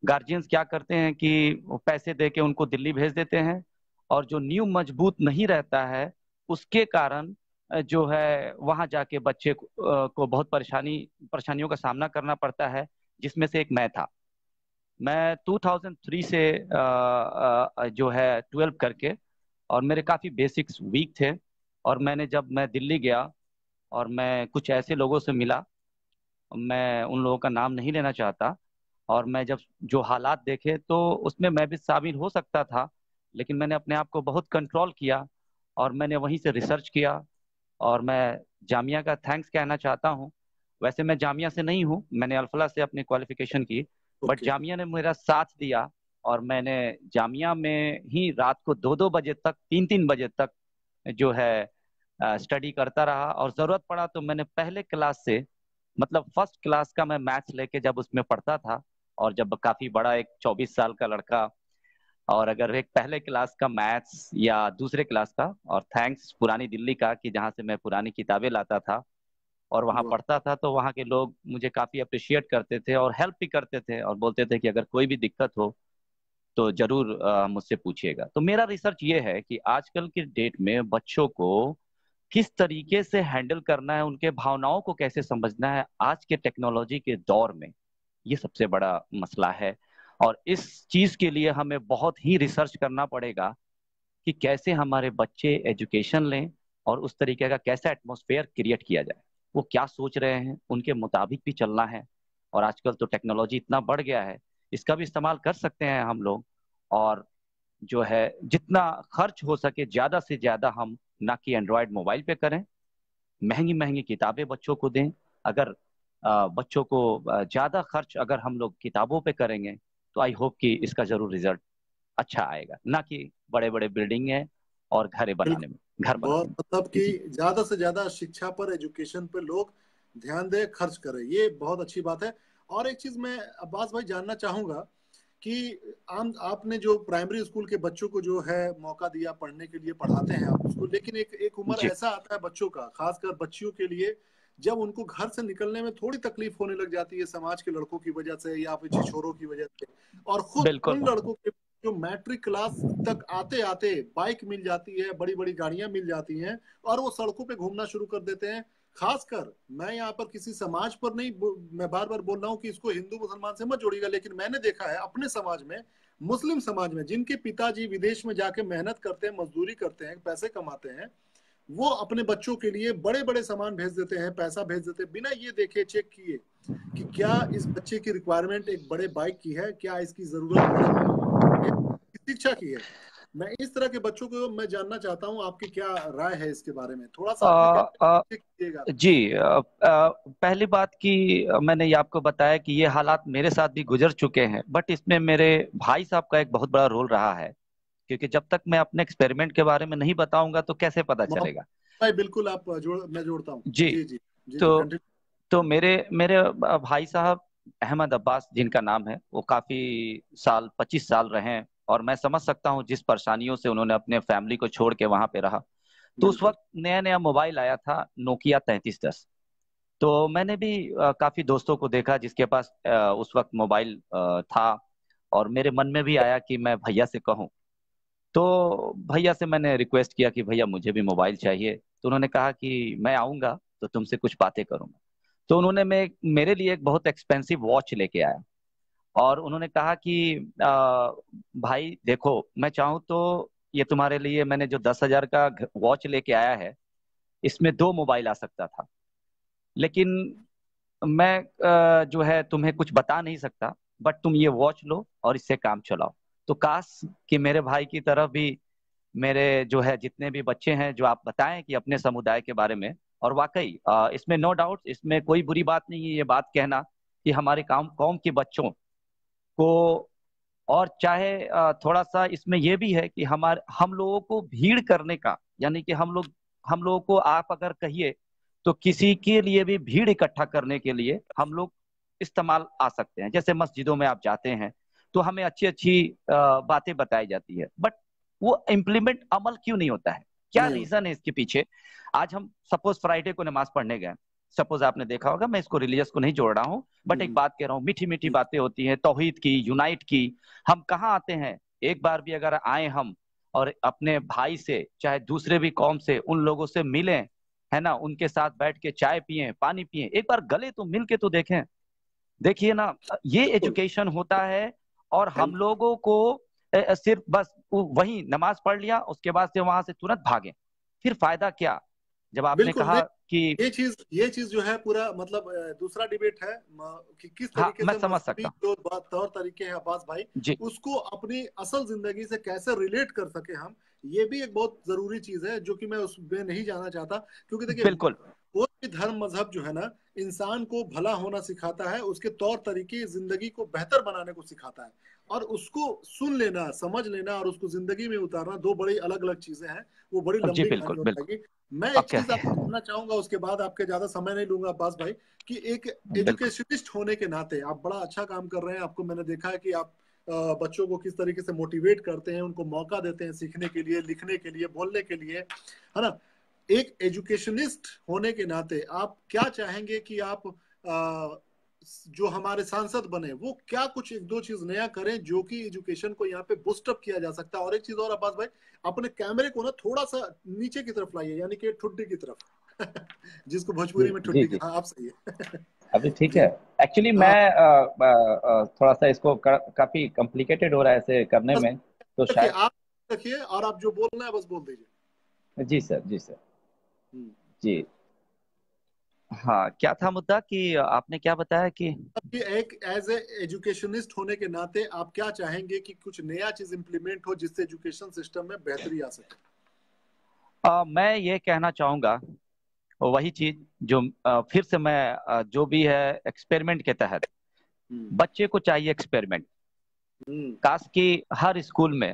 गार्जियंस क्या करते हैं कि पैसे दे के उनको दिल्ली भेज देते हैं, और जो न्यू मजबूत नहीं रहता है उसके कारण जो है वहां जाके बच्चे को बहुत परेशानियों का सामना करना पड़ता है, जिसमें से एक मैं था। मैं 2003 से जो है 12 करके, और मेरे काफी बेसिक्स वीक थे, और जब मैं दिल्ली गया और मैं कुछ ऐसे लोगों से मिला, मैं उन लोगों का नाम नहीं लेना चाहता, और मैं जब जो हालात देखे तो उसमें मैं भी शामिल हो सकता था, लेकिन मैंने अपने आप को बहुत कंट्रोल किया और मैंने वहीं से रिसर्च किया। और मैं जामिया का थैंक्स कहना चाहता हूँ। वैसे मैं जामिया से नहीं हूँ, मैंने अल्फला से अपनी क्वालिफिकेशन की, बट जामिया ने मेरा साथ दिया, और मैंने जामिया में ही रात को 2-2 बजे तक, 3-3 बजे तक जो है स्टडी करता रहा। और जरूरत पड़ा तो मैंने पहले क्लास से, मतलब फर्स्ट क्लास का मैं मैथ्स लेके जब उसमें पढ़ता था, और जब काफी बड़ा एक 24 साल का लड़का, और अगर एक पहले क्लास का मैथ्स या दूसरे क्लास का, और थैंक्स पुरानी दिल्ली का कि जहाँ से मैं पुरानी किताबें लाता था और वहाँ पढ़ता था, तो वहाँ के लोग मुझे काफी अप्रिशिएट करते थे और हेल्प भी करते थे, और बोलते थे कि अगर कोई भी दिक्कत हो तो जरूर मुझसे पूछिएगा। तो मेरा रिसर्च ये है कि आजकल की डेट में बच्चों को किस तरीके से हैंडल करना है, उनके भावनाओं को कैसे समझना है आज के टेक्नोलॉजी के दौर में, ये सबसे बड़ा मसला है। और इस चीज के लिए हमें बहुत ही रिसर्च करना पड़ेगा कि कैसे हमारे बच्चे एजुकेशन लें और उस तरीके का कैसा एटमॉस्फेयर क्रिएट किया जाए। वो क्या सोच रहे हैं उनके मुताबिक भी चलना है। और आजकल तो टेक्नोलॉजी इतना बढ़ गया है इसका भी इस्तेमाल कर सकते हैं हम लोग। और जो है जितना खर्च हो सके ज्यादा से ज्यादा हम ना कि एंड्रॉयड मोबाइल पे करें, महंगी महंगी किताबें बच्चों को दें। अगर बच्चों को ज्यादा खर्च अगर हम लोग किताबों पे करेंगे तो आई होप कि इसका जरूर रिजल्ट अच्छा आएगा, ना कि बड़े बड़े बिल्डिंग है और घर बनाने में, घर बनाने
बहुत
में।
मतलब कि
जी
ज्यादा से ज्यादा शिक्षा पर, एजुकेशन पर लोग ध्यान दें, खर्च करें, ये बहुत अच्छी बात है। और एक चीज मैं अब्बास भाई जानना चाहूंगा कि आम आपने जो प्राइमरी स्कूल के बच्चों को जो है मौका दिया पढ़ने के लिए, पढ़ाते हैं आप उसको, लेकिन एक उम्र
जी
ऐसा आता है बच्चों का, खासकर बच्चियों के लिए, जब उनको घर से निकलने में थोड़ी तकलीफ होने लग जाती है, समाज के लड़कों की वजह से या फिर छिछोरों की वजह से। और खुद
बिल्कुल।
उन लड़कों के जो मैट्रिक क्लास तक आते आते बाइक मिल जाती है, बड़ी बड़ी गाड़ियां मिल जाती हैं, और वो सड़कों पे घूमना शुरू कर देते हैं। खासकर मैं यहाँ पर किसी समाज पर नहीं, मैं बार बार बोल रहा हूँ कि इसको हिंदू मुसलमान से मत जोड़िएगा, लेकिन मैंने देखा है अपने समाज में, मुस्लिम समाज में, जिनके पिताजी विदेश में जाके मेहनत करते हैं, मजदूरी करते हैं, पैसे कमाते हैं, वो अपने बच्चों के लिए बड़े बड़े सामान भेज देते हैं, पैसा भेज देते हैं, बिना ये देखे, चेक किए कि क्या इस बच्चे की रिक्वायरमेंट एक बड़े बाइक की है, क्या इसकी जरूरत बड़े शिक्षा की है। मैं इस तरह के बच्चों को मैं जानना चाहता हूँ, आपकी क्या राय है इसके बारे में, थोड़ा सा अपने कैमरे कीजिएगा।
जी पहली बात कि मैंने ये आपको बताया कि ये हालात मेरे साथ भी गुजर चुके हैं, बट इसमें मेरे भाई साहब का एक बहुत बड़ा रोल रहा है, क्योंकि जब तक मैं अपने एक्सपेरिमेंट के बारे में नहीं बताऊंगा तो कैसे पता
मोहम्मद
चलेगा।
भाई बिल्कुल, आप मैं जोड़ता हूँ।
जी
जी जी जी जी,
तो
कंटिन्यू।
तो मेरे मेरे भाई साहब अहमद अब्बास जिनका नाम है, वो काफी साल 25 साल रहे हैं, और मैं समझ सकता हूँ जिस परेशानियों से उन्होंने अपने फैमिली को छोड़ के वहां पे रहा। तो उस
बिल्कुल।
वक्त नया नया मोबाइल आया था, नोकिया 3310। तो मैंने भी काफी दोस्तों को देखा जिसके पास उस वक्त मोबाइल था, और मेरे मन में भी आया कि मैं भैया से कहूँ। तो भैया से मैंने रिक्वेस्ट किया कि भैया मुझे भी मोबाइल चाहिए। तो उन्होंने कहा कि मैं आऊंगा तो तुमसे कुछ बातें करूंगा। तो उन्होंने मेरे लिए एक बहुत एक्सपेंसिव वॉच लेके आया, और उन्होंने कहा कि भाई देखो, मैं चाहूँ तो ये तुम्हारे लिए, मैंने जो 10,000 का वॉच लेके आया है, इसमें 2 मोबाइल आ सकता था, लेकिन मैं जो है तुम्हें कुछ बता नहीं सकता, बट तुम ये वॉच लो और इससे काम चलाओ। तो काश कि मेरे भाई की तरफ भी मेरे जो है जितने भी बच्चे हैं, जो आप बताएं कि अपने समुदाय के बारे में, और वाकई इसमें नो डाउट, इसमें कोई बुरी बात नहीं है ये बात कहना कि हमारे काम कौम के बच्चों को, और चाहे थोड़ा सा इसमें यह भी है कि हम लोगों को भीड़ करने का, यानी कि हम लोगों को आप अगर कहिए तो किसी के लिए भी भीड़ इकट्ठा करने के लिए हम लोग इस्तेमाल आ सकते हैं। जैसे मस्जिदों में आप जाते हैं तो हमें अच्छी अच्छी बातें बताई जाती है, बट वो इम्प्लीमेंट अमल क्यों नहीं होता है? क्या
नहीं होता।
रीजन है इसके पीछे? आज हम सपोज फ्राइडे को नमाज पढ़ने गए, सपोज आपने देखा होगा, मैं इसको रिलीजियस को नहीं जोड़ रहा हूँ, बट एक बात कह रहा हूँ, मीठी मीठी
जी
बातें होती हैं तौहीद की, यूनाइट की। हम कहाँ आते हैं? एक बार भी अगर आए हम और अपने भाई से, चाहे दूसरे भी कौम से, उन लोगों से मिलें, है ना, उनके साथ बैठ के चाय पिए, पानी पिए, एक बार गले तो मिल के तो देखें। देखिए ना, ये
बिल्कुल।
एजुकेशन होता है। और हम
हेल्प।
लोगों को सिर्फ बस वही नमाज पढ़ लिया, उसके बाद से वहां से तुरंत भागे, फिर फायदा क्या? जब आपने
बिल्कुल
कहा
नहीं,
कि,
ये चीज जो है पूरा मतलब दूसरा डिबेट है, कि किस
हाँ
तरीके
मैं
से
समझ
मजहबी
सकता हूँ।
जो तौर तरीके हैं अब्बास भाई,
जी
उसको अपनी असल जिंदगी से कैसे रिलेट कर सके हम, ये भी एक बहुत जरूरी चीज है, जो कि मैं उसमें नहीं जाना चाहता। क्योंकि देखिए,
बिल्कुल।
कोई भी धर्म मजहब जो है ना, इंसान को भला होना सिखाता है, उसके तौर तरीके जिंदगी को बेहतर बनाने को सिखाता है, और उसको सुन लेना, समझ लेना और उसको जिंदगी में उतारना दो बड़ी अलग अलग चीजें हैं। वो बड़ी
जी
लंबी कहानी
बिल्कुल
हो
बिल्कुल।
जाएगी। मैं एक
ओके।
चीज आपसे जानना चाहूंगा, उसके बाद आपके ज्यादा समय नहीं लूंगा अब्बास भाई, कि एक
बिल्कुल।
एजुकेशनिस्ट होने के नाते आप बड़ा अच्छा काम कर रहे हैं। आपको मैंने देखा है कि आप बच्चों को किस तरीके से मोटिवेट करते हैं, उनको मौका देते हैं सीखने के लिए, लिखने के लिए, बोलने के लिए, है ना। एक एजुकेशनिस्ट होने के नाते आप क्या चाहेंगे कि आप जो हमारे सांसद बने, वो क्या कुछ एक दो चीज नया करें जो कि एजुकेशन को यहाँ पे बूस्ट अप किया जा सकता है? और एक चीज और अब्बास भाई, अपने कैमरे को ना थोड़ा सा नीचे की तरफ लाइए, यानी कि ठुड्डी की तरफ जिसको
जी
भोजपुरी में
जी
ठुड्डी
जी,
हाँ, आप सही है।
अभी ठीक
जी
है। एक्चुअली
हाँ,
मैं थोड़ा सा इसको काफी कॉम्प्लिकेटेड हो रहा है ऐसे करने
बस
में, तो
रखिए,
शायद।
आप रखिए, और आप जो बोलना है बस बोल दीजिए।
जी सर, जी सर।
हम्म।
जी हाँ, क्या था मुद्दा कि आपने क्या बताया कि
अब ये एक एज ए एजुकेशनिस्ट होने के नाते आप क्या चाहेंगे कि कुछ नया चीज इम्प्लीमेंट हो जिससे एजुकेशन सिस्टम में बेहतरी आ सके?
मैं ये कहना चाहूंगा वही चीज जो फिर से मैं जो भी है एक्सपेरिमेंट के तहत
हम्म।
बच्चे को चाहिए एक्सपेरिमेंट।
हम्म।
काश कि हर स्कूल में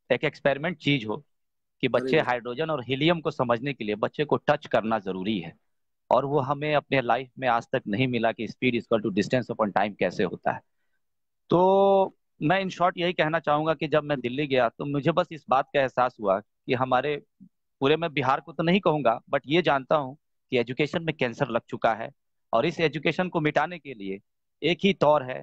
एक एक्सपेरिमेंट चीज हो कि
अरे
बच्चे
वाह।
हाइड्रोजन और हीलियम को समझने के लिए बच्चे को टच करना जरूरी है। और वो हमें अपने लाइफ में आज तक नहीं मिला कि speed equal to distance upon time कैसे होता है। तो मैं इन शॉर्ट यही कहना चाहूंगा कि जब मैं दिल्ली गया तो मुझे बस इस बात का एहसास हुआ कि हमारे पूरे, मैं बिहार को तो नहीं कहूंगा बट ये जानता हूं कि एजुकेशन में कैंसर लग चुका है। और इस एजुकेशन को मिटाने के लिए एक ही तौर है,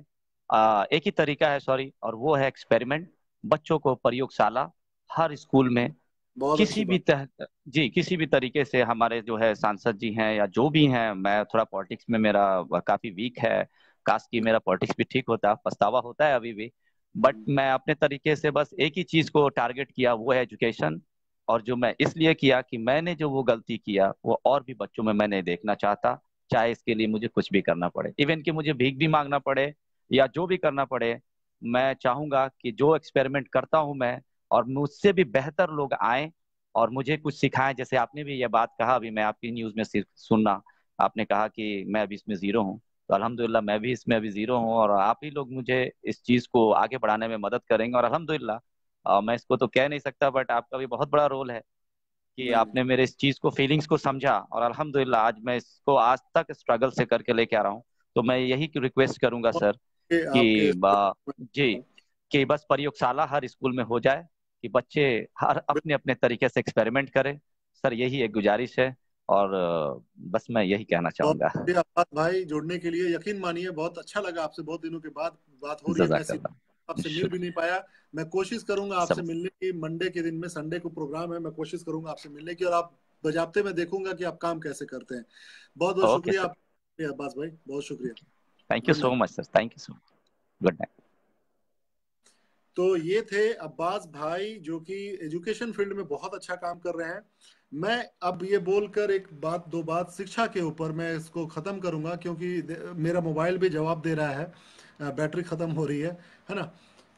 एक ही तरीका है, सॉरी, और वो है एक्सपेरिमेंट। बच्चों को प्रयोगशाला हर स्कूल में
बहुत अच्छी
किसी भी
बात।
जी किसी भी तरीके से, हमारे जो है सांसद जी हैं या जो भी हैं, मैं थोड़ा पॉलिटिक्स में मेरा काफी वीक है। काश कि मेरा पॉलिटिक्स भी ठीक होता, पछतावा होता है अभी भी। बट मैं अपने तरीके से बस एक ही चीज को टारगेट किया, वो है एजुकेशन। और जो मैं इसलिए किया कि मैंने जो वो गलती किया वो और भी बच्चों में मैं नहीं देखना चाहता। चाहे इसके लिए मुझे कुछ भी करना पड़े, इवन कि मुझे भीख भी मांगना पड़े या जो भी करना पड़े। मैं चाहूंगा कि जो एक्सपेरिमेंट करता हूं मैं, और मुझसे भी बेहतर लोग आए और मुझे कुछ सिखाएं। जैसे आपने भी ये बात कहा, अभी मैं आपकी न्यूज में सिर्फ सुनना, आपने कहा कि मैं अभी इसमें जीरो हूँ। तो अल्हम्दुलिल्लाह मैं भी इसमें अभी जीरो हूँ, और आप ही लोग मुझे इस चीज को आगे बढ़ाने में मदद करेंगे। और अल्हम्दुलिल्लाह मैं इसको तो कह नहीं सकता बट आपका भी बहुत बड़ा रोल है कि
नहीं
आपने मेरे इस चीज को, फीलिंग्स को समझा, और अल्हम्दुलिल्लाह आज मैं इसको आज तक स्ट्रगल से करके लेके आ रहा हूँ। तो मैं यही रिक्वेस्ट करूंगा सर
नहीं, आपके
कि जी, कि बस प्रयोगशाला हर स्कूल में हो जाए, कि बच्चे हर अपने अपने तरीके से एक्सपेरिमेंट करें। सर यही एक गुजारिश है, और बस मैं यही कहना
बहुत
चाहूंगा।
शुक्रिया अब्बास भाई जुड़ने के लिए। यकीन मानिए बहुत अच्छा लगा आपसे, बहुत दिनों के बाद बात हो रही है। मैं
जज़ाकल्लाह।
आपसे मिल भी नहीं पाया। मैं कोशिश करूंगा आपसे
सब
मिलने की। मंडे के दिन में, संडे को प्रोग्राम है, मैं कोशिश करूंगा आपसे मिलने की, और आप बजाबते में देखूंगा कि आप काम कैसे करते हैं। बहुत बहुत
ओके
शुक्रिया
सर,
अब्बास भाई, बहुत शुक्रिया।
Thank you
good
so
night.
Much sir, thank you so much, good night.
तो ये थे अब्बास भाई जो कि एजुकेशन फील्ड में बहुत अच्छा काम कर रहे हैं। मैं अब ये बोलकर एक बात, दो बात शिक्षा के ऊपर मैं इसको ख़त्म करूंगा, क्योंकि मेरा मोबाइल भी जवाब दे रहा है, बैटरी ख़त्म हो रही है ना।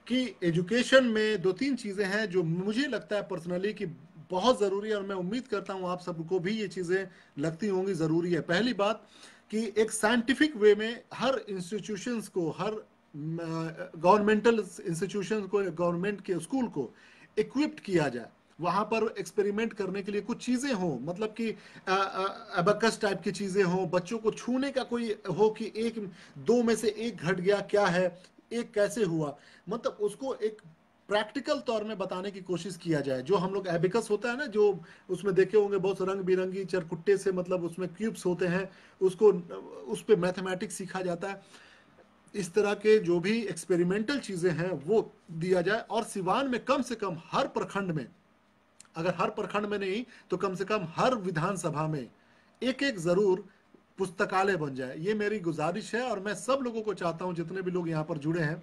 कि एजुकेशन में दो तीन चीज़ें हैं जो मुझे लगता है पर्सनली कि बहुत ज़रूरी है, और मैं उम्मीद करता हूँ आप सबको भी ये चीज़ें लगती होंगी ज़रूरी है। पहली बात कि एक साइंटिफिक वे में हर इंस्टीट्यूशंस को, हर गवर्नमेंटल इंस्टीट्यूशंस को, गवर्नमेंट के स्कूल को इक्विप्ड किया जाए। वहां पर एक्सपेरिमेंट करने के लिए कुछ चीजें हों, मतलब कि अबकस टाइप की चीजें हों, बच्चों को छूने का कोई हो कि एक दो में से एक घट गया क्या है, एक कैसे हुआ, मतलब उसको एक प्रैक्टिकल तौर में बताने की कोशिश किया जाए। जो हम लोग एबिकस होता है ना, जो उसमें देखे होंगे बहुत रंग बिरंगी चरकुट्टे से, मतलब उसमें क्यूब्स होते हैं, उसको उस पे मैथमेटिक्स सीखा जाता है। इस तरह के जो भी एक्सपेरिमेंटल चीजें हैं वो दिया जाए। और सिवान में कम से कम हर प्रखंड में, अगर हर प्रखंड में नहीं तो कम से कम हर विधानसभा में एक एक जरूर पुस्तकालय बन जाए। ये मेरी गुजारिश है, और मैं सब लोगों को चाहता हूं, जितने भी लोग यहाँ पर जुड़े हैं,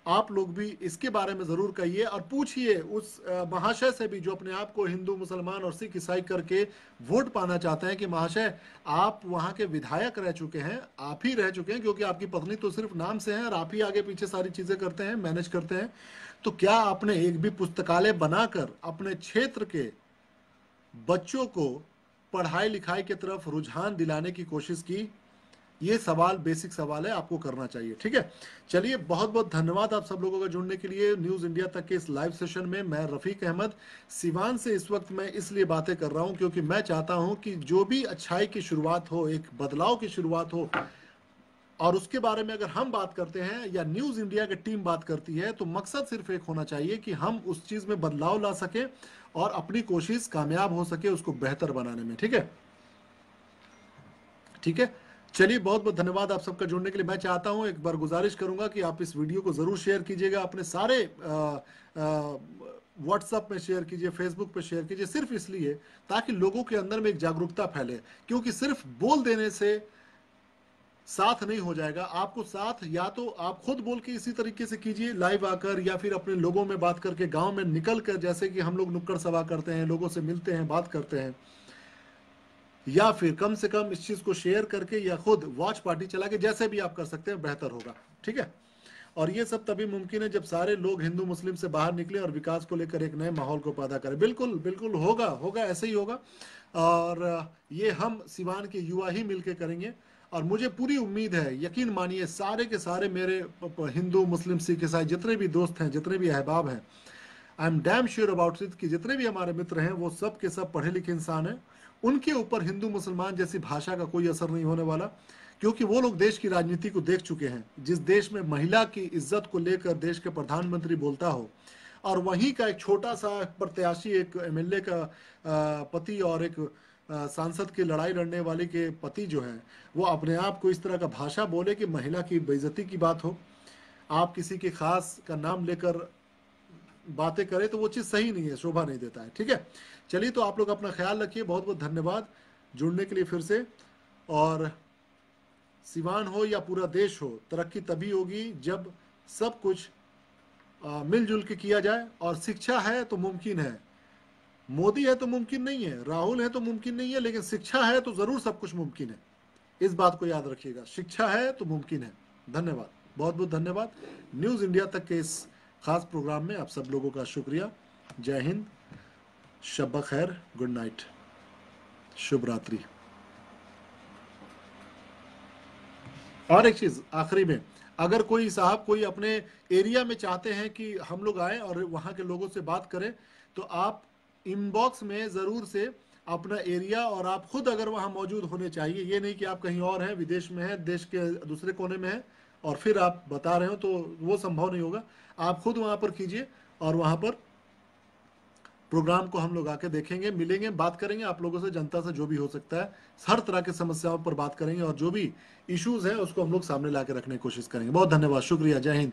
आप लोग भी इसके बारे में जरूर कहिए और पूछिए उस महाशय से भी जो अपने आप को हिंदू, मुसलमान और सिख ईसाई करके वोट पाना चाहते हैं, कि महाशय आप वहाँ के विधायक रह चुके हैं, आप ही रह चुके हैं, क्योंकि आपकी पत्नी तो सिर्फ नाम से है और आप ही आगे पीछे सारी चीजें करते हैं, मैनेज करते हैं। तो क्या आपने एक भी पुस्तकालय बनाकर अपने क्षेत्र के बच्चों को पढ़ाई लिखाई की तरफ रुझान दिलाने की कोशिश की? ये सवाल, बेसिक सवाल है, आपको करना चाहिए। ठीक है, चलिए, बहुत बहुत धन्यवाद आप सब लोगों का जुड़ने के लिए न्यूज इंडिया तक के इस लाइव सेशन में। मैं रफीक अहमद सिवान से इस वक्त मैं इसलिए बातें कर रहा हूं क्योंकि मैं चाहता हूं कि जो भी अच्छाई की शुरुआत हो, एक बदलाव की शुरुआत हो, और उसके बारे में अगर हम बात करते हैं या न्यूज इंडिया की टीम बात करती है, तो मकसद सिर्फ एक होना चाहिए कि हम उस चीज में बदलाव ला सके और अपनी कोशिश कामयाब हो सके उसको बेहतर बनाने में। ठीक है, ठीक है, चलिए, बहुत बहुत धन्यवाद आप सबका जुड़ने के लिए। मैं चाहता हूं, एक बार गुजारिश करूंगा कि आप इस वीडियो को जरूर शेयर कीजिएगा, अपने सारे व्हाट्सएप में शेयर कीजिए, फेसबुक पे शेयर कीजिए, सिर्फ इसलिए ताकि लोगों के अंदर में एक जागरूकता फैले। क्योंकि सिर्फ बोल देने से साथ नहीं हो जाएगा, आपको साथ या तो आप खुद बोल के इसी तरीके से कीजिए लाइव आकर, या फिर अपने लोगों में बात करके, गांव में निकल कर, जैसे कि हम लोग नुक्कड़ सभा करते हैं, लोगों से मिलते हैं, बात करते हैं, या फिर कम से कम इस चीज़ को शेयर करके या खुद वॉच पार्टी चला के, जैसे भी आप कर सकते हैं बेहतर होगा। ठीक है, और ये सब तभी मुमकिन है जब सारे लोग हिंदू मुस्लिम से बाहर निकले और विकास को लेकर एक नए माहौल को पैदा करें। बिल्कुल बिल्कुल होगा, होगा, ऐसे ही होगा। और ये हम सिवान के युवा ही मिलकर करेंगे। और मुझे पूरी उम्मीद है, यकीन मानिए, सारे के सारे मेरे हिंदू मुस्लिम सिख ईसाई जितने भी दोस्त हैं, जितने भी अहबाब हैं, I am damn sure about it कि जितने भी हमारे मित्र हैं वो सब के सब पढ़े लिखे इंसान हैं। उनके ऊपर हिंदू मुसलमान जैसी भाषा का कोई असर नहीं होने वाला, क्योंकि वो लोग देश की राजनीति को देख चुके हैं। जिस देश में महिला की इज्जत को लेकर देश के प्रधानमंत्री बोलता हो, और वहीं का एक छोटा सा प्रत्याशी, एक एमएलए का पति और एक सांसद की लड़ाई लड़ने वाले के पति जो है, वो अपने आप को इस तरह का भाषा बोले कि महिला की बेइज्जती की बात हो, आप किसी के खास का नाम लेकर बातें करें, तो वो चीज़ सही नहीं है, शोभा नहीं देता है। ठीक है, चलिए, तो आप लोग अपना ख्याल रखिए। बहुत बहुत धन्यवाद जुड़ने के लिए फिर से। और सिवान हो या पूरा देश हो, तरक्की तभी होगी जब सब कुछ मिलजुल के किया जाए। और शिक्षा है तो मुमकिन है, मोदी है तो मुमकिन नहीं है, राहुल है तो मुमकिन नहीं है, लेकिन शिक्षा है तो ज़रूर सब कुछ मुमकिन है। इस बात को याद रखिएगा, शिक्षा है तो मुमकिन है। धन्यवाद, बहुत बहुत धन्यवाद। न्यूज़ इंडिया तक के इस खास प्रोग्राम में आप सब लोगों का शुक्रिया। जय हिंद, शब खैर, गुड नाइट, शुभ रात्रि। और एक चीज आखिरी में, अगर कोई साहब कोई अपने एरिया में चाहते हैं कि हम लोग आए और वहाँ के लोगों से बात करें, तो आप इनबॉक्स में ज़रूर से अपना एरिया, और आप खुद अगर वहाँ मौजूद होने चाहिए, ये नहीं कि आप कहीं और हैं, विदेश में हैं, देश के दूसरे कोने में हैं, और फिर आप बता रहे हो, तो वो संभव नहीं होगा। आप खुद वहाँ पर कीजिए, और वहाँ पर प्रोग्राम को हम लोग आके देखेंगे, मिलेंगे, बात करेंगे आप लोगों से, जनता से, जो भी हो सकता है, हर तरह की समस्याओं पर बात करेंगे, और जो भी इश्यूज हैं उसको हम लोग सामने ला के रखने की कोशिश करेंगे। बहुत धन्यवाद, शुक्रिया, जय हिंद।